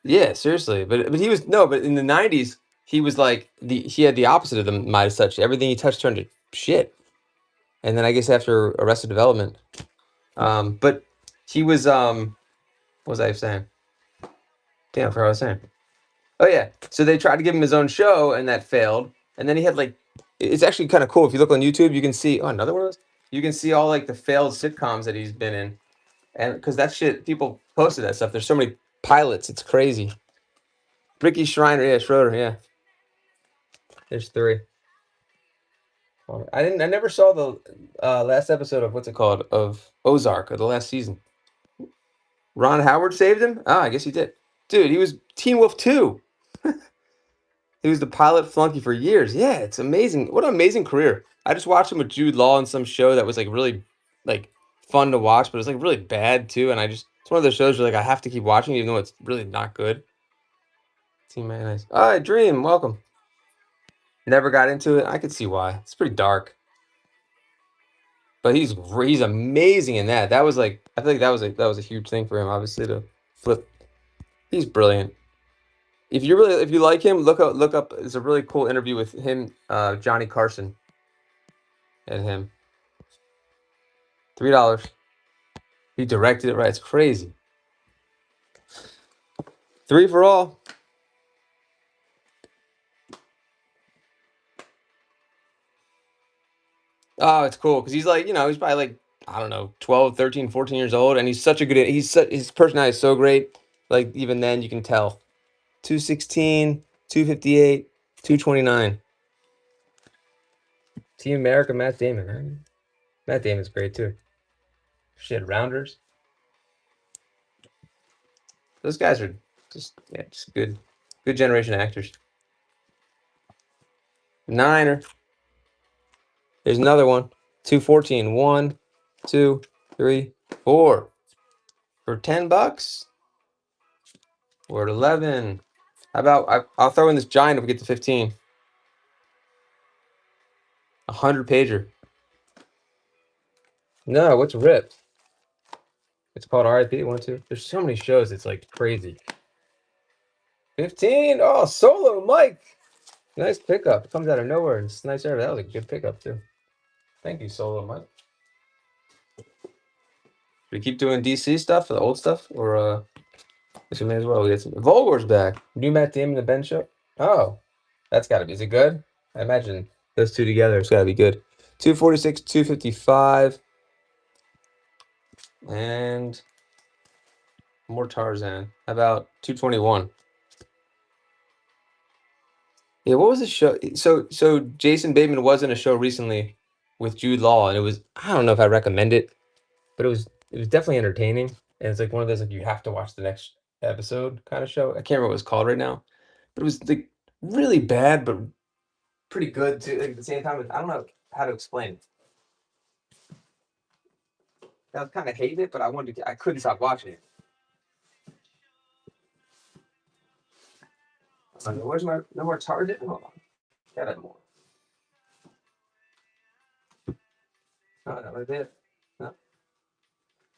Yeah, seriously. But he was no, but in the 90s, he was like he had the opposite of the Midas touch. Everything he touched turned to shit. And then I guess after Arrested Development. But he was what was I saying? Damn, I forgot what I was saying. Oh yeah. So they tried to give him his own show and that failed. And then he had like it's actually kind of cool. If you look on YouTube, you can see another one of those. You can see all like the failed sitcoms that he's been in. And because that shit, people posted that stuff. There's so many pilots, it's crazy. Ricky Schreiner, yeah, Schroeder, yeah. There's three. I never saw the last episode of what's it called? Of Ozark, or the last season. Ron Howard saved him? Ah, I guess he did. Dude, he was Teen Wolf 2. He was the pilot flunky for years. Yeah, it's amazing. What an amazing career. I just watched him with Jude Law in some show that was like really like fun to watch, but it's like really bad too. And it's one of those shows where like I have to keep watching, even though it's really not good. Team Mayonnaise. All right, Dream, welcome. Never got into it. I could see why. It's pretty dark. But he's amazing in that. That was like, I think that was a huge thing for him, obviously, to flip. He's brilliant. If you like him, look up. It's a really cool interview with him, Johnny Carson, and him. $3. He directed it right. It's crazy. 3 for all. Oh, it's cool because he's like, he's probably like, I don't know, 12, 13, 14 years old, and he's such a good. His personality is so great. Like even then, you can tell. 216, 258, 229. Team America, Matt Damon. Right? Matt Damon's great too. Shit, Rounders. Those guys are just good generation of actors. Niner. There's another one. 214. 1, 2, 3, 4. For $10. We're at 11. How about I'll throw in this giant if we get to 15. 100 pager. No, what's ripped? It's called RIP 1, 2. There's so many shows. It's like crazy. 15. Oh, Solo Mike. Nice pickup. Comes out of nowhere. It's nice area. That was a good pickup too. Thank you, Solo Mike. Should we keep doing DC stuff, the old stuff, or we may as well. We get some. Volgor's back. New Matt Damon, the Ben Show. Oh, that's got to be. Is it good? I imagine those two together. It's got to be good. 246, 255, and more Tarzan. How about 221? Yeah, what was the show? So Jason Bateman was in a show recently with Jude Law, and it was, I don't know if I recommend it, but it was definitely entertaining, and it's like one of those like you have to watch the next episode kind of show. I can't remember what it's called right now, but it was like really bad, but pretty good too. Like, at the same time, I don't know how to explain it. I was kind of hating it, but I couldn't stop watching it. Where's no more Target? Hold on, got it more. No, that was it. No.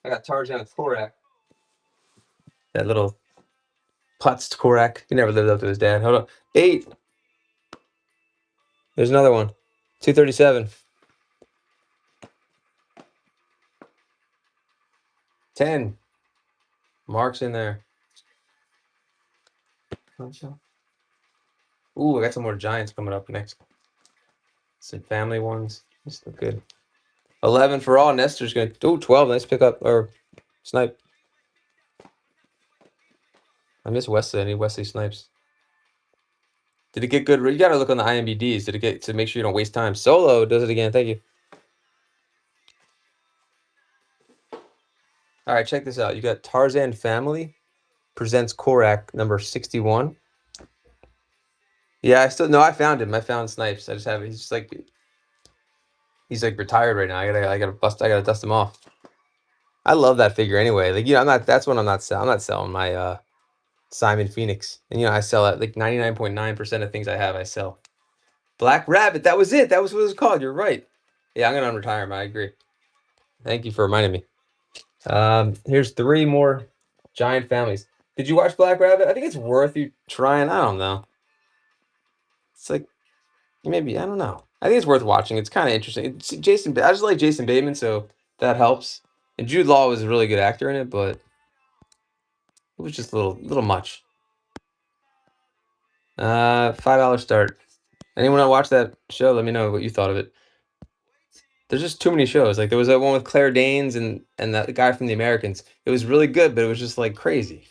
I got Tarzan with Korak. That little Putz Korak. He never lived up to his dad. Hold on. 8. There's another one. 237. 10. Mark's in there. Ooh, I got some more Giants coming up next. Some family ones. This look good. 11 for all. Nestor's going to... Ooh, 12. Nice pickup. Or snipe. I miss Wesley. I need Wesley Snipes. Did it get good? You got to look on the IMDb's. Did it get... To make sure you don't waste time. Solo does it again. Thank you. All right, check this out. You got Tarzan Family presents Korak number 61. Yeah, I found him. I found Snipes. I just have he's like retired right now. I gotta dust him off. I love that figure anyway. Like, I'm not selling my Simon Phoenix. And I sell at like 99.9% of things I have, I sell. Black Rabbit, that was it. That was what it was called. You're right. Yeah, I'm gonna unretire him. I agree. Thank you for reminding me. Here's 3 more Giant families. Did you watch Black Rabbit? I think it's worth you trying. I don't know. It's like maybe, I don't know. I think it's worth watching. It's kind of interesting. I just like Jason Bateman, so that helps. And Jude Law was a really good actor in it, but it was just a little much. $5 start. Anyone want to watch that show? Let me know what you thought of it. There's just too many shows. Like there was that one with Claire Danes and that guy from The Americans. It was really good, but it was just like crazy.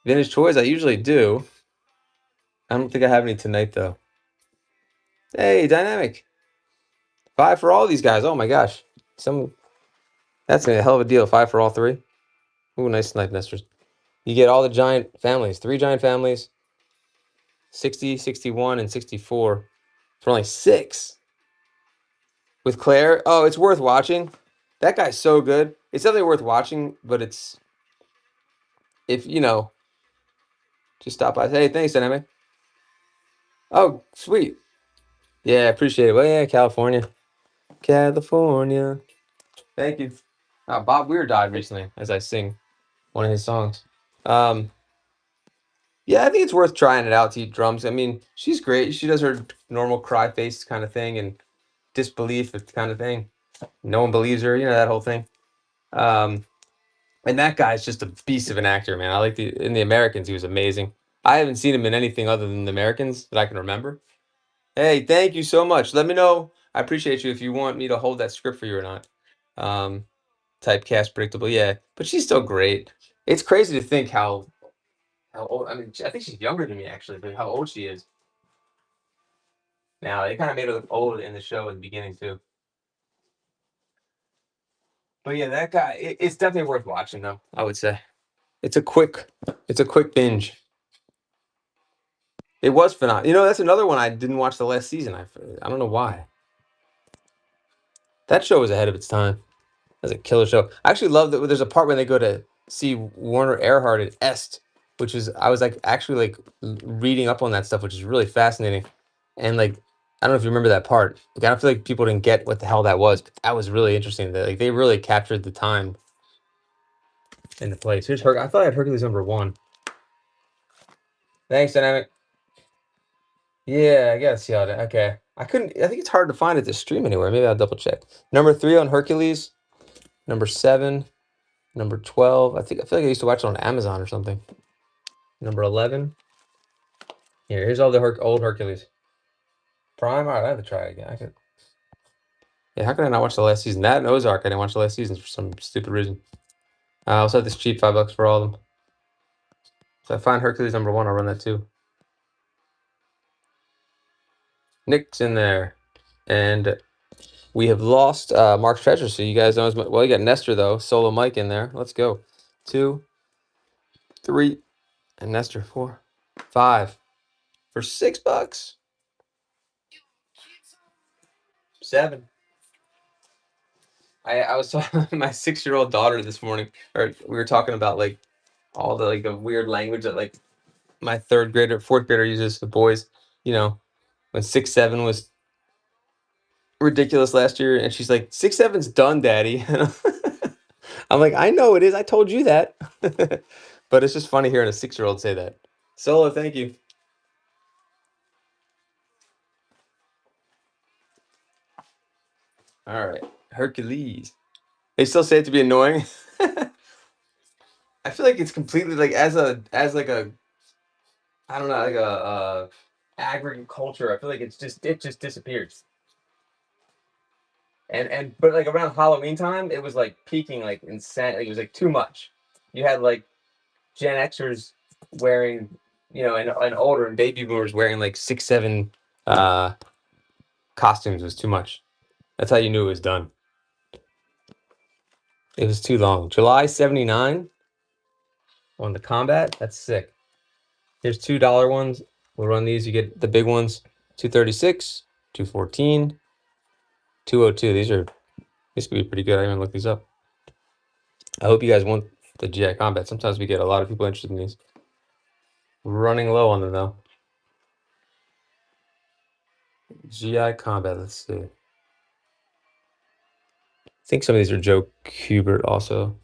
Vintage toys, I usually do. I don't think I have any tonight though. Hey, Dynamic. 5 for all these guys. Oh my gosh. That's a hell of a deal. 5 for all 3. Ooh, nice snipe nesters. You get all the giant families. 3 giant families. 60, 61, and 64 for only 6. With Claire. Oh, it's worth watching. That guy's so good. It's definitely worth watching, but it's if you know, just stop by. Hey, thanks, Dynamic. Oh, sweet. Yeah, appreciate it. Well, yeah, California. California. Thank you. Bob Weir died recently as I sing one of his songs. Um, yeah, I think it's worth trying it out to eat drums. I mean, she's great. She does her normal cry face kind of thing and disbelief kind of thing. No one believes her, that whole thing. Um, and that guy's just a beast of an actor, man. I like in the Americans, he was amazing. I haven't seen him in anything other than the Americans that I can remember. Hey, thank you so much. Let me know. I appreciate you if you want me to hold that script for you or not. Um, Typecast predictable, yeah. But she's still great. It's crazy to think how old. I mean, I think she's younger than me actually, but how old she is now. They kind of made her look old in the show at the beginning too. But yeah, that guy. It's definitely worth watching though. I would say it's a quick binge. It was phenomenal. That's another one I didn't watch the last season. I don't know why. That show was ahead of its time. That's a killer show. I actually love that there's a part when they go to see Werner Erhard at Est, which is I was like actually like reading up on that stuff, which is really fascinating. And like I don't know if you remember that part. Like, I don't feel like people didn't get what the hell that was, but that was really interesting. That like they really captured the time and the place. Here's I thought I had Hercules #1. Thanks, Dynamic. Yeah, I gotta see how that. Okay, I couldn't. I think it's hard to find it to stream anywhere. Maybe I'll double check. #3 on Hercules. #7. #12. I feel like I used to watch it on Amazon or something. #11. Here's all the old Hercules. Prime. All right, I have to try it again. Yeah, how can I not watch the last season? That and Ozark, I didn't watch the last season for some stupid reason. I also had this cheap $5 for all of them. So I find Hercules #1, I'll run that too. Nick's in there. And we have lost Mark's Treasure, so you guys know as much. Well, you got Nestor, though. Solo Mike in there. Let's go. 2, 3, and Nestor 4, 5. For $6. 7. I was talking to my 6-year-old daughter this morning, or we were talking about like all the like the weird language that like my 4th grader uses, the boys, when 6, 7 was ridiculous last year, and she's like, 6, 7's done, Daddy. I'm like, I know it is. I told you that. But it's just funny hearing a 6-year-old say that. Solo, thank you. All right, Hercules. They still say it to be annoying. I feel like it's completely like like a I don't know like a aggregate culture. I feel like it just disappears. And but like around Halloween time, it was like peaking like insane. Like, it was like too much. You had like Gen Xers wearing, and older and baby boomers wearing like 6, 7 uh costumes was too much. That's how you knew it was done. It was too long. July 79 on the combat. That's sick. Here's $2 ones. We'll run these. You get the big ones. 236, 214, 202. These could be pretty good. I even looked these up. I hope you guys want the GI combat. Sometimes we get a lot of people interested in these. Running low on them though. GI combat. Let's see. I think some of these are Joe Kubert also.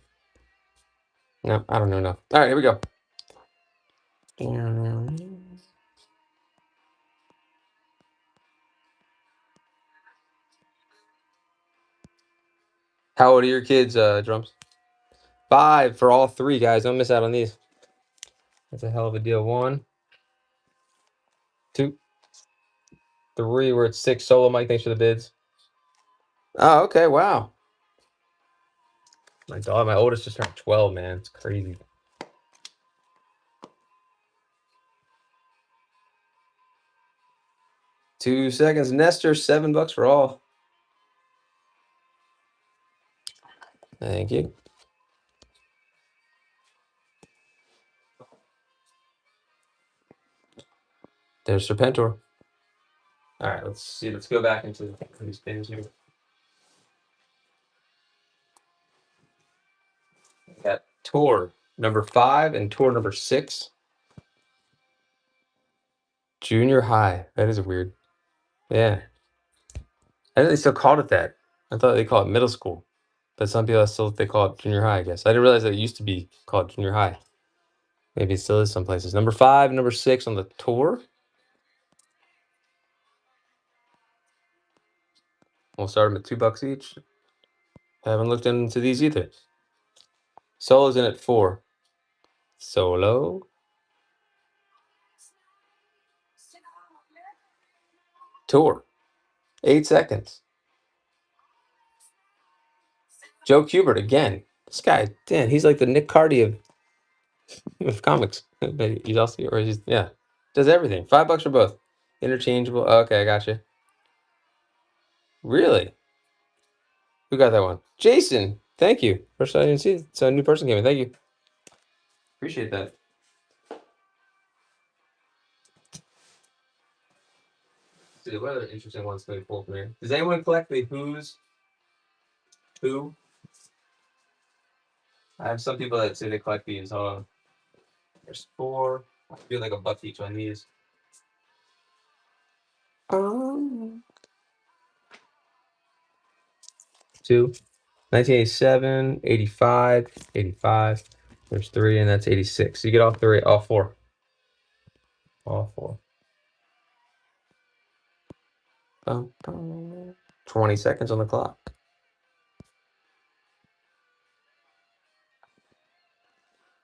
No, I don't know. No. All right, here we go. How old are your kids, Drums? 5 for all 3, guys. Don't miss out on these. That's a hell of a deal. 1, 2, 3. We're at 6. Solo Mike, thanks for the bids. Oh, okay. Wow. My oldest just turned 12, man. It's crazy. 2 seconds. Nestor, $7 for all. Thank you. There's Serpentor. All right, let's see. Let's go back into these pins here. Tour number 5 and tour number 6. Junior high. That is weird. Yeah. I didn't they still called it that. I thought they call it middle school. But some people still they call it junior high, I guess. I didn't realize that it used to be called junior high. Maybe it still is some places. Number 5, number 6 on the tour. We'll start them at $2 each. Haven't looked into these either. Solo's in at 4. Solo. Tour. 8 seconds. Joe Kubert again. This guy, damn, he's like the Nick Cardy of comics. But he's also, or he's, yeah, does everything. $5 for both. Interchangeable. Okay, I got you. Really? Who got that one? Jason. Thank you. First I didn't see it. So a new person came in. Thank you. Appreciate that. See, what other interesting ones can we pull from here? Does anyone collect the Who's Who? I have some people that say they collect these. Hold on. There's 4. I feel like $1 each on these. 2. 1987, 85, 85. There's 3, and that's 86. So you get all 3, all 4. All 4. 20 seconds on the clock.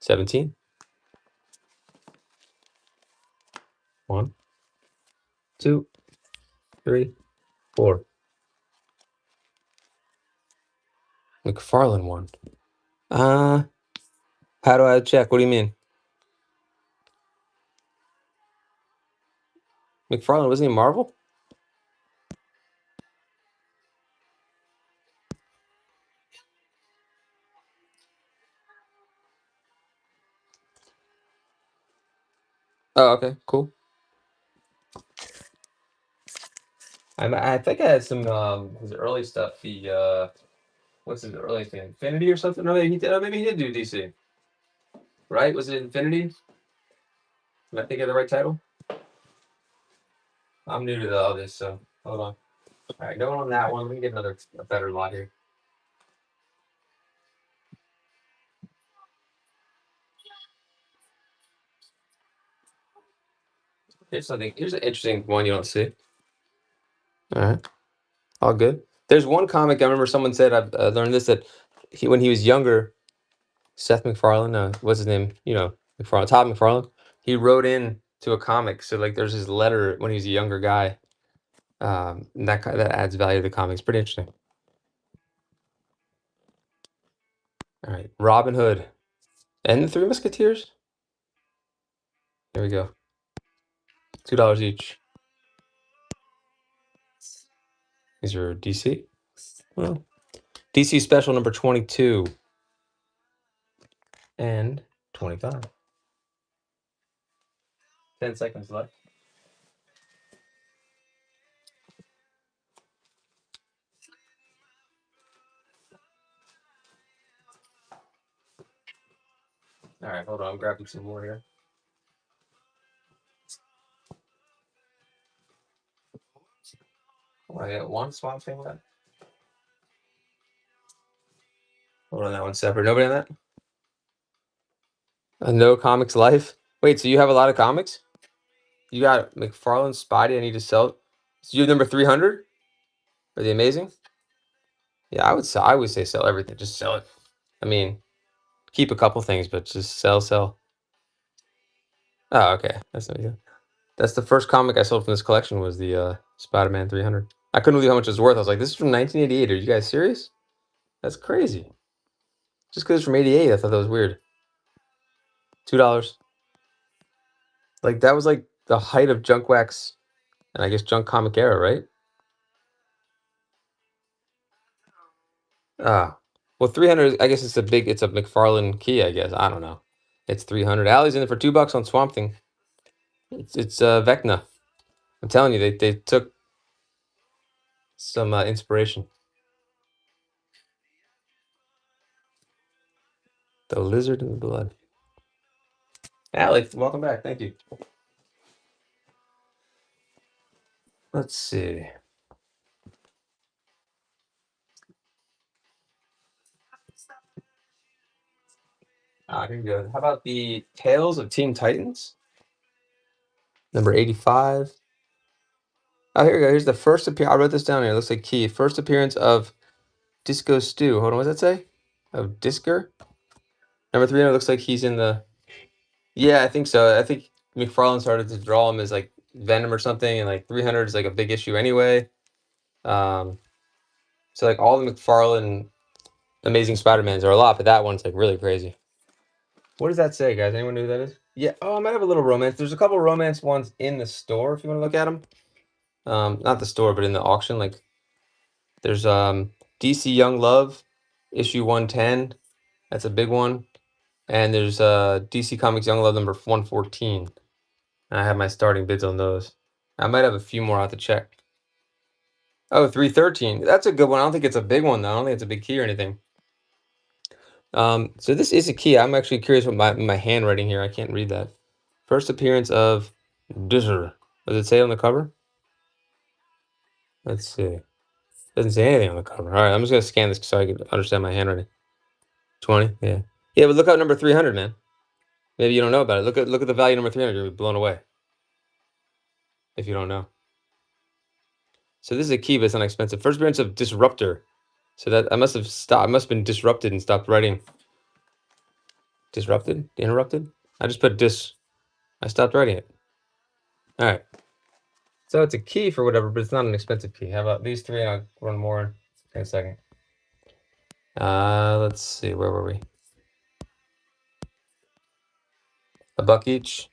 17. 1, 2, 3, 4. McFarlane won. How do I check? What do you mean? McFarlane, wasn't he Marvel? Oh, okay, cool. I think I had some his early stuff. He what's his early thing? Infinity or something? No, maybe he did. Oh, maybe he did do DC. Right? Was it Infinity? Am I thinking of the right title? I'm new to all this, so hold on. All right, going on that one. Let me get a better lot here. Here's something. Here's an interesting one you don't see. All right, all good. There's one comic I remember someone said I've learned this that when he was younger, Seth MacFarlane, what's his name? You know, McFarlane, Todd McFarlane. He wrote in to a comic, so like there's his letter when he was a younger guy. And that adds value to the comics. Pretty interesting. All right, Robin Hood and the Three Musketeers. Here we go. $2 each. These are DC. Well, DC special number 22 and 25. 10 seconds left. All right, hold on. I'm grabbing some more here. Oh, I got one Swamp Thing left. Hold on, that one's separate. Nobody on that? No Comics Life. Wait, so you have a lot of comics? You got McFarlane, Spidey. I need to sell. So you have number 300? Are they amazing? Yeah, I would sell. I would say sell everything. Just sell it. I mean, keep a couple things, but just sell. Oh, okay. That's not good. That's the first comic I sold from this collection was the Spider-Man 300. I couldn't believe how much it was worth. I was like, this is from 1988. Are you guys serious? That's crazy. Just because it's from 88, I thought that was weird. $2. Like, that was like the height of Junk Wax and I guess Junk Comic era, right? Ah. Well, 300, I guess it's a McFarlane key, I guess. I don't know. It's 300. Allie's in it for $2 on Swamp Thing. It's Vecna. I'm telling you, they took some inspiration. The lizard in the blood. Allie, welcome back. Thank you. Let's see. Here we go. How about the Tales of Teen Titans? Number 85. Oh, here we go. Here's the first appearance. I wrote this down here. It looks like key. First appearance of Disco Stew. Hold on, what does that say? Of Disker? Number 300 looks like he's in the... Yeah, I think so. I think McFarlane started to draw him as like Venom or something, and like 300 is like a big issue anyway. So like all the McFarlane Amazing Spider-Mans are a lot, but that one's like really crazy. What does that say, guys? Anyone know who that is? Yeah. Oh, I might have a little romance. There's a couple romance ones in the store if you want to look at them. Not the store, but in the auction. Like there's DC Young Love issue 110. That's a big one. And there's DC Comics Young Love number 114. And I have my starting bids on those. I might have a few more out to check. Oh, 313. That's a good one. I don't think it's a big one though. I don't think it's a big key or anything. So this is a key. I'm actually curious what my handwriting here. I can't read that. First appearance of Disher. Does it say on the cover? Let's see. Doesn't say anything on the cover. All right, I'm just gonna scan this so I can understand my handwriting. 20, yeah, yeah. But look up number 300, man. Maybe you don't know about it. Look at the value number 300. You'll be blown away if you don't know. So this is a key, but it's not expensive. First appearance of Disruptor. So that I must have stopped. I must have been disrupted and stopped writing. Disrupted? Interrupted? I just put dis. I stopped writing it. All right. So it's a key for whatever, but it's not an expensive key. How about these three? I'll run more in a second. Let's see. Where were we? $1 each.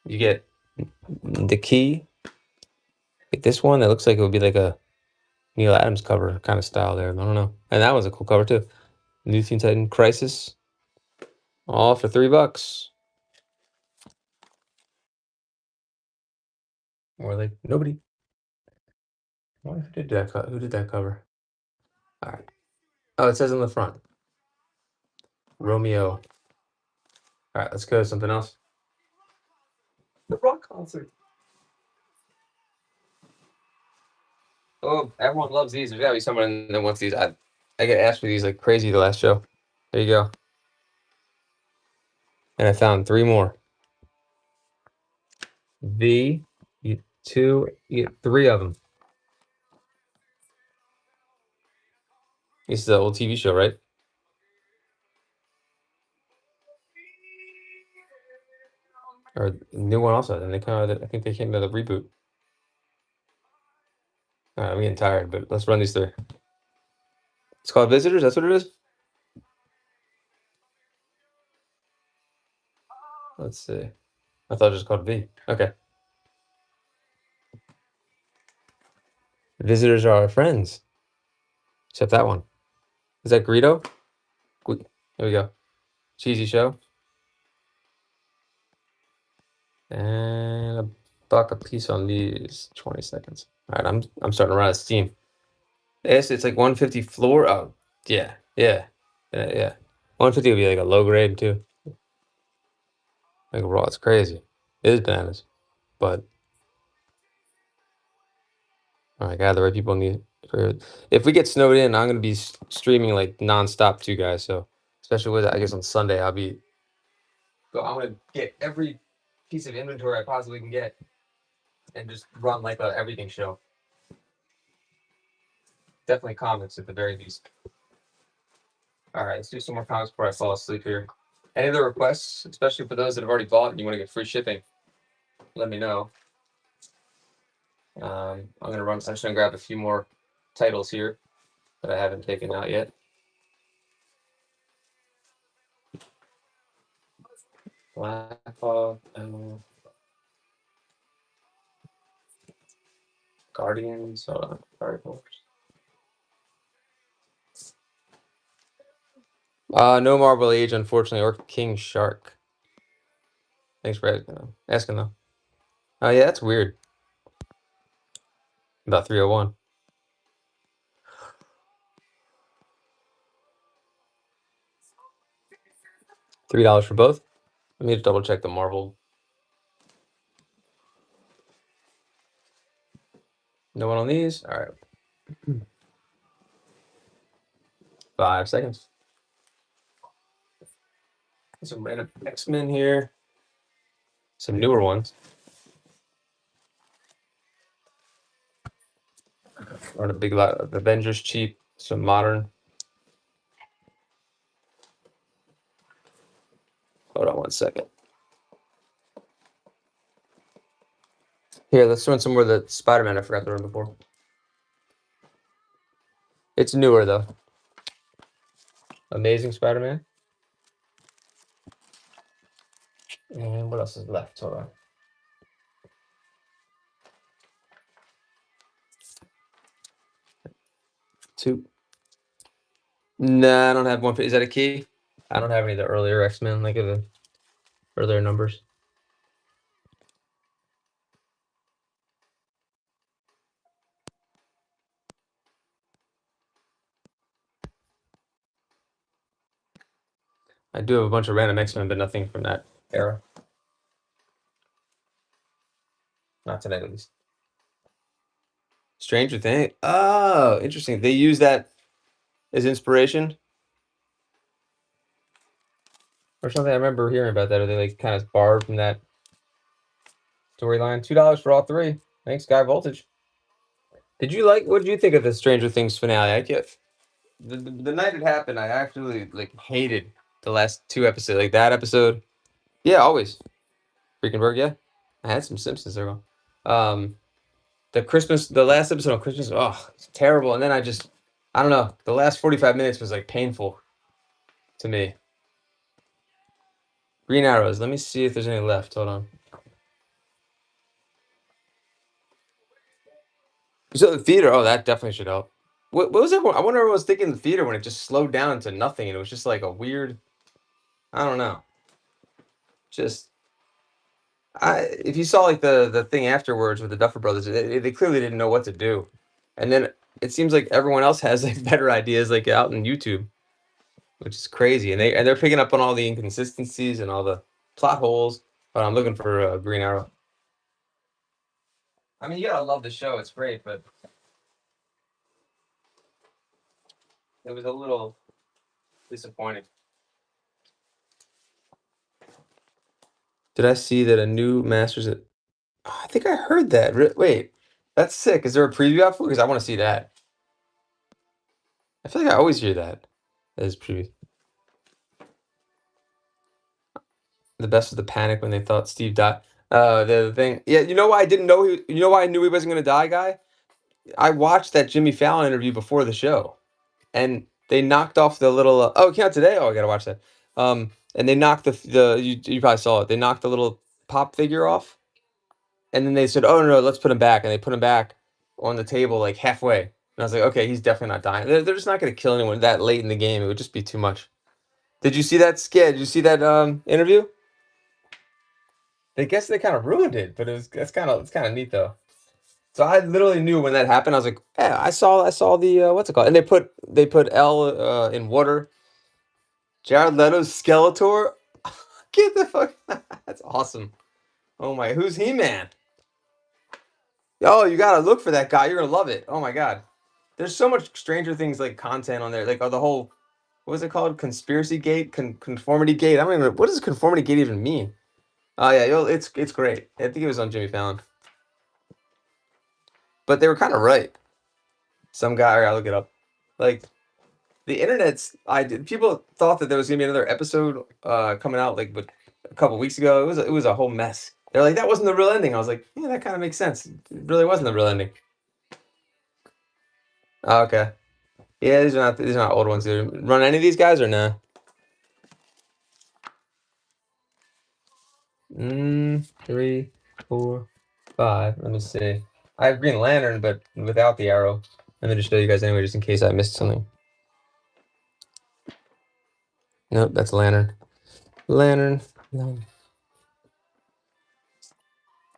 You get the key. Get this one that looks like it would be like a Neil Adams cover kind of style there. I don't know. And that was a cool cover too. New Teen Titan Crisis. All for $3. More like nobody. Who did that? Who did that cover? All right. Oh, it says on the front. Romeo. All right, let's go to something else. The rock concert. Oh, everyone loves these. There's gotta be someone that wants these. I get asked for these like crazy the last show. There you go. And I found 3 more. V, you get 2, you get 3 of them. This is the old TV show, right? Or a new one also. And they kind of, I think they came to the reboot. All right, I'm getting tired, but let's run these through. It's called Visitors. That's what it is. Let's see. I thought it was just called V. Okay. Visitors are our friends. Except that one. Is that Greedo? Here we go. Cheesy show. And $1 a piece on these. 20 seconds. All right, I'm starting to run out of steam. Yes, it's like 150 floor. Oh, yeah, yeah, yeah. 150 would be like a low grade too. Like raw, it's crazy. It is bananas, but I got the right people need. If we get snowed in, I'm gonna be streaming like nonstop too, guys. So especially with I guess on Sunday, I'll be. So I'm gonna get every piece of inventory I possibly can get, and just run like a everything show. Definitely comics at the very least. All right, let's do some more comics before I fall asleep here. Any other requests, especially for those that have already bought and you want to get free shipping, let me know. I'm just gonna grab a few more titles here that I haven't taken out yet. Black Hawk, Guardians, no Marble Age, unfortunately, or King Shark. Thanks for asking though. Oh yeah, that's weird. About 301. $3 for both. Let me double check the Marvel. No one on these? All right. 5 seconds. Some random X-Men here. Some newer ones. Or a big lot of Avengers cheap. Some modern. Hold on 1 second. Here, let's run some more of the Spider-Man I forgot to run before. It's newer though. Amazing Spider-Man. And what else is left? Hold on. 2. Nah, I don't have one. Is that a key? I don't have any of the earlier X-Men, like the earlier numbers. I do have a bunch of random X-Men, but nothing from that era. Not tonight, at least. Stranger Things. Oh, interesting. They use that as inspiration or something. I remember hearing about that. Or they like kind of borrowed from that storyline. $2 for all 3. Thanks, Guy Voltage. Did you like? What did you think of the Stranger Things finale? I get the night it happened. I actually like hated the last 2 episodes. Like that episode. Yeah, always. Freakenberg. Yeah, I had some Simpsons there. The last episode on Christmas. Oh, it's terrible. And then I don't know. The last 45 minutes was like painful to me. Green Arrows. Let me see if there's any left. Hold on. So the theater. Oh, that definitely should help. What was everyone? I wonder what was thinking in the theater when it just slowed down to nothing and it was just like a weird. I don't know. Just if you saw like the thing afterwards with the Duffer Brothers, they clearly didn't know what to do, and then it seems like everyone else has like better ideas like out in YouTube, which is crazy, and they're picking up on all the inconsistencies and all the plot holes. But I'm looking for Green Arrow. I mean, you gotta love the show; it's great, but it was a little disappointing. Did I see that a new Masters? Oh, I think I heard that. Wait, that's sick. Is there a preview out for? Because I want to see that. I feel like I always hear that as preview. The best was the panic when they thought Steve died. The thing, yeah. You know why I didn't know You know why I knew he wasn't gonna die, guy? I watched that Jimmy Fallon interview before the show, and they knocked off the little. Oh, it came out today. Oh, I gotta watch that. And they knocked you probably saw it. They knocked the little pop figure off, and then they said, "Oh no, let's put him back," and they put him back on the table like halfway. And I was like, "Okay, he's definitely not dying. They're just not gonna kill anyone that late in the game. It would just be too much." Did you see that skit? Did you see that interview? They guess they kind of ruined it, but it's kind of neat though. So I literally knew when that happened. I was like, yeah, I saw the what's it called? And they put L in water. Jared Leto's Skeletor. Get the fuck. That's awesome. Oh my, who's He Man? Oh, you gotta look for that guy. You're gonna love it. Oh my god. There's so much Stranger Things like content on there. Like the whole what was it called? Conspiracy Gate, Conformity Gate. I don't even. What does Conformity Gate even mean? Oh yeah, it's great. I think it was on Jimmy Fallon. But they were kind of right. Some guy, I look it up. Like the internet's, people thought that there was gonna be another episode coming out like but a couple weeks ago. It was a whole mess. They're like that wasn't the real ending. I was like, yeah, that kind of makes sense. It really wasn't the real ending. Oh, okay. Yeah, these are not old ones. Either. Run any of these guys or nah? 3, 4, 5. Let me see. I have Green Lantern, but without the arrow. Let me just show you guys anyway, just in case I missed something. Nope, that's Lantern. Lantern.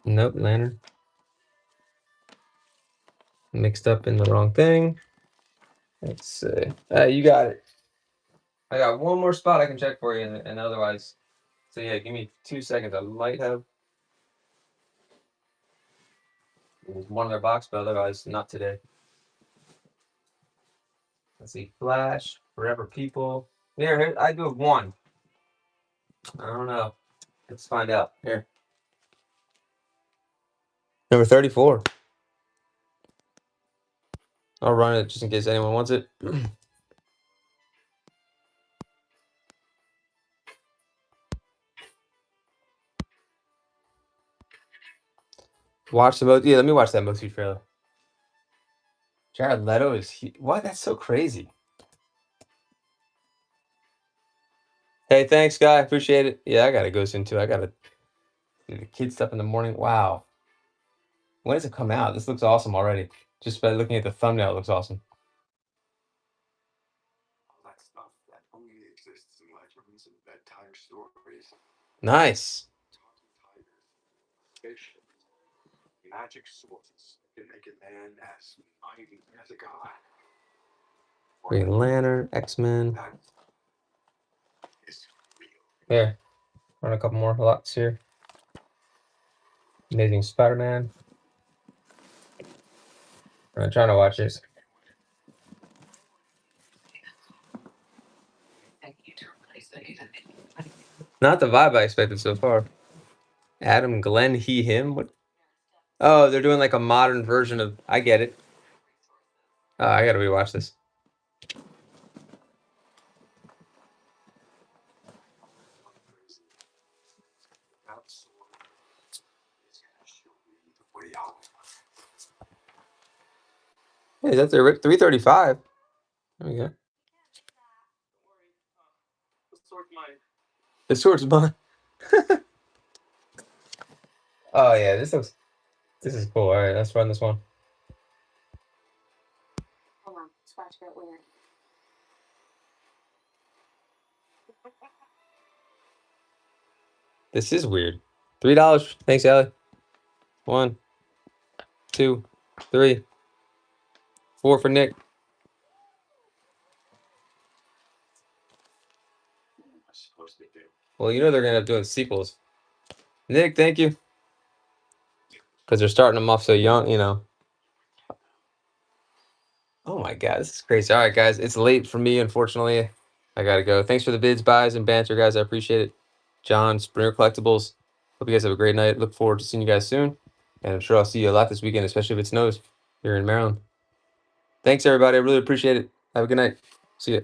Nope, Lantern. Mixed up in the wrong thing. Let's see. You got it. I got one more spot I can check for you, and otherwise. So yeah, give me 2 seconds. I might have one other box, but otherwise not today. Let's see, Flash, Forever People. Here, I do have one. I don't know. Let's find out. Here. Number 34. I'll run it just in case anyone wants it. Watch the most. Yeah, let me watch that movie trailer. Jared Leto is what? That's so crazy. Hey, thanks, guy. Appreciate it. Yeah, I gotta go soon too. I gotta do the kid stuff in the morning. Wow. When does it come out? This looks awesome already. Just by looking at the thumbnail, it looks awesome. Nice. Magic sources can make a man as mighty as a god. Green Lantern, X-Men. Here, run a couple more lots here. Amazing Spider-Man. I'm trying to watch this. Not the vibe I expected so far. Adam, Glenn, he, him. What? Oh, they're doing like a modern version of. I get it. Oh, I gotta rewatch this. Hey, that's their 335. There we go. The sword's mine. Oh yeah, this is cool. All right, let's run this one. Hold on, scratch that weird. This is weird. $3. Thanks, Allie. 1, 2, 3, 4 for Nick. Well, you know they're gonna end up doing sequels. Nick, thank you. Because they're starting them off so young, you know. Oh my God, this is crazy. All right, guys, it's late for me, unfortunately. I gotta go. Thanks for the bids, buys, and banter, guys. I appreciate it. John, Springer Collectibles. Hope you guys have a great night. Look forward to seeing you guys soon. And I'm sure I'll see you a lot this weekend, especially if it snows here in Maryland. Thanks, everybody. I really appreciate it. Have a good night. See ya.